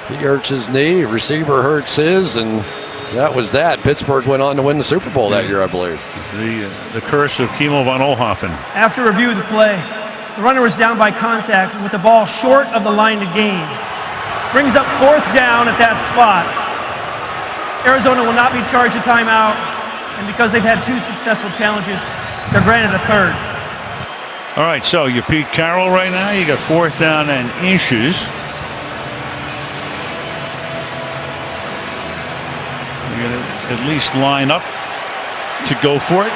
He hurts his knee, receiver hurts his, and that was that. Pittsburgh went on to win the Super Bowl that year, I believe. The curse of Kimo von Oelhoffen. After review of the play, the runner was down by contact with the ball short of the line to gain. Brings up 4th down at that spot. Arizona will not be charged a timeout, and because they've had 2 successful challenges, they're granted a 3rd. All right, so you're Pete Carroll right now. You got 4th down and inches. You're going to at least line up to go for it.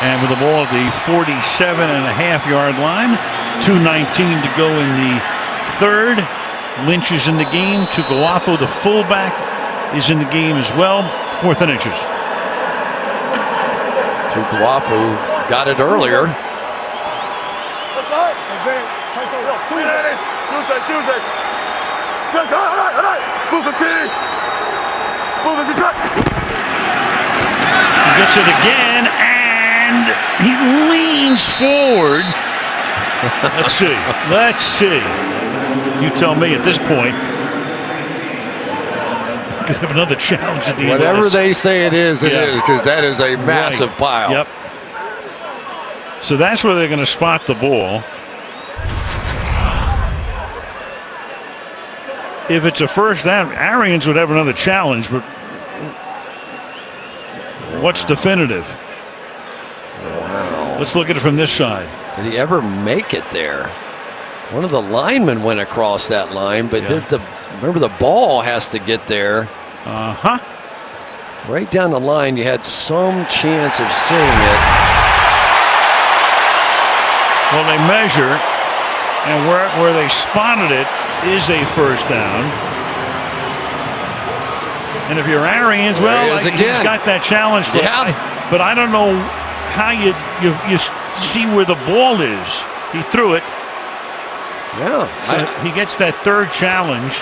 And with the ball at the 47.5-yard line, 2:19 to go in the 3rd. Lynch is in the game. Tukuafu, the fullback, is in the game as well. 4th and inches. Tukuafu got it earlier. He gets it again, and he leans forward. Let's see. Let's see. You tell me at this point. Could have another challenge at the end. Whatever they say it is, because that is a massive pile. Yep. So that's where they're going to spot the ball. If it's a first down, Arians would have another challenge, but what's definitive? Wow. Let's look at it from this side. Did he ever make it there? One of the linemen went across that line, but remember the ball has to get there. Right down the line, you had some chance of seeing it. Well, they measure, and where they spotted it is a first down. And if you're Arians, well, he's got that challenge. But I don't know how you see where the ball is. He threw it. Yeah. So he gets that third challenge.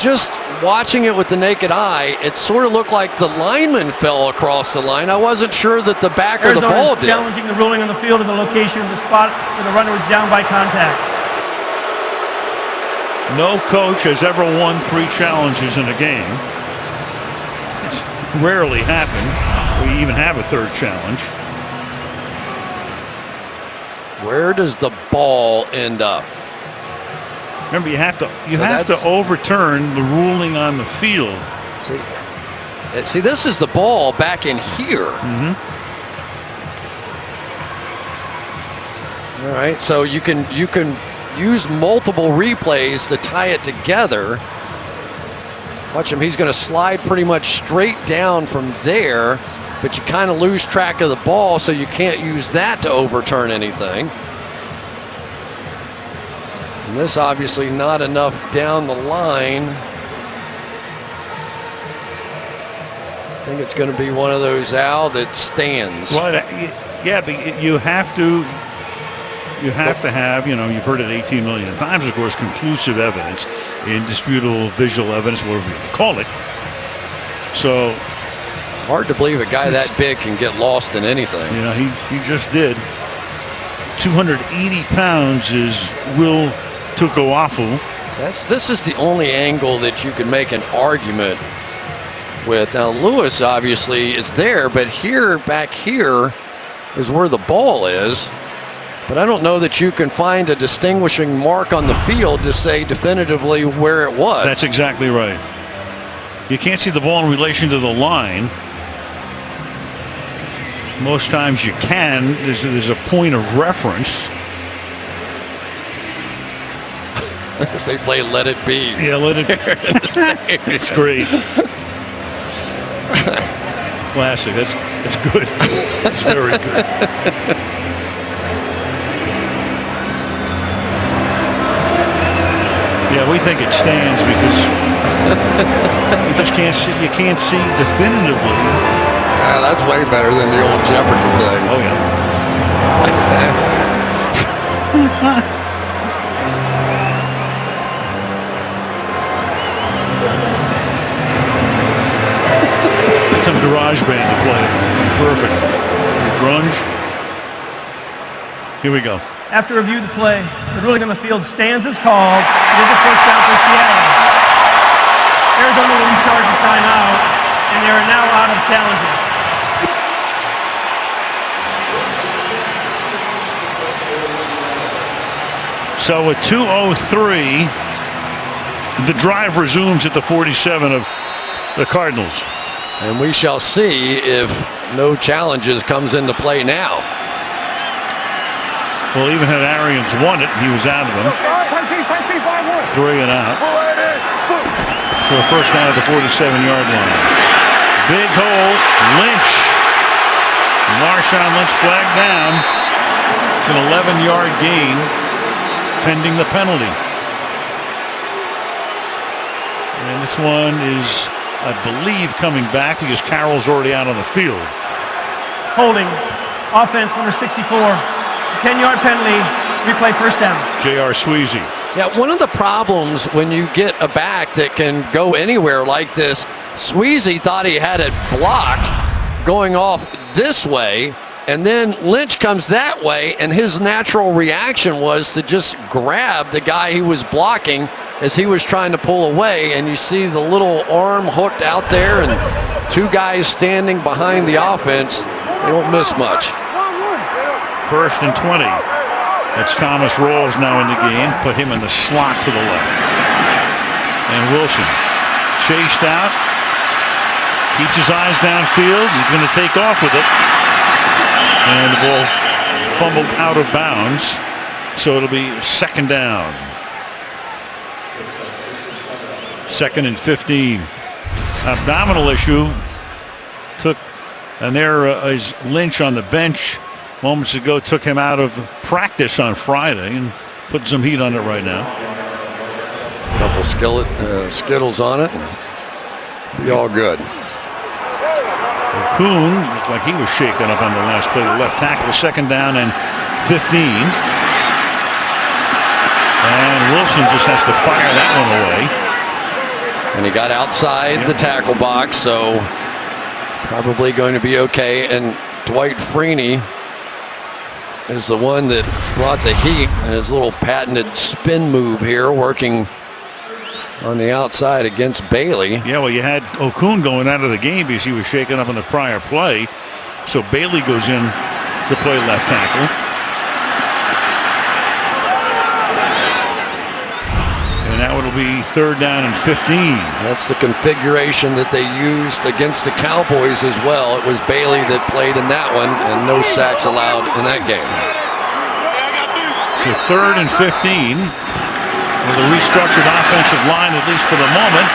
Just watching it with the naked eye, it sort of looked like the lineman fell across the line. I wasn't sure that the back of the ball did. Challenging the ruling on the field of the location of the spot where the runner was down by contact. No coach has ever won 3 challenges in a game. It's rarely happened. We even have a third challenge. Where does the ball end up? Remember, you have to overturn the ruling on the field. See, this is the ball back in here. All right, so you can use multiple replays to tie it together. Watch him; he's going to slide pretty much straight down from there, but you kind of lose track of the ball, so you can't use that to overturn anything. And this obviously not enough down the line. I think it's going to be one of those, Al, that stands. Well, yeah, but you have to have, you've heard it 18 million times, of course, conclusive evidence, indisputable visual evidence, whatever you call it. So hard to believe a guy that big can get lost in anything. Yeah, he just did. 280 pounds is Will Tukoafu. This is the only angle that you can make an argument with. Now Lewis obviously is there, but back here is where the ball is. But I don't know that you can find a distinguishing mark on the field to say definitively where it was. That's exactly right. You can't see the ball in relation to the line. Most times you can. There's a point of reference. As they play Let It Be. Yeah, Let It Be. It's great. Classic. That's good. It's very good. Yeah, we think it stands because you just can't see. You can't see definitively. Yeah, that's way better than the old Jeopardy thing. Oh yeah. Get some garage band to play. Perfect. Grunge. Here we go. After review of the play, the ruling on the field stands as called. It is a first down for Seattle. Arizona will charge a timeout, and they are now out of challenges. So with 2:03, the drive resumes at the 47 of the Cardinals. And we shall see if no challenges comes into play now. Well, even had Arians won it, he was out of them. 3 and out. So a first down at the 47-yard line. Big hole. Lynch. Marshawn Lynch flagged down. It's an 11-yard gain pending the penalty. And this one is, I believe, coming back because Carroll's already out on the field. Holding. Offense number 64. 10-yard penalty, replay first down. J.R. Sweezy. Yeah, one of the problems when you get a back that can go anywhere like this, Sweezy thought he had it blocked going off this way, and then Lynch comes that way, and his natural reaction was to just grab the guy he was blocking as he was trying to pull away, and you see the little arm hooked out there and 2 guys standing behind the offense. They don't miss much. First and 20. That's Thomas Rawls now in the game. Put him in the slot to the left. And Wilson chased out. Keeps his eyes downfield. He's going to take off with it. And the ball fumbled out of bounds. So it'll be second down. 2nd and 15. Abdominal issue took, and there is Lynch on the bench moments ago, took him out of practice on Friday and put some heat on it right now. Couple Skittles on it. Be all good. Kuhn looked like he was shaken up on the last play. The left tackle, 2nd down and 15. And Wilson just has to fire that one away. And he got outside the tackle box, so probably going to be okay. And Dwight Freeney is the one that brought the heat and his little patented spin move here, working on the outside against Bailey. Yeah, well, you had Okun going out of the game because he was shaken up in the prior play. So Bailey goes in to play left tackle. And now it'll be 3rd down and 15. That's the configuration that they used against the Cowboys as well. It was Bailey that played in that one, and no sacks allowed in that game. So 3rd and 15. With a restructured offensive line, at least for the moment.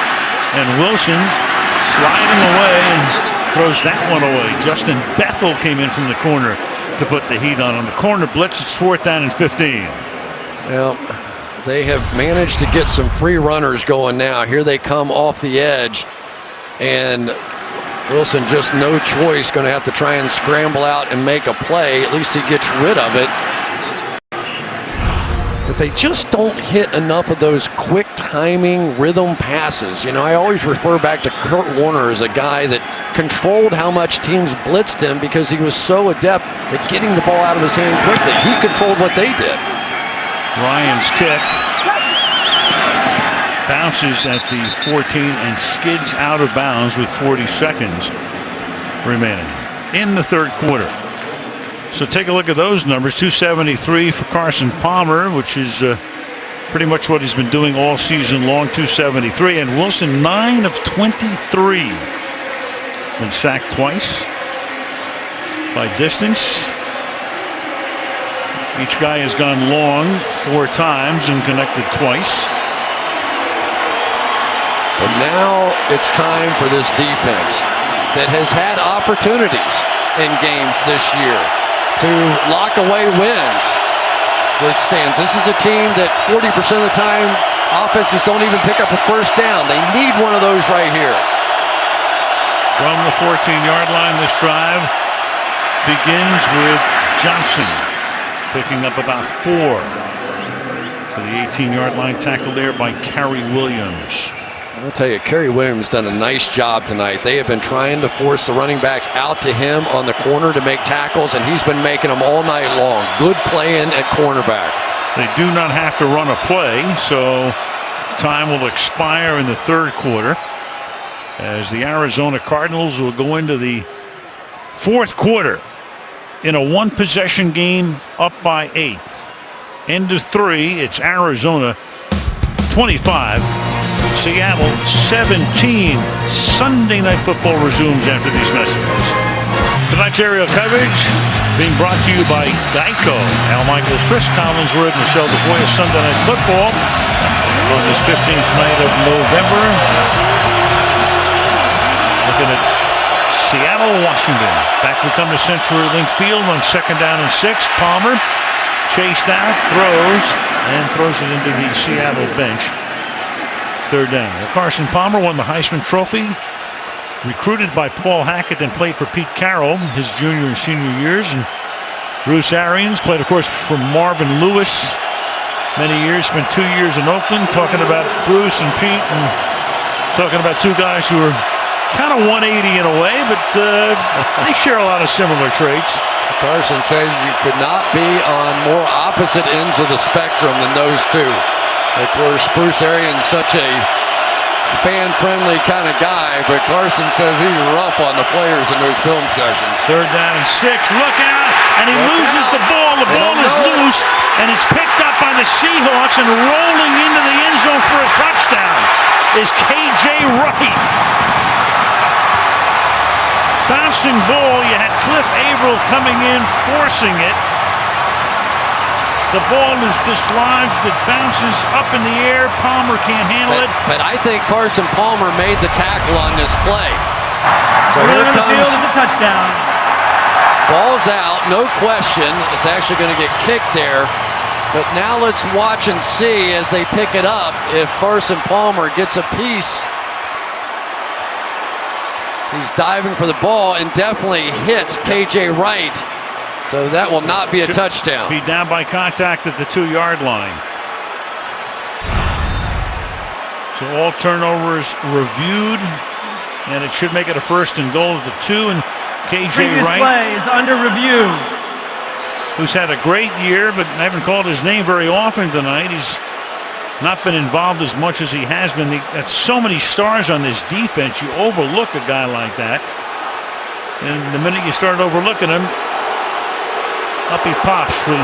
And Wilson sliding away and throws that one away. Justin Bethel came in from the corner to put the heat on the corner blitz. It's 4th down and 15. Well, they have managed to get some free runners going now. Here they come off the edge. And Wilson, just no choice, going to have to try and scramble out and make a play. At least he gets rid of it. But they just don't hit enough of those quick timing rhythm passes. You know, I always refer back to Kurt Warner as a guy that controlled how much teams blitzed him because he was so adept at getting the ball out of his hand quickly. He controlled what they did. Ryan's kick bounces at the 14 and skids out of bounds with 40 seconds remaining in the 3rd quarter. So take a look at those numbers. 273 for Carson Palmer, which is pretty much what he's been doing all season long. 273. And Wilson 9 of 23. Been sacked twice by distance. Each guy has gone long 4 times and connected twice. But now it's time for this defense that has had opportunities in games this year to lock away wins with stands. This is a team that 40% of the time offenses don't even pick up a 1st down. They need one of those right here. From the 14-yard line, this drive begins with Johnson picking up about 4 to the 18-yard line, tackled there by Kerry Williams. I'll tell you, Kerry Williams done a nice job tonight. They have been trying to force the running backs out to him on the corner to make tackles, and he's been making them all night long. Good playing at cornerback. They do not have to run a play, so time will expire in the 3rd quarter as the Arizona Cardinals will go into the 4th quarter in a 1-possession game up by 8. End of 3, it's Arizona 25. Seattle 17. Sunday Night Football resumes after these messages. Tonight's aerial coverage being brought to you by Geico. Al Michaels, Chris Collinsworth, Michelle DeFoy. Sunday Night Football on this 15th night of November. Looking at Seattle, Washington. Back we come to CenturyLink Field on 2nd down and 6. Palmer chased out, throws it into the Seattle bench. 3rd down. Well, Carson Palmer won the Heisman Trophy, recruited by Paul Hackett, then played for Pete Carroll his junior and senior years. And Bruce Arians played, of course, for Marvin Lewis many years, spent 2 years in Oakland. Talking about Bruce and Pete, and talking about 2 guys who are kind of 180 in a way, but they share a lot of similar traits. Carson said you could not be on more opposite ends of the spectrum than those 2. Of course, Bruce Arians such a fan-friendly kind of guy, but Carson says he's rough on the players in those film sessions. 3rd down and 6. Look out! And he loses the ball. The ball is loose, and it's picked up by the Seahawks, and rolling into the end zone for a touchdown is K.J. Wright. Bouncing ball. You had Cliff Averill coming in, forcing it. The ball is dislodged. It bounces up in the air. Palmer can't handle it. But I think Carson Palmer made the tackle on this play. So Ruling here on the field comes. is a touchdown. Ball's out, no question. It's actually going to get kicked there. But now let's watch and see as they pick it up if Carson Palmer gets a piece. He's diving for the ball and definitely hits KJ Wright. So that will not be a touchdown. Be down by contact at the 2-yard line. So all turnovers reviewed, and it should make it a 1st and goal at the 2. And KJ Previous Wright, play is under review. who's had a great year, but I haven't called his name very often tonight. He's not been involved as much as he has been. They got so many stars on this defense. You overlook a guy like that, and the minute you start overlooking him, up he pops for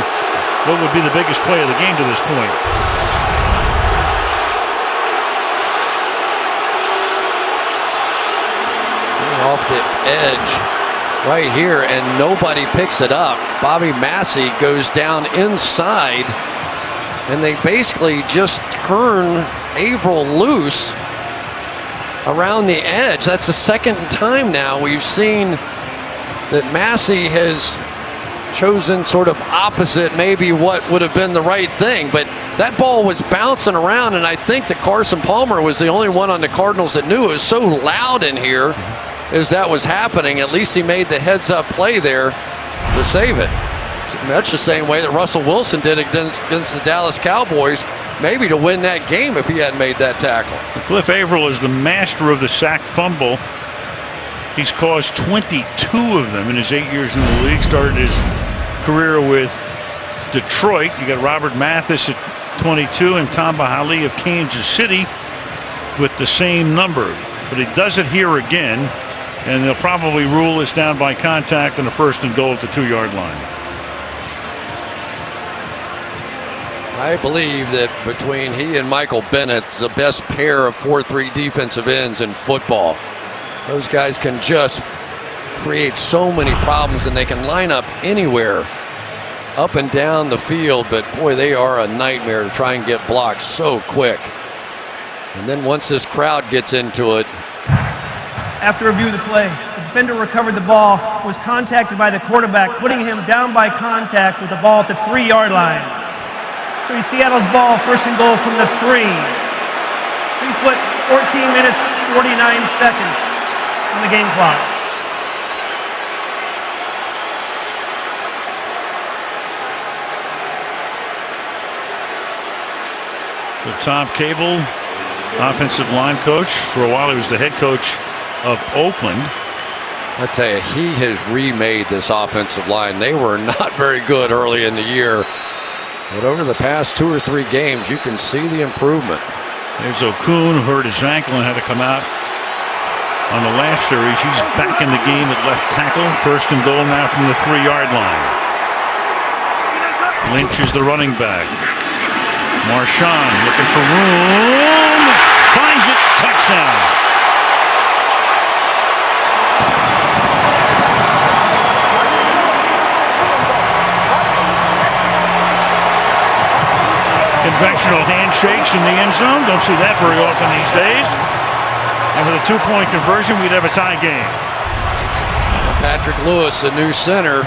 what would be the biggest play of the game to this point. Off the edge right here, and nobody picks it up. Bobby Massey goes down inside, and they basically just turn Averill loose around the edge. That's the second time now we've seen that Massey has chosen sort of opposite maybe what would have been the right thing, but that ball was bouncing around, and I think that Carson Palmer was the only one on the Cardinals that knew it was so loud in here as that was happening. At least he made the heads-up play there to save it. Much the same way that Russell Wilson did against the Dallas Cowboys, maybe to win that game if he hadn't made that tackle. Cliff Averill is the master of the sack fumble. He's caused 22 of them in his 8 years in the league. Started his career with Detroit. You got Robert Mathis at 22 and Tamba Hali of Kansas City with the same number. But he does it here again, and they'll probably rule this down by contact and a 1st and goal at the 2-yard line. I believe that between he and Michael Bennett, the best pair of 4-3 defensive ends in football. Those guys can just create so many problems, and they can line up anywhere up and down the field, but boy, they are a nightmare to try and get blocked so quick. And then once this crowd gets into it. After review of the play, the defender recovered the ball, was contacted by the quarterback, putting him down by contact with the ball at the 3-yard line. So Seattle's ball, 1st and goal from the 3. Please put 14 minutes, 49 seconds on the game clock. So Tom Cable, offensive line coach. For a while he was the head coach of Oakland. I tell you, he has remade this offensive line. They were not very good early in the year, but over the past 2 or 3 games you can see the improvement. There's Okun, who hurt his ankle and had to come out on the last series. He's back in the game at left tackle. 1st and goal now from the 3-yard line. Lynch is the running back. Marchand looking for room. Finds it. Touchdown. Conventional handshakes in the end zone. Don't see that very often these days. And with a 2-point conversion, we'd have a tie game. Patrick Lewis, the new center,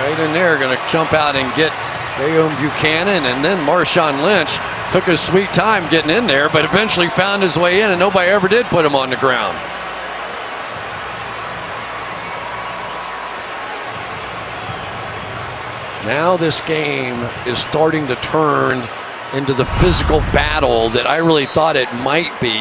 right in there, going to jump out and get Bayonne Buchanan, and then Marshawn Lynch took his sweet time getting in there, but eventually found his way in, and nobody ever did put him on the ground. Now this game is starting to turn into the physical battle that I really thought it might be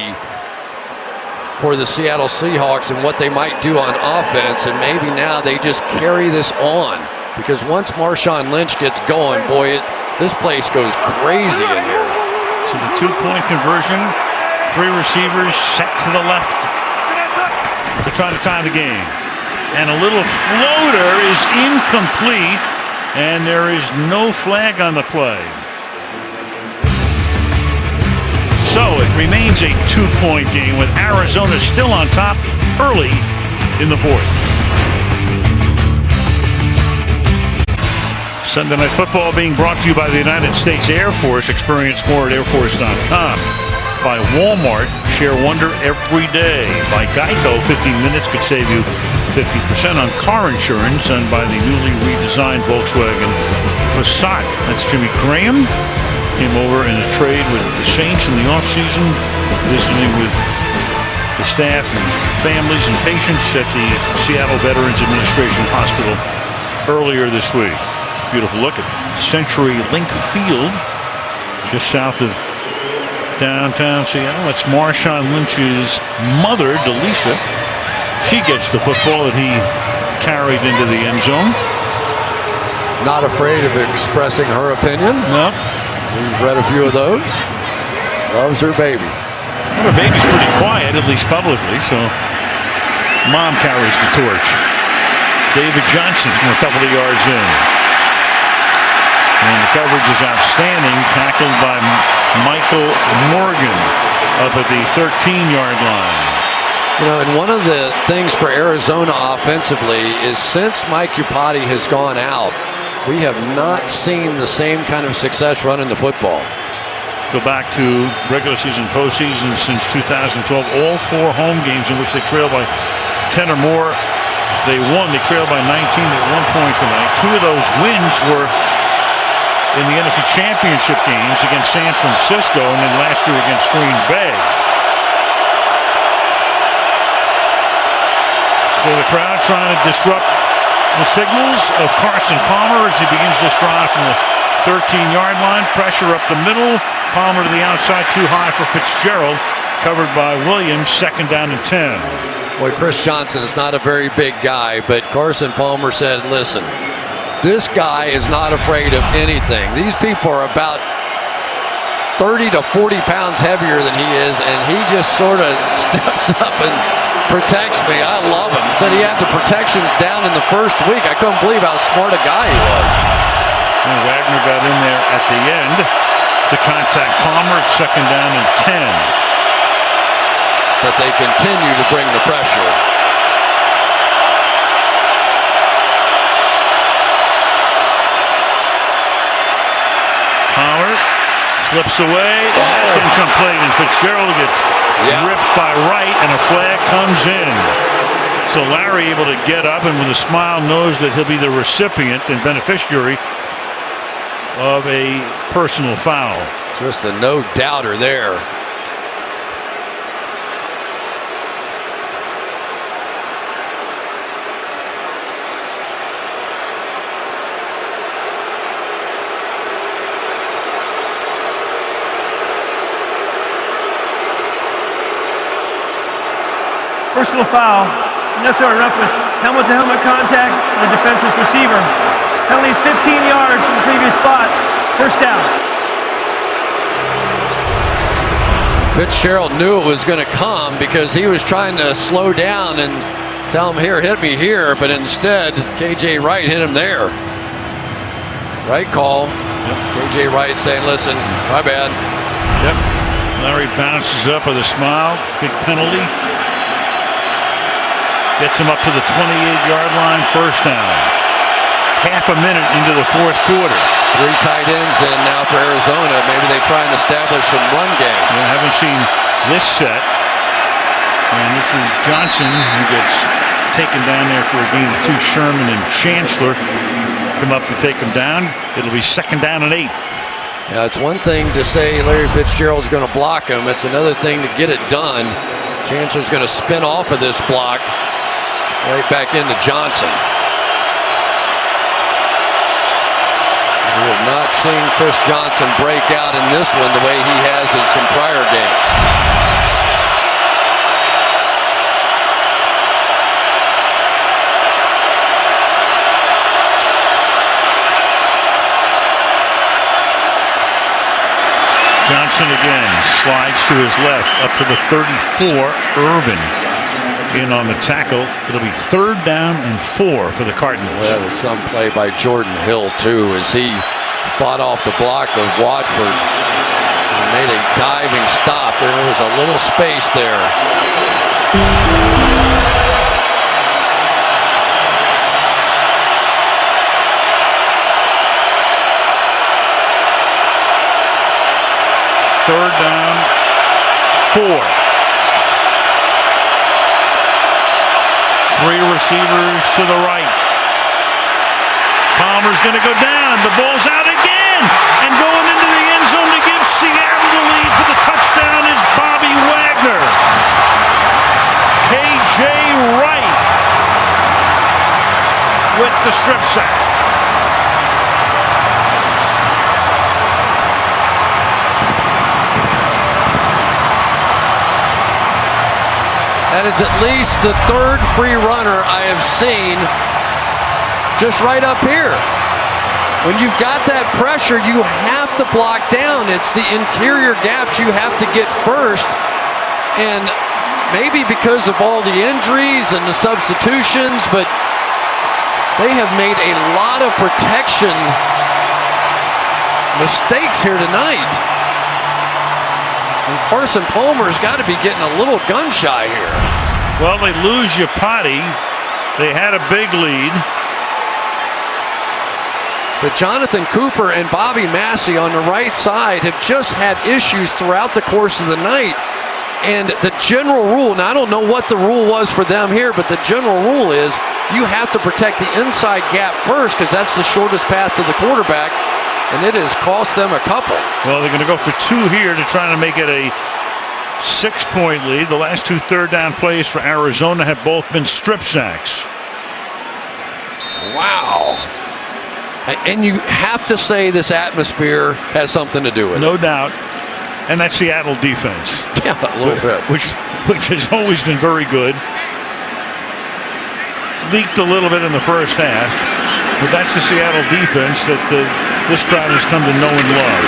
for the Seattle Seahawks and what they might do on offense, and maybe now they just carry this on, because once Marshawn Lynch gets going, boy, this place goes crazy in here. So the 2-point conversion, 3 receivers set to the left to try to tie the game. And a little floater is incomplete, and there is no flag on the play. So it remains a 2-point game with Arizona still on top early in the 4th. Sunday Night Football being brought to you by the United States Air Force. Experience more at airforce.com. By Walmart, share wonder every day. By Geico, 15 minutes could save you 50% on car insurance. And by the newly redesigned Volkswagen Passat. That's Jimmy Graham. Came over in a trade with the Saints in the offseason, visiting with the staff and families and patients at the Seattle Veterans Administration Hospital earlier this week. Beautiful look at Century Link Field, just south of downtown Seattle. That's Marshawn Lynch's mother, Delisha. She gets the football that he carried into the end zone. Not afraid of expressing her opinion. No. We've read a few of those. Loves her baby. Well, her baby's pretty quiet, at least publicly, so mom carries the torch. David Johnson from a couple of yards in. And the coverage is outstanding, tackled by Michael Morgan up at the 13-yard line. You know, and one of the things for Arizona offensively is since Mike Iupati has gone out, we have not seen the same kind of success running the football. Go back to regular season, postseason since 2012. All 4 home games in which they trailed by 10 or more, they won. They trailed by 19 at one point tonight. 2 of those wins were in the NFC Championship games against San Francisco and then last year against Green Bay. So the crowd trying to disrupt the signals of Carson Palmer as he begins this drive from the 13-yard line. Pressure up the middle. Palmer to the outside, too high for Fitzgerald. Covered by Williams, 2nd down and 10. Boy, Chris Johnson is not a very big guy, but Carson Palmer said, listen, this guy is not afraid of anything. These people are about 30 to 40 pounds heavier than he is, and he just sort of steps up and protects me. I love him. Said he had the protections down in the first week. I couldn't believe how smart a guy he was. And Wagner got in there at the end to contact Palmer at 2nd down and 10. But they continue to bring the pressure. Palmer slips away. That's incomplete, and Fitzgerald gets ripped by Wright, and a flag comes in. So Larry able to get up and with a smile knows that he'll be the recipient and beneficiary of a personal foul. Just a no-doubter there. Personal foul, necessary roughness, helmet-to-helmet contact, and the defenseless receiver. Penalties 15 yards from the previous spot. First down. Fitzgerald knew it was going to come because he was trying to slow down and tell him, here, hit me here, but instead, K.J. Wright hit him there. Right call. Yep. K.J. Wright saying, listen, my bad. Yep. Larry bounces up with a smile. Big penalty. Gets him up to the 28-yard line, first down. Half a minute into the fourth quarter. 3 tight ends in now for Arizona. Maybe they try and establish some run game. I haven't seen this set. And this is Johnson who gets taken down there for a gain of 2. Sherman and Chancellor come up to take him down. It'll be 2nd down and 8. Yeah, it's one thing to say Larry Fitzgerald's going to block him. It's another thing to get it done. Chancellor's going to spin off of this block. Right back into Johnson. We have not seen Chris Johnson break out in this one the way he has in some prior games. Johnson again slides to his left up to the 34. Irvin in on the tackle. It'll be 3rd down and 4 for the Cardinals. Well, there's some play by Jordan Hill too as he fought off the block of Watford and made a diving stop. There was a little space there. 3rd down, 4. 3 receivers to the right. Palmer's going to go down. The ball's out again. And going into the end zone to give Seattle the lead for the touchdown is Bobby Wagner. K.J. Wright with the strip sack. That is at least the 3rd free runner I have seen just right up here. When you've got that pressure, you have to block down. It's the interior gaps you have to get first. And maybe because of all the injuries and the substitutions, but they have made a lot of protection mistakes here tonight. And Carson Palmer's got to be getting a little gun shy here. Well, they lose Yapati. They had a big lead. But Jonathan Cooper and Bobby Massey on the right side have just had issues throughout the course of the night. And the general rule, now I don't know what the rule was for them here, but the general rule is you have to protect the inside gap first because that's the shortest path to the quarterback. And it has cost them a couple. Well, they're going to go for 2 here to try to make it a 6-point lead. The last 2 3rd down plays for Arizona have both been strip sacks. Wow. And you have to say this atmosphere has something to do with it. No doubt. And that Seattle defense. Yeah, a little bit. Which has always been very good. Leaked a little bit in the first half. But that's the Seattle defense that this crowd has come to know and love.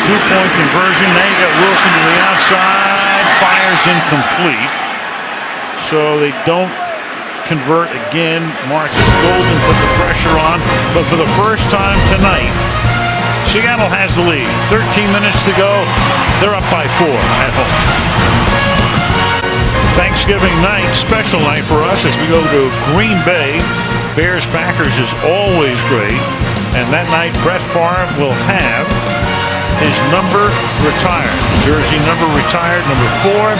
2-point conversion. Now you got Wilson to the outside. Fires incomplete. So they don't convert again. Marcus Golden put the pressure on. But for the first time tonight, Seattle has the lead. 13 minutes to go. They're up by 4 at home. Thanksgiving night, special night for us as we go to Green Bay. Bears-Packers is always great. And that night, Brett Favre will have his number retired. Jersey number retired, number 4.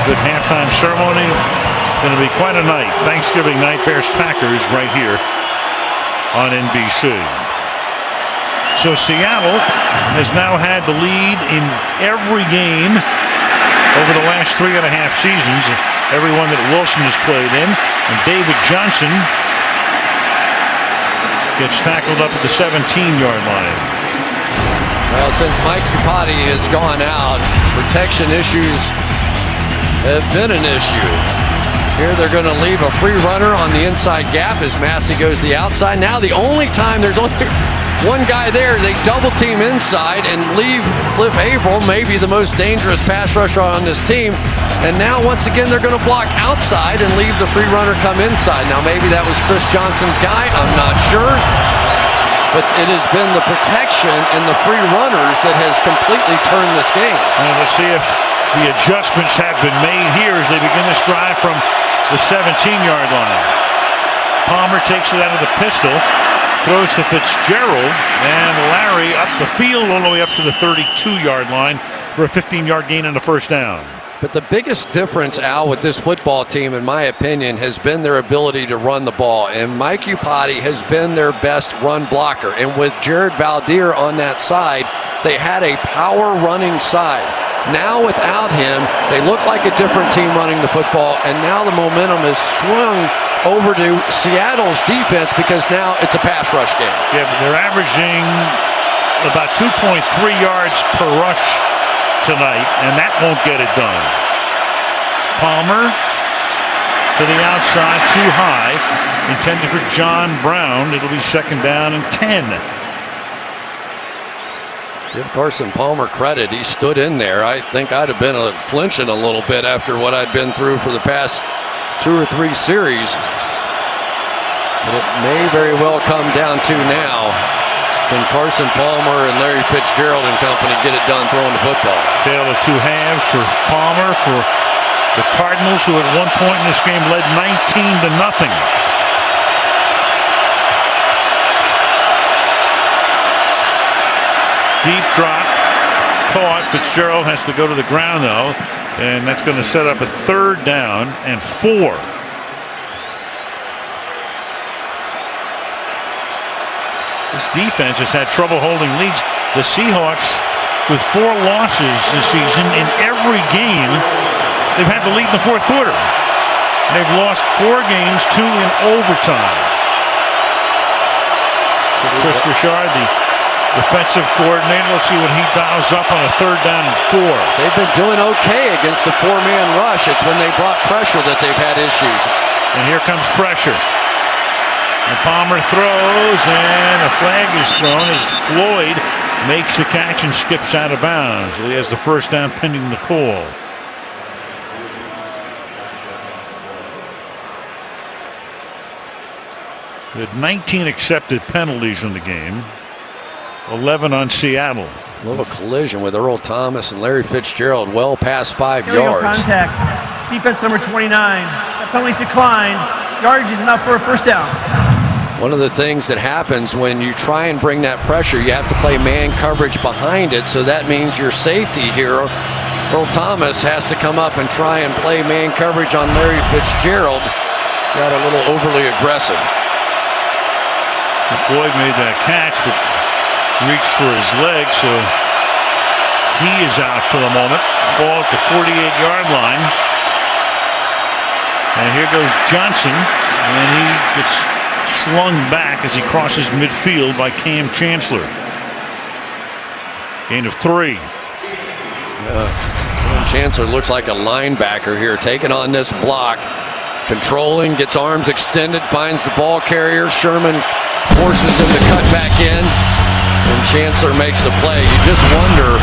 Good halftime ceremony. Going to be quite a night. Thanksgiving night, Bears-Packers right here on NBC. So Seattle has now had the lead in every game over the last 3.5 seasons. Every one that Wilson has played in. And David Johnson gets tackled up at the 17-yard line. Well, since Mike Yapati has gone out, protection issues have been an issue. Here they're going to leave a free runner on the inside gap as Massey goes the outside. Now the only time there's only one guy there, they double team inside and leave Cliff Averill, maybe the most dangerous pass rusher on this team. And now once again they're going to block outside and leave the free runner come inside. Now maybe that was Chris Johnson's guy, I'm not sure. But it has been the protection and the free runners that has completely turned this game. And let's see if the adjustments have been made here as they begin this drive from the 17-yard line. Palmer takes it out of the pistol, throws to Fitzgerald, and Larry up the field all the way up to the 32-yard line for a 15-yard gain and a first down. But the biggest difference, Al, with this football team, in my opinion, has been their ability to run the ball. And Mike Yapati has been their best run blocker. And with Jared Valdir on that side, they had a power running side. Now without him, they look like a different team running the football. And now the momentum is swung over to Seattle's defense because now it's a pass rush game. Yeah, but they're averaging about 2.3 yards per rush tonight, and that won't get it done. Palmer to the outside, too high, intended for John Brown. It'll be 2nd down and 10. Give Carson Palmer credit. He stood in there. I think I'd have been flinching a little bit after what I'd been through for the past 2 or 3 series. But it may very well come down to now. Can Carson Palmer and Larry Fitzgerald and company get it done throwing the football? Tale of 2 halves for Palmer, for the Cardinals, who at one point in this game led 19-0. Deep drop. caught. Fitzgerald has to go to the ground, though, and that's going to set up a 3rd down and 4. This defense has had trouble holding leads. The Seahawks, with 4 losses this season, in every game, they've had the lead in the 4th quarter. They've lost 4 games, 2 in overtime. So Chris Richard, the defensive coordinator, let's see what he dials up on a 3rd down and 4. They've been doing okay against the 4-man rush. It's when they brought pressure that they've had issues. And here comes pressure. And Palmer throws, and a flag is thrown as Floyd makes the catch and skips out of bounds. He has the 1st down pending the call. We had 19 accepted penalties in the game, 11 on Seattle. A little collision with Earl Thomas and Larry Fitzgerald well past 5 Illegal yards. contact. Defense number 29. The penalties declined. Yardage is enough for a 1st down. One of the things that happens when you try and bring that pressure, you have to play man coverage behind it, so that means your safety here, Earl Thomas, has to come up and try and play man coverage on Larry Fitzgerald. Got a little overly aggressive. Floyd made that catch, but reached for his leg, so he is out for the moment. Ball at the 48-yard line. And here goes Johnson, and he gets slung back as he crosses midfield by Cam Chancellor. Gain of 3. Cam Chancellor looks like a linebacker here, taking on this block, controlling, gets arms extended, finds the ball carrier. Sherman forces him to cut back in, and Chancellor makes the play. You just wonder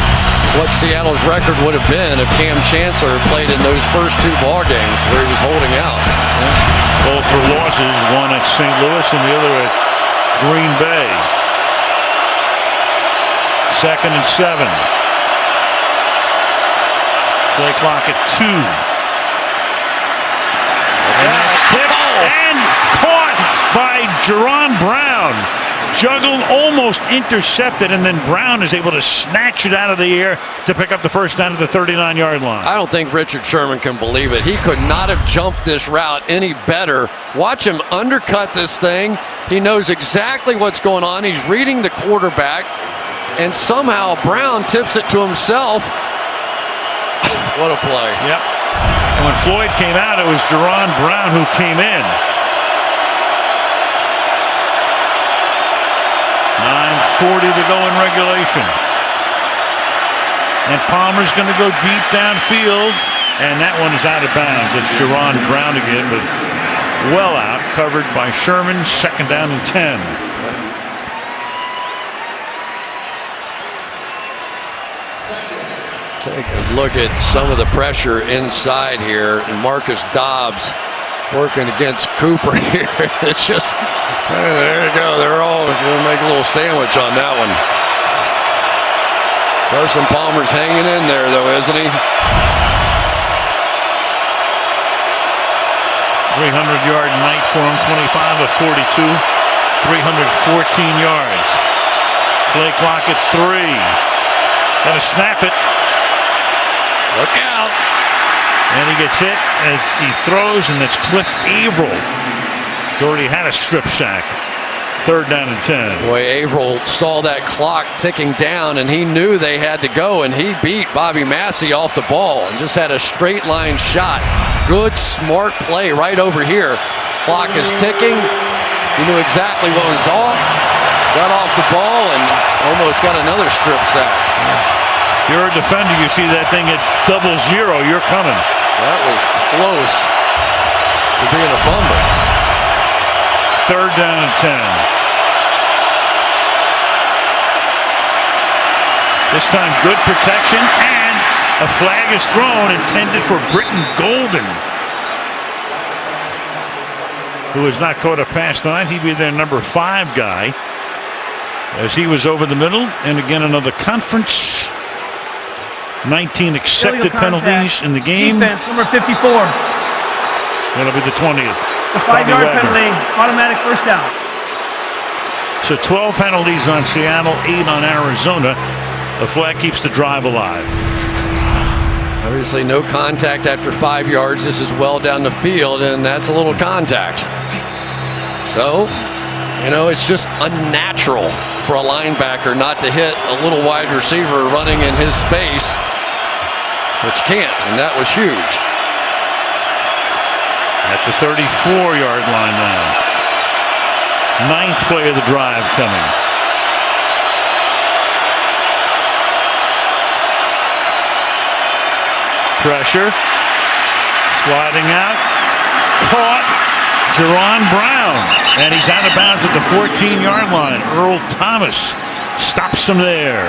what Seattle's record would have been if Cam Chancellor played in those first 2 ball games where he was holding out. Both were losses, one at St. Louis and the other at Green Bay. 2nd and 7. Play clock at 2. And that's tipped and caught by Jerron Brown. Juggled, almost intercepted, and then Brown is able to snatch it out of the air to pick up the 1st down at the 39-yard line. I don't think Richard Sherman can believe it. He could not have jumped this route any better. Watch him undercut this thing. He knows exactly what's going on. He's reading the quarterback, and somehow Brown tips it to himself. What a play. Yep. And when Floyd came out, it was Jerron Brown who came in. 9:40 to go in regulation. And Palmer's going to go deep downfield, and that one is out of bounds. It's Jerron Brown again, but well out, covered by Sherman. 2nd down and 10. Take a look at some of the pressure inside here, and Marcus Dobbs working against Cooper here. It's just, there you go. They're all going to make a little sandwich on that one. Carson Palmer's hanging in there, though, isn't he? 300-yard night for him, 25 of 42, 314 yards. Play clock at 3. Got to snap it. Look out. And he gets hit as he throws, and that's Cliff Averill. He's already had a strip sack. 3rd down and 10. Boy, Averill saw that clock ticking down, and he knew they had to go, and he beat Bobby Massey off the ball and just had a straight line shot. Good, smart play right over here. Clock is ticking. He knew exactly what was off. Got off the ball and almost got another strip sack. You're a defender. You see that thing at 0-0. You're coming. That was close to being a fumble. 3rd down and 10. This time good protection, and a flag is thrown intended for Britton Golden, who has not caught a pass tonight. He'd be their number 5 guy, as he was over the middle. And again, another conference. 19 accepted penalties in the game. Defense number 54. That'll be the 20th. A 5-yard penalty, automatic 1st down. So 12 penalties on Seattle, 8 on Arizona. The flag keeps the drive alive. Obviously no contact after 5 yards. This is well down the field, and that's a little contact. So, it's just unnatural for a linebacker not to hit a little wide receiver running in his space, but you can't, and that was huge. At the 34-yard line now. 9th play of the drive coming. Pressure. Sliding out. Caught. Jerron Brown. And he's out of bounds at the 14-yard line. Earl Thomas stops him there.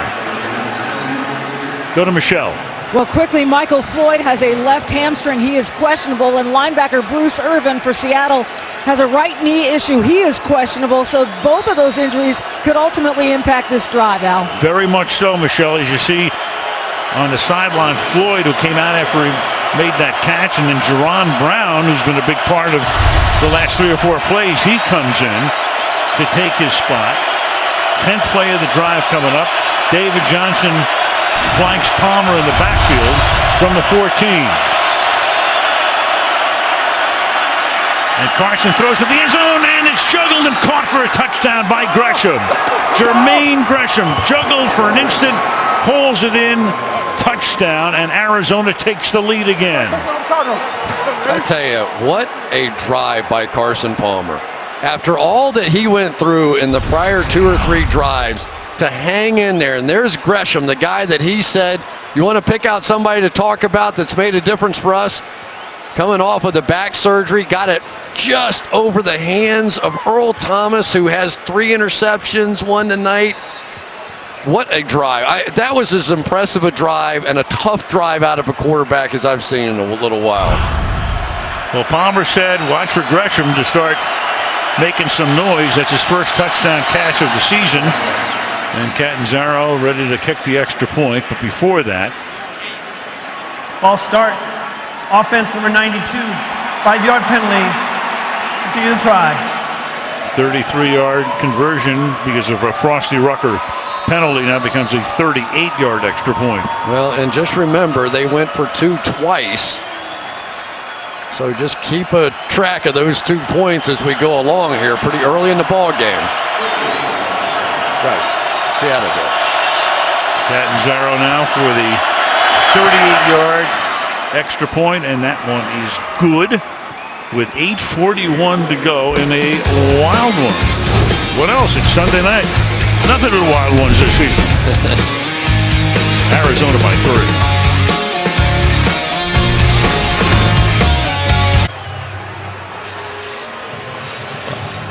Go to Michelle. Well, quickly, Michael Floyd has a left hamstring. He is questionable. And linebacker Bruce Irvin for Seattle has a right knee issue. He is questionable. So both of those injuries could ultimately impact this drive, Al. Very much so, Michelle. As you see on the sideline, Floyd, who came out after he made that catch, and then Jerron Brown, who's been a big part of the last 3 or 4 plays, he comes in to take his spot. 10th play of the drive coming up. David Johnson flanks Palmer in the backfield from the 14. And Carson throws to the end zone, and it's juggled and caught for a touchdown by Gresham. Jermaine Gresham juggled for an instant, pulls it in, touchdown, and Arizona takes the lead again. I tell you, what a drive by Carson Palmer. After all that he went through in the prior 2 or 3 drives, to hang in there, and there's Gresham, the guy that he said, you want to pick out somebody to talk about that's made a difference for us? Coming off of the back surgery, got it just over the hands of Earl Thomas, who has 3 interceptions, 1 tonight. What a drive. That was as impressive a drive and a tough drive out of a quarterback as I've seen in a little while. Well, Palmer said, watch for Gresham to start making some noise. That's his first touchdown catch of the season. And Catanzaro ready to kick the extra point. But before that, false start. Offense number 92. 5-yard penalty. Continue to try. 33-yard conversion because of a Frosty Rucker penalty now becomes a 38-yard extra point. Well, and just remember, they went for 2 twice. So just keep a track of those 2 points as we go along here pretty early in the ball game. Right, Seattle did. Catanzaro now for the 38-yard extra point, and that one is good with 8:41 to go in a wild one. What else? It's Sunday night. Nothing but wild ones this season. Arizona by 3.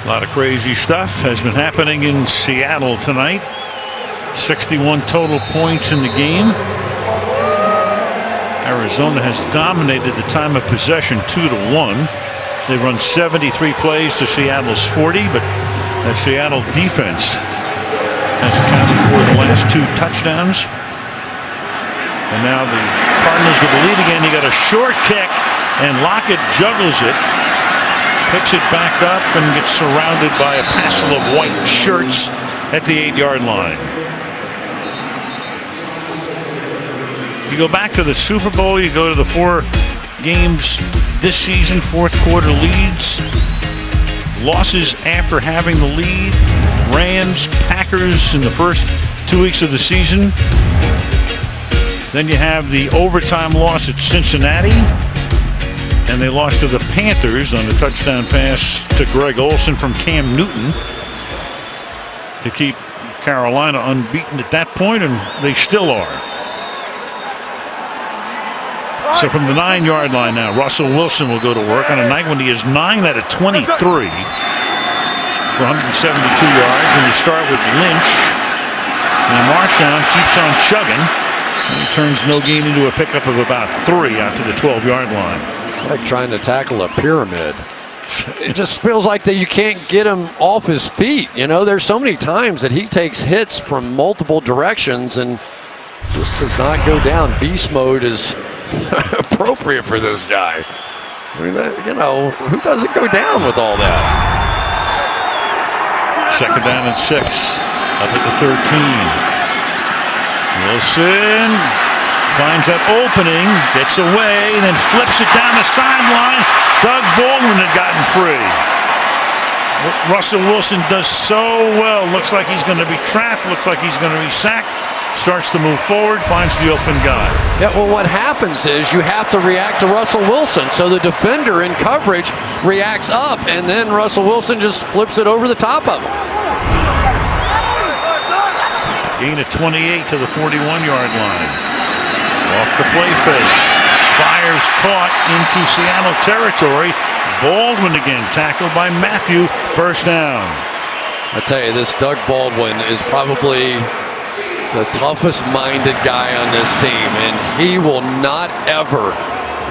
A lot of crazy stuff has been happening in Seattle tonight. 61 total points in the game. Arizona has dominated the time of possession 2-1. They run 73 plays to Seattle's 40, but the Seattle defense has accounted for the last 2 touchdowns. And now the Cardinals with the lead again. You got a short kick, and Lockett juggles it, picks it back up, and gets surrounded by a passel of white shirts at the 8-yard line. You go back to the Super Bowl, you go to the 4 games this season, 4th quarter leads, losses after having the lead, Rams, Packers in the first 2 weeks of the season. Then you have the overtime loss at Cincinnati, and they lost to the Panthers on a touchdown pass to Greg Olsen from Cam Newton to keep Carolina unbeaten at that point, and they still are. So from the 9-yard line now, Russell Wilson will go to work on a night when he is 9 out of 23 for 172 yards. And you start with Lynch. And Marshawn keeps on chugging. And he turns no gain into a pickup of about 3 out to the 12-yard line. It's like trying to tackle a pyramid. It just feels like that you can't get him off his feet. There's so many times that he takes hits from multiple directions and just does not go down. Beast mode is appropriate for this guy. I mean, who doesn't go down with all that? 2nd down and 6. Up at the 13. Wilson finds that opening, gets away, then flips it down the sideline. Doug Baldwin had gotten free. Russell Wilson does so well. Looks like he's going to be trapped. Looks like he's going to be sacked. Starts to move forward, finds the open guy. Yeah, well, what happens is you have to react to Russell Wilson. So the defender in coverage reacts up, and then Russell Wilson just flips it over the top of him. Gain of 28 to the 41-yard line. Off the play fake. Fires caught into Seattle territory. Baldwin again, tackled by Matthew. First down. I tell you, this Doug Baldwin is probably the toughest-minded guy on this team, and he will not ever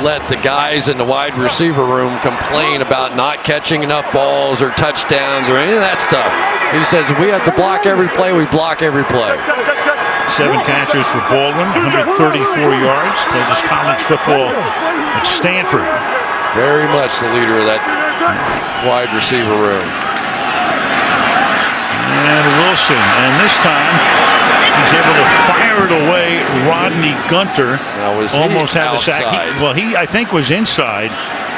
let the guys in the wide receiver room complain about not catching enough balls or touchdowns or any of that stuff. He says, if we have to block every play, we block every play. 7 catches for Baldwin, 134 yards. Played his college football at Stanford. Very much the leader of that wide receiver room. And Wilson, and this time he's able to fire it away. Rodney Gunter almost had the sack. He I think was inside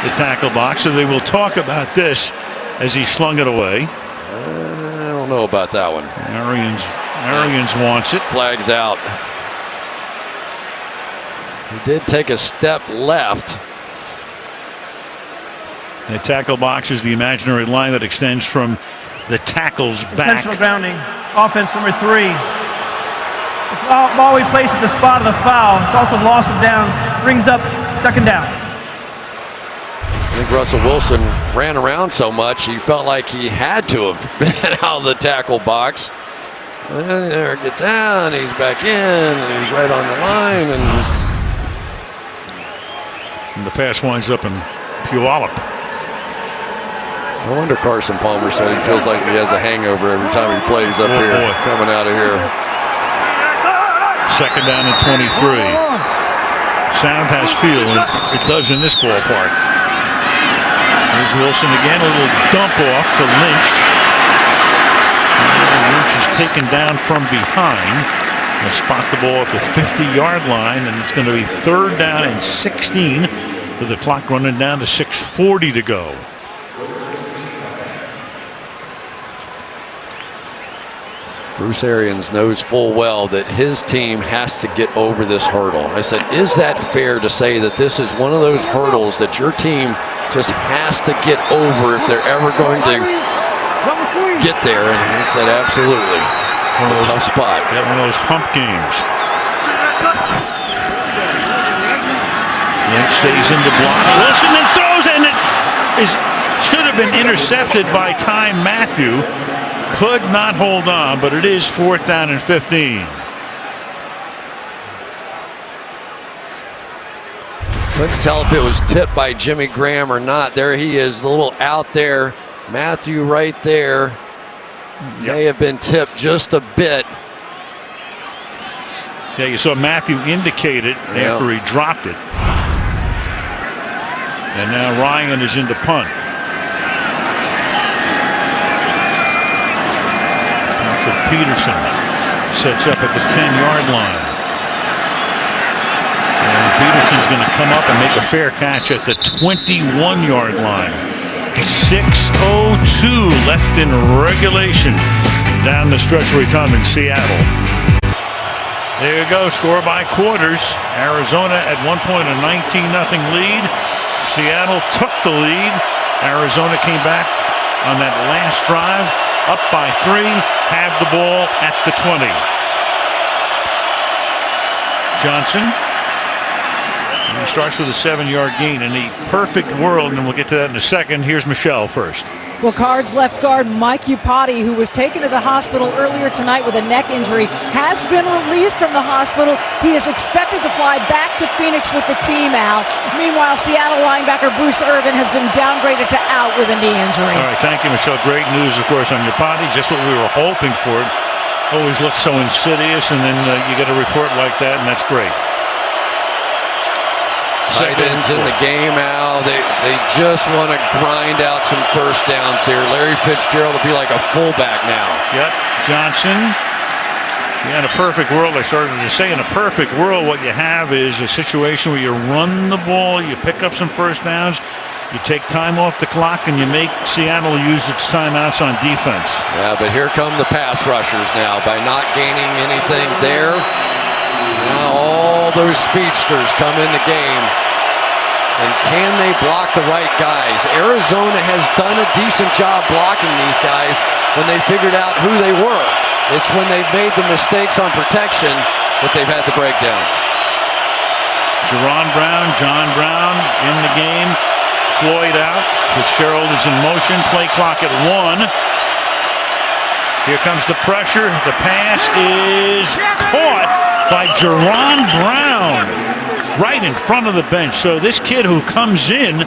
the tackle box, so they will talk about this as he slung it away. I don't know about that one. Arians wants it. Flags out. He did take a step left. The tackle box is the imaginary line that extends from the tackle's back. Intentional grounding. Offense number 3. The ball we place at the spot of the foul. It's also loss of down. Brings up second down. I think Russell Wilson ran around so much he felt like he had to have been out of the tackle box. And there it gets down, he's back in, and he's right on the line. And the pass winds up in Puyallup. No wonder Carson Palmer said he feels like he has a hangover every time he plays up here, coming out of here. Second down and 23. Sound has feel, and it does in this ballpark. Here's Wilson again, a little dump off to Lynch. And Lynch is taken down from behind. He'll spot the ball at the 50-yard line, and it's going to be 3rd down and 16 with the clock running down to 6:40 to go. Bruce Arians knows full well that his team has to get over this hurdle. I said, is that fair to say that this is one of those hurdles that your team just has to get over if they're ever going to get there? And he said, absolutely. It's a tough spot. Yeah, one of those hump games. Lynch stays in the block. Wilson then throws, and it should have been intercepted by Ty Matthew. Could not hold on, but it is 4th down and 15. Couldn't tell if it was tipped by Jimmy Graham or not. There he is, a little out there. Matthew right there. May have been tipped just a bit. Yeah, you saw Matthew indicate it after he dropped it. And now Ryan is into punt. Peterson sets up at the 10-yard line. And Peterson's going to come up and make a fair catch at the 21-yard line. 6:02 left in regulation down the stretch we come in Seattle. There you go, score by quarters. Arizona at one point a 19-0 lead. Seattle took the lead. Arizona came back on that last drive, up by 3, had the ball at the 20. Johnson. He starts with a 7-yard gain in a perfect world, and we'll get to that in a second. Here's Michelle first. Well, Cards left guard Mike Upati, who was taken to the hospital earlier tonight with a neck injury, has been released from the hospital. He is expected to fly back to Phoenix with the team, Al. Meanwhile, Seattle linebacker Bruce Irvin has been downgraded to out with a knee injury. All right, thank you, Michelle. Great news, of course, on Upati. Just what we were hoping for. It always looks so insidious, and then you get a report like that, and that's great. Tight ends in the game, Al. They just want to grind out some first downs here. Larry Fitzgerald will be like a fullback now. Yep. Johnson Yeah, in a perfect world, I started to say, in a perfect world, what you have is a situation where you run the ball, you pick up some first downs, you take time off the clock, and you make Seattle use its timeouts on defense. Yeah, but here come the pass rushers now. By not gaining anything there, now all those speedsters come in the game. And can they block the right guys? Arizona has done a decent job blocking these guys when they figured out who they were. It's when they've made the mistakes on protection that they've had the breakdowns. John Brown in the game. Floyd out. Fitzgerald is in motion. Play clock at 1. Here comes the pressure. The pass is caught by Jerron Brown right in front of the bench. So this kid who comes in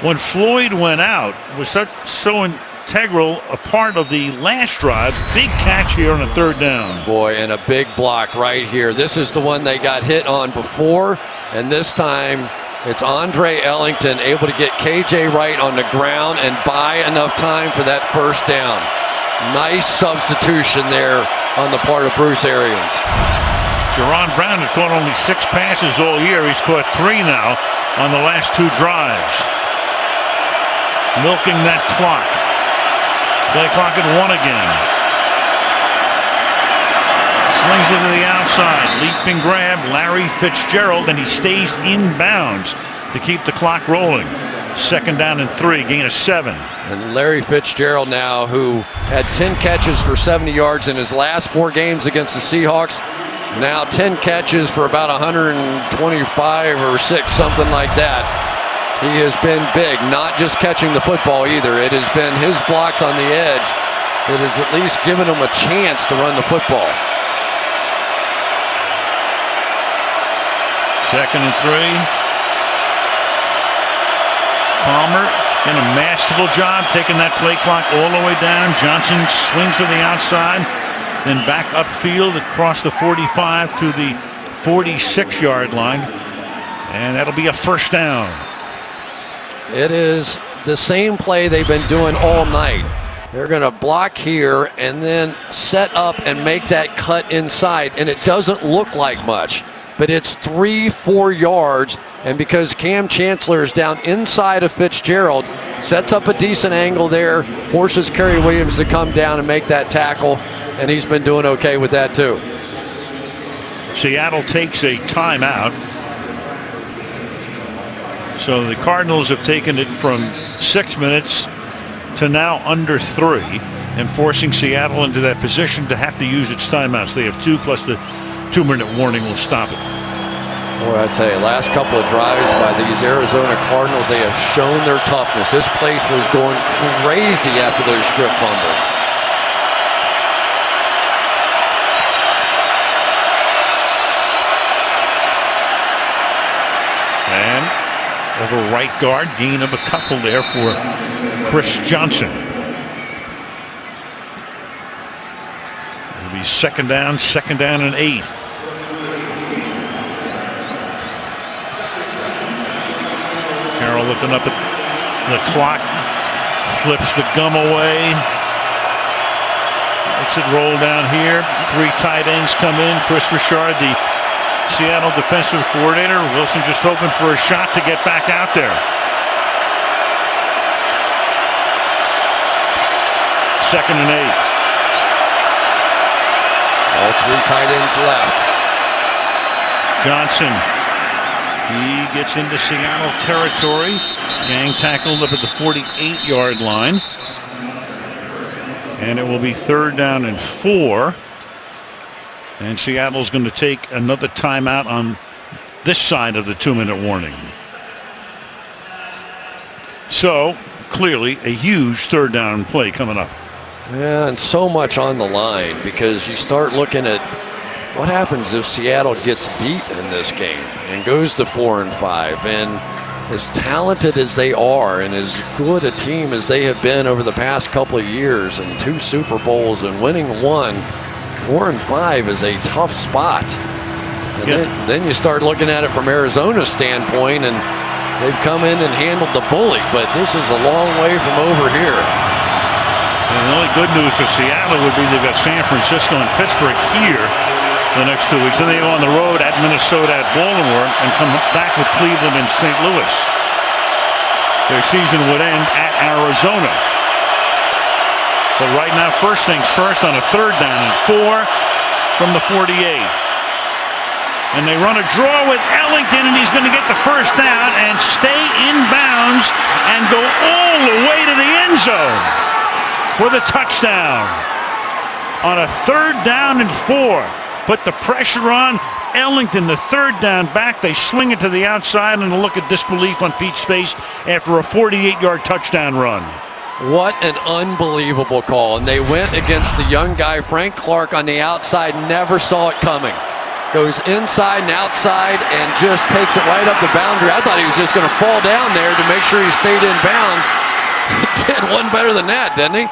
when Floyd went out was so integral a part of the last drive. Big catch here on a third down. Boy, and a big block right here. This is the one they got hit on before, and this time it's Andre Ellington able to get KJ Wright on the ground and buy enough time for that first down. Nice substitution there on the part of Bruce Arians. Jerron Brown had caught only 6 passes all year. He's caught 3 now on the last 2 drives. Milking that clock. Play clock at 1 again. Slings it to the outside. Leaping grab, Larry Fitzgerald, and he stays in bounds to keep the clock rolling. 2nd down and 3, gain of 7. And Larry Fitzgerald now, who had 10 catches for 70 yards in his last 4 games against the Seahawks, now 10 catches for about 125 or 6, something like that. He has been big, not just catching the football either. It has been his blocks on the edge that has at least given him a chance to run the football. 2nd and 3. Palmer in a masterful job taking that play clock all the way down. Johnson swings to the outside, then back upfield across the 45 to the 46-yard line, and that'll be a first down. It is the same play they've been doing all night. They're going to block here and then set up and make that cut inside, and it doesn't look like much, but it's 3-4 yards, and because Cam Chancellor is down inside of Fitzgerald, sets up a decent angle there, forces Kerry Williams to come down and make that tackle, and he's been doing okay with that too. Seattle takes a timeout. So the Cardinals have taken it from 6 minutes to now under 3, and forcing Seattle into that position to have to use its timeouts. They have 2 plus the 2-minute warning will stop it. Boy, I tell you, last couple of drives by these Arizona Cardinals, they have shown their toughness. This place was going crazy after those strip fumbles. And over right guard, gain of a couple there for Chris Johnson. It'll be 2nd down and 8. Carroll looking up at the clock, flips the gum away. Lets it roll down here. 3 tight ends come in. Chris Richard, the Seattle defensive coordinator. Wilson just hoping for a shot to get back out there. 2nd and 8. All 3 tight ends left. Johnson. He gets into Seattle territory. Gang tackled up at the 48-yard line. And it will be 3rd down and 4. And Seattle's going to take another timeout on this side of the 2-minute warning. So, clearly, a huge 3rd down play coming up. Yeah, and so much on the line, because you start looking at what happens if Seattle gets beat in this game and goes to 4-5. And as talented as they are and as good a team as they have been over the past couple of years, and 2 Super Bowls and winning 1, 4-5 is a tough spot. And then you start looking at it from Arizona's standpoint, and they've come in and handled the bully, but this is a long way from over here. And the only good news for Seattle would be they've got San Francisco and Pittsburgh here the next 2 weeks. Then they go on the road at Minnesota, at Baltimore, and come back with Cleveland and St. Louis. Their season would end at Arizona. But right now, first things first on a 3rd down and 4 from the 48. And they run a draw with Ellington, and he's going to get the first down and stay in bounds and go all the way to the end zone for the touchdown. On a 3rd down and 4. Put the pressure on Ellington, the 3rd down back. They swing it to the outside, and a look of disbelief on Pete's face after a 48-yard touchdown run. What an unbelievable call. And they went against the young guy, Frank Clark, on the outside, never saw it coming. Goes inside and outside and just takes it right up the boundary. I thought he was just going to fall down there to make sure he stayed in bounds. He did one better than that, didn't he?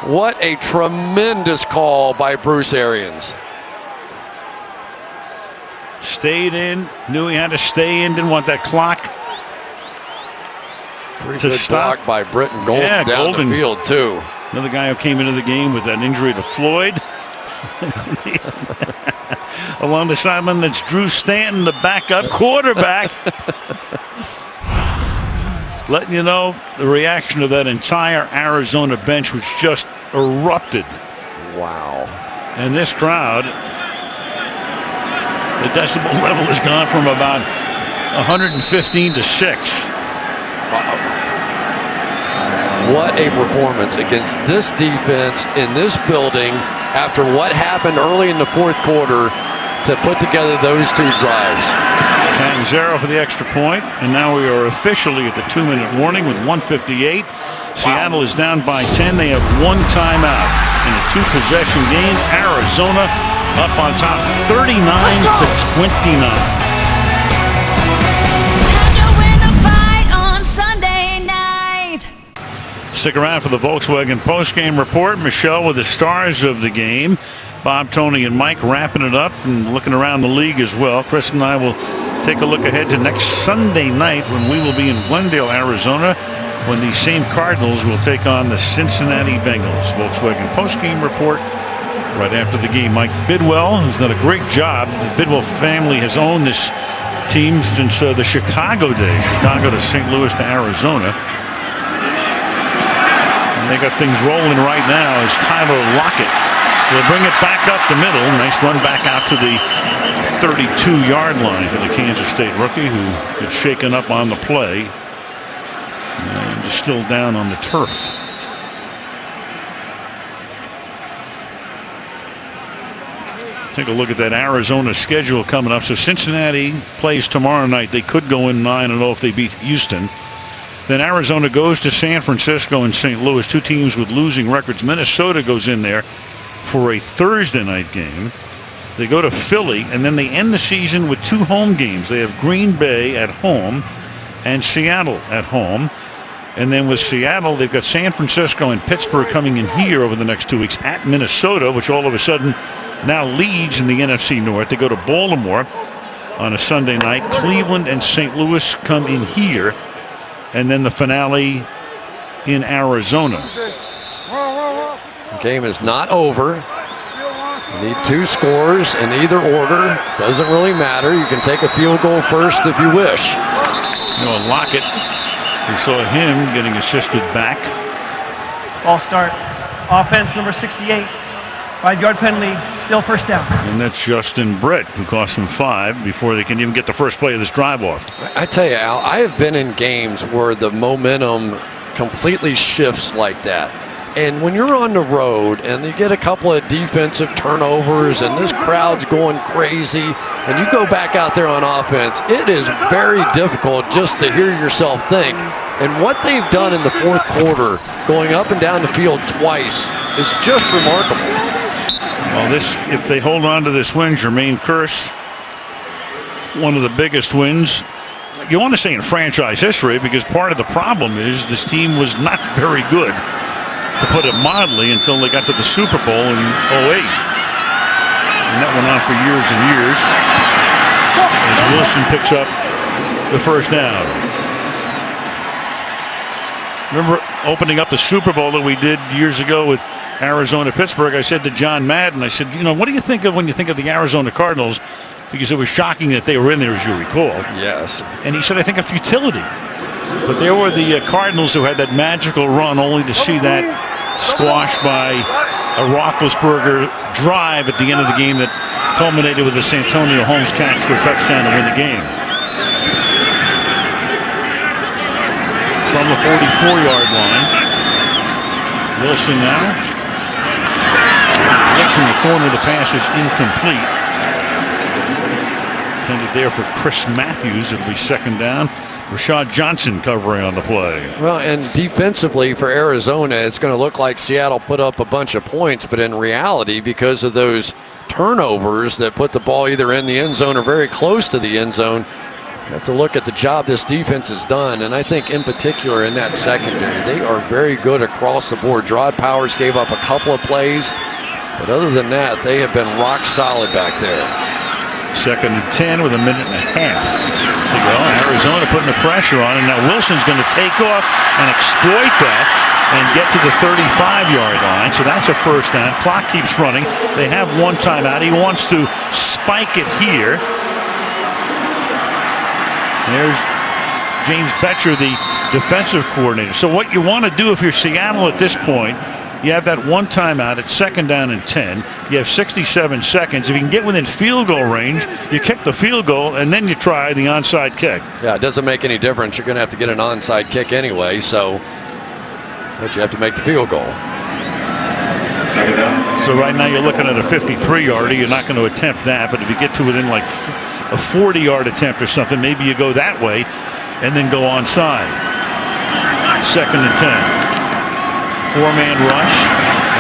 What a tremendous call by Bruce Arians. Stayed in, knew he had to stay in, didn't want that clock to stop. Block by Britton Golden down the field, too. Another guy who came into the game with that injury to Floyd. Along the sideline, that's Drew Stanton, the backup quarterback. Letting you know the reaction of that entire Arizona bench, which just erupted. Wow. And this crowd, the decibel level has gone from about 115 to 6. What a performance against this defense in this building after what happened early in the 4th quarter to put together those 2 drives. Catanzaro for the extra point, and now we are officially at the 2-minute warning with 1:58. Seattle is down by 10. They have 1 timeout in a 2-possession game. Arizona up on top 39 to 29. Stick around for the Volkswagen postgame report. Michelle with the stars of the game. Bob, Tony, and Mike wrapping it up and looking around the league as well. Chris and I will take a look ahead to next Sunday night when we will be in Glendale, Arizona, when the same Cardinals will take on the Cincinnati Bengals. Volkswagen postgame report right after the game. Mike Bidwell, who's done a great job. The Bidwell family has owned this team since the Chicago days. Chicago to St. Louis to Arizona. They got things rolling right now as Tyler Lockett will bring it back up the middle. Nice run back out to the 32-yard line for the Kansas State rookie, who gets shaken up on the play and is still down on the turf. Take a look at that Arizona schedule coming up. So Cincinnati plays tomorrow night. They could go in 9-0 if they beat Houston. Then Arizona goes to San Francisco and St. Louis, 2 teams with losing records. Minnesota goes in there for a Thursday night game. They go to Philly, and then they end the season with 2 home games. They have Green Bay at home and Seattle at home. And then with Seattle, they've got San Francisco and Pittsburgh coming in here over the next 2 weeks at Minnesota, which all of a sudden now leads in the NFC North. They go to Baltimore on a Sunday night. Cleveland and St. Louis come in here. And then the finale in Arizona. The game is not over. You need 2 scores in either order. Doesn't really matter. You can take a field goal first if you wish. You know, Lockett, we saw him getting assisted back. False start. Offense number 68. 5-yard penalty, still first down. And that's Justin Britt, who cost him 5 before they can even get the first play of this drive off. I tell you, Al, I have been in games where the momentum completely shifts like that. And when you're on the road and you get a couple of defensive turnovers and this crowd's going crazy and you go back out there on offense, it is very difficult just to hear yourself think. And what they've done in the 4th quarter, going up and down the field twice, is just remarkable. Well, if they hold on to this win, Jermaine Kearse, one of the biggest wins, you want to say in franchise history, because part of the problem is this team was not very good, to put it mildly, until they got to the Super Bowl in 2008. And that went on for years and years as Wilson picks up the first down. Remember opening up the Super Bowl that we did years ago with Arizona-Pittsburgh, I said to John Madden, I said, what do you think of when you think of the Arizona Cardinals? Because it was shocking that they were in there, as you recall. Yes. And he said, I think of futility. But there were the Cardinals who had that magical run, only to see that squashed by a Roethlisberger drive at the end of the game that culminated with a Santonio Holmes catch for a touchdown to win the game. From the 44-yard line, Wilson now looks in the corner. The pass is incomplete. Intended there for Chris Matthews. It'll be second down. Rashad Johnson covering on the play. Well, and defensively for Arizona, it's going to look like Seattle put up a bunch of points, but in reality, because of those turnovers that put the ball either in the end zone or very close to the end zone, you have to look at the job this defense has done. And I think in particular in that secondary, they are very good across the board. Rod Powers gave up a couple of plays, but other than that, they have been rock solid back there. Second and 10 with a minute and a half to go. Arizona putting the pressure on, and now Wilson's going to take off and exploit that and get to the 35-yard line. So that's a first down. Clock keeps running. They have one timeout. He wants to spike it here. There's James Betcher, the defensive coordinator. So what you want to do if you're Seattle at this point, you have that one timeout at second down and 10. You have 67 seconds. If you can get within field goal range, you kick the field goal, and then you try the onside kick. Yeah, it doesn't make any difference. You're going to have to get an onside kick anyway, but you have to make the field goal. So right now you're looking at a 53-yarder. You're not going to attempt that, but if you get to within like a 40-yard attempt or something, maybe you go that way and then go onside. Second and 10. Four-man rush.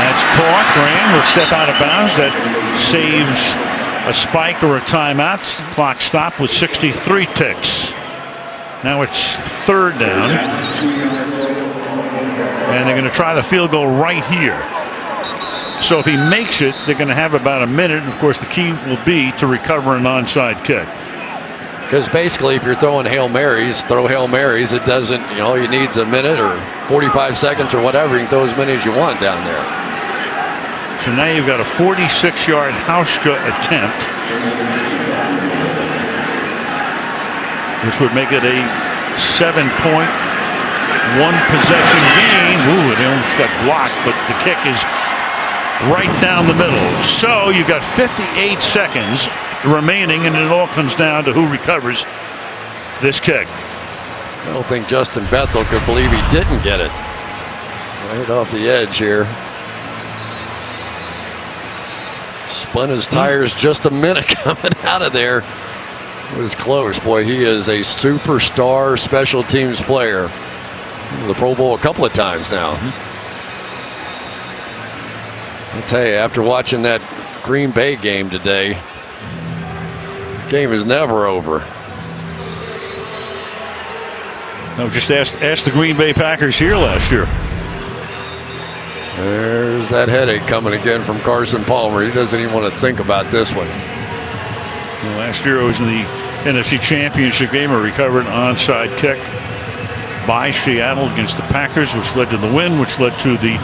That's caught. Graham will step out of bounds. That saves a spike or a timeout. Clock stopped with 63 ticks. Now it's third down. And they're going to try the field goal right here. So if he makes it, they're going to have about a minute. Of course, the key will be to recover an onside kick. Because basically, if you're throwing Hail Marys, throw Hail Marys. It doesn't, all you need is a minute or 45 seconds or whatever. You can throw as many as you want down there. So now you've got a 46-yard Hauschka attempt, which would make it a 7-point, one-possession game. Ooh, it almost got blocked, but the kick is right down the middle. So you've got 58 seconds remaining, and it all comes down to who recovers this kick. I don't think Justin Bethel could believe he didn't get it. Right off the edge here. Spun his tires just a minute coming out of there. It was close. Boy, he is a superstar special teams player. The Pro Bowl a couple of times now. I'll tell you, after watching that Green Bay game today, the game is never over. No, just ask the Green Bay Packers here last year. There's that headache coming again from Carson Palmer. He doesn't even want to think about this one. Well, last year it was in the NFC Championship game, a recovered onside kick by Seattle against the Packers, which led to the win, which led to the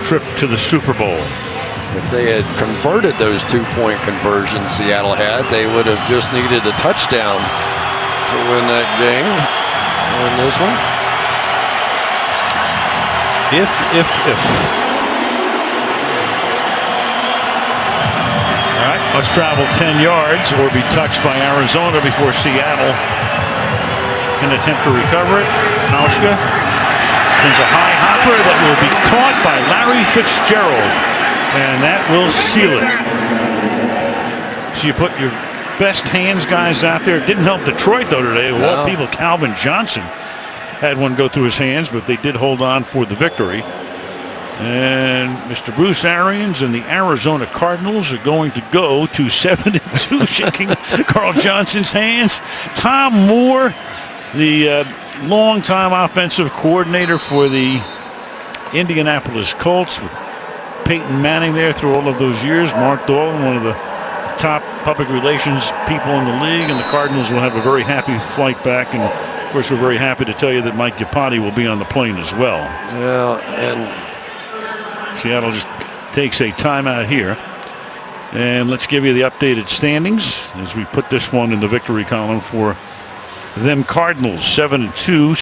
trip to the Super Bowl. If they had converted those two-point conversions Seattle had, they would have just needed a touchdown to win that game. Win this one. If. All right, let's travel 10 yards or be touched by Arizona before Seattle can attempt to recover it. Hauschka sends a high hopper that will be caught by Larry Fitzgerald, and that will seal it. So you put your best hands guys out there. It didn't help Detroit, though, today. A lot of people, Calvin Johnson had one go through his hands, but they did hold on for the victory. And Mr. Bruce Arians and the Arizona Cardinals are going to go to 7-2, shaking Carl Johnson's hands. Tom Moore, the longtime offensive coordinator for the Indianapolis Colts, with Peyton Manning there through all of those years. Mark Dolan, one of the top public relations people in the league, and the Cardinals will have a very happy flight back. And of course, we're very happy to tell you that Mike Iupati will be on the plane as well. Yeah, and Seattle just takes a timeout here. And let's give you the updated standings as we put this one in the victory column for them Cardinals, 7-2.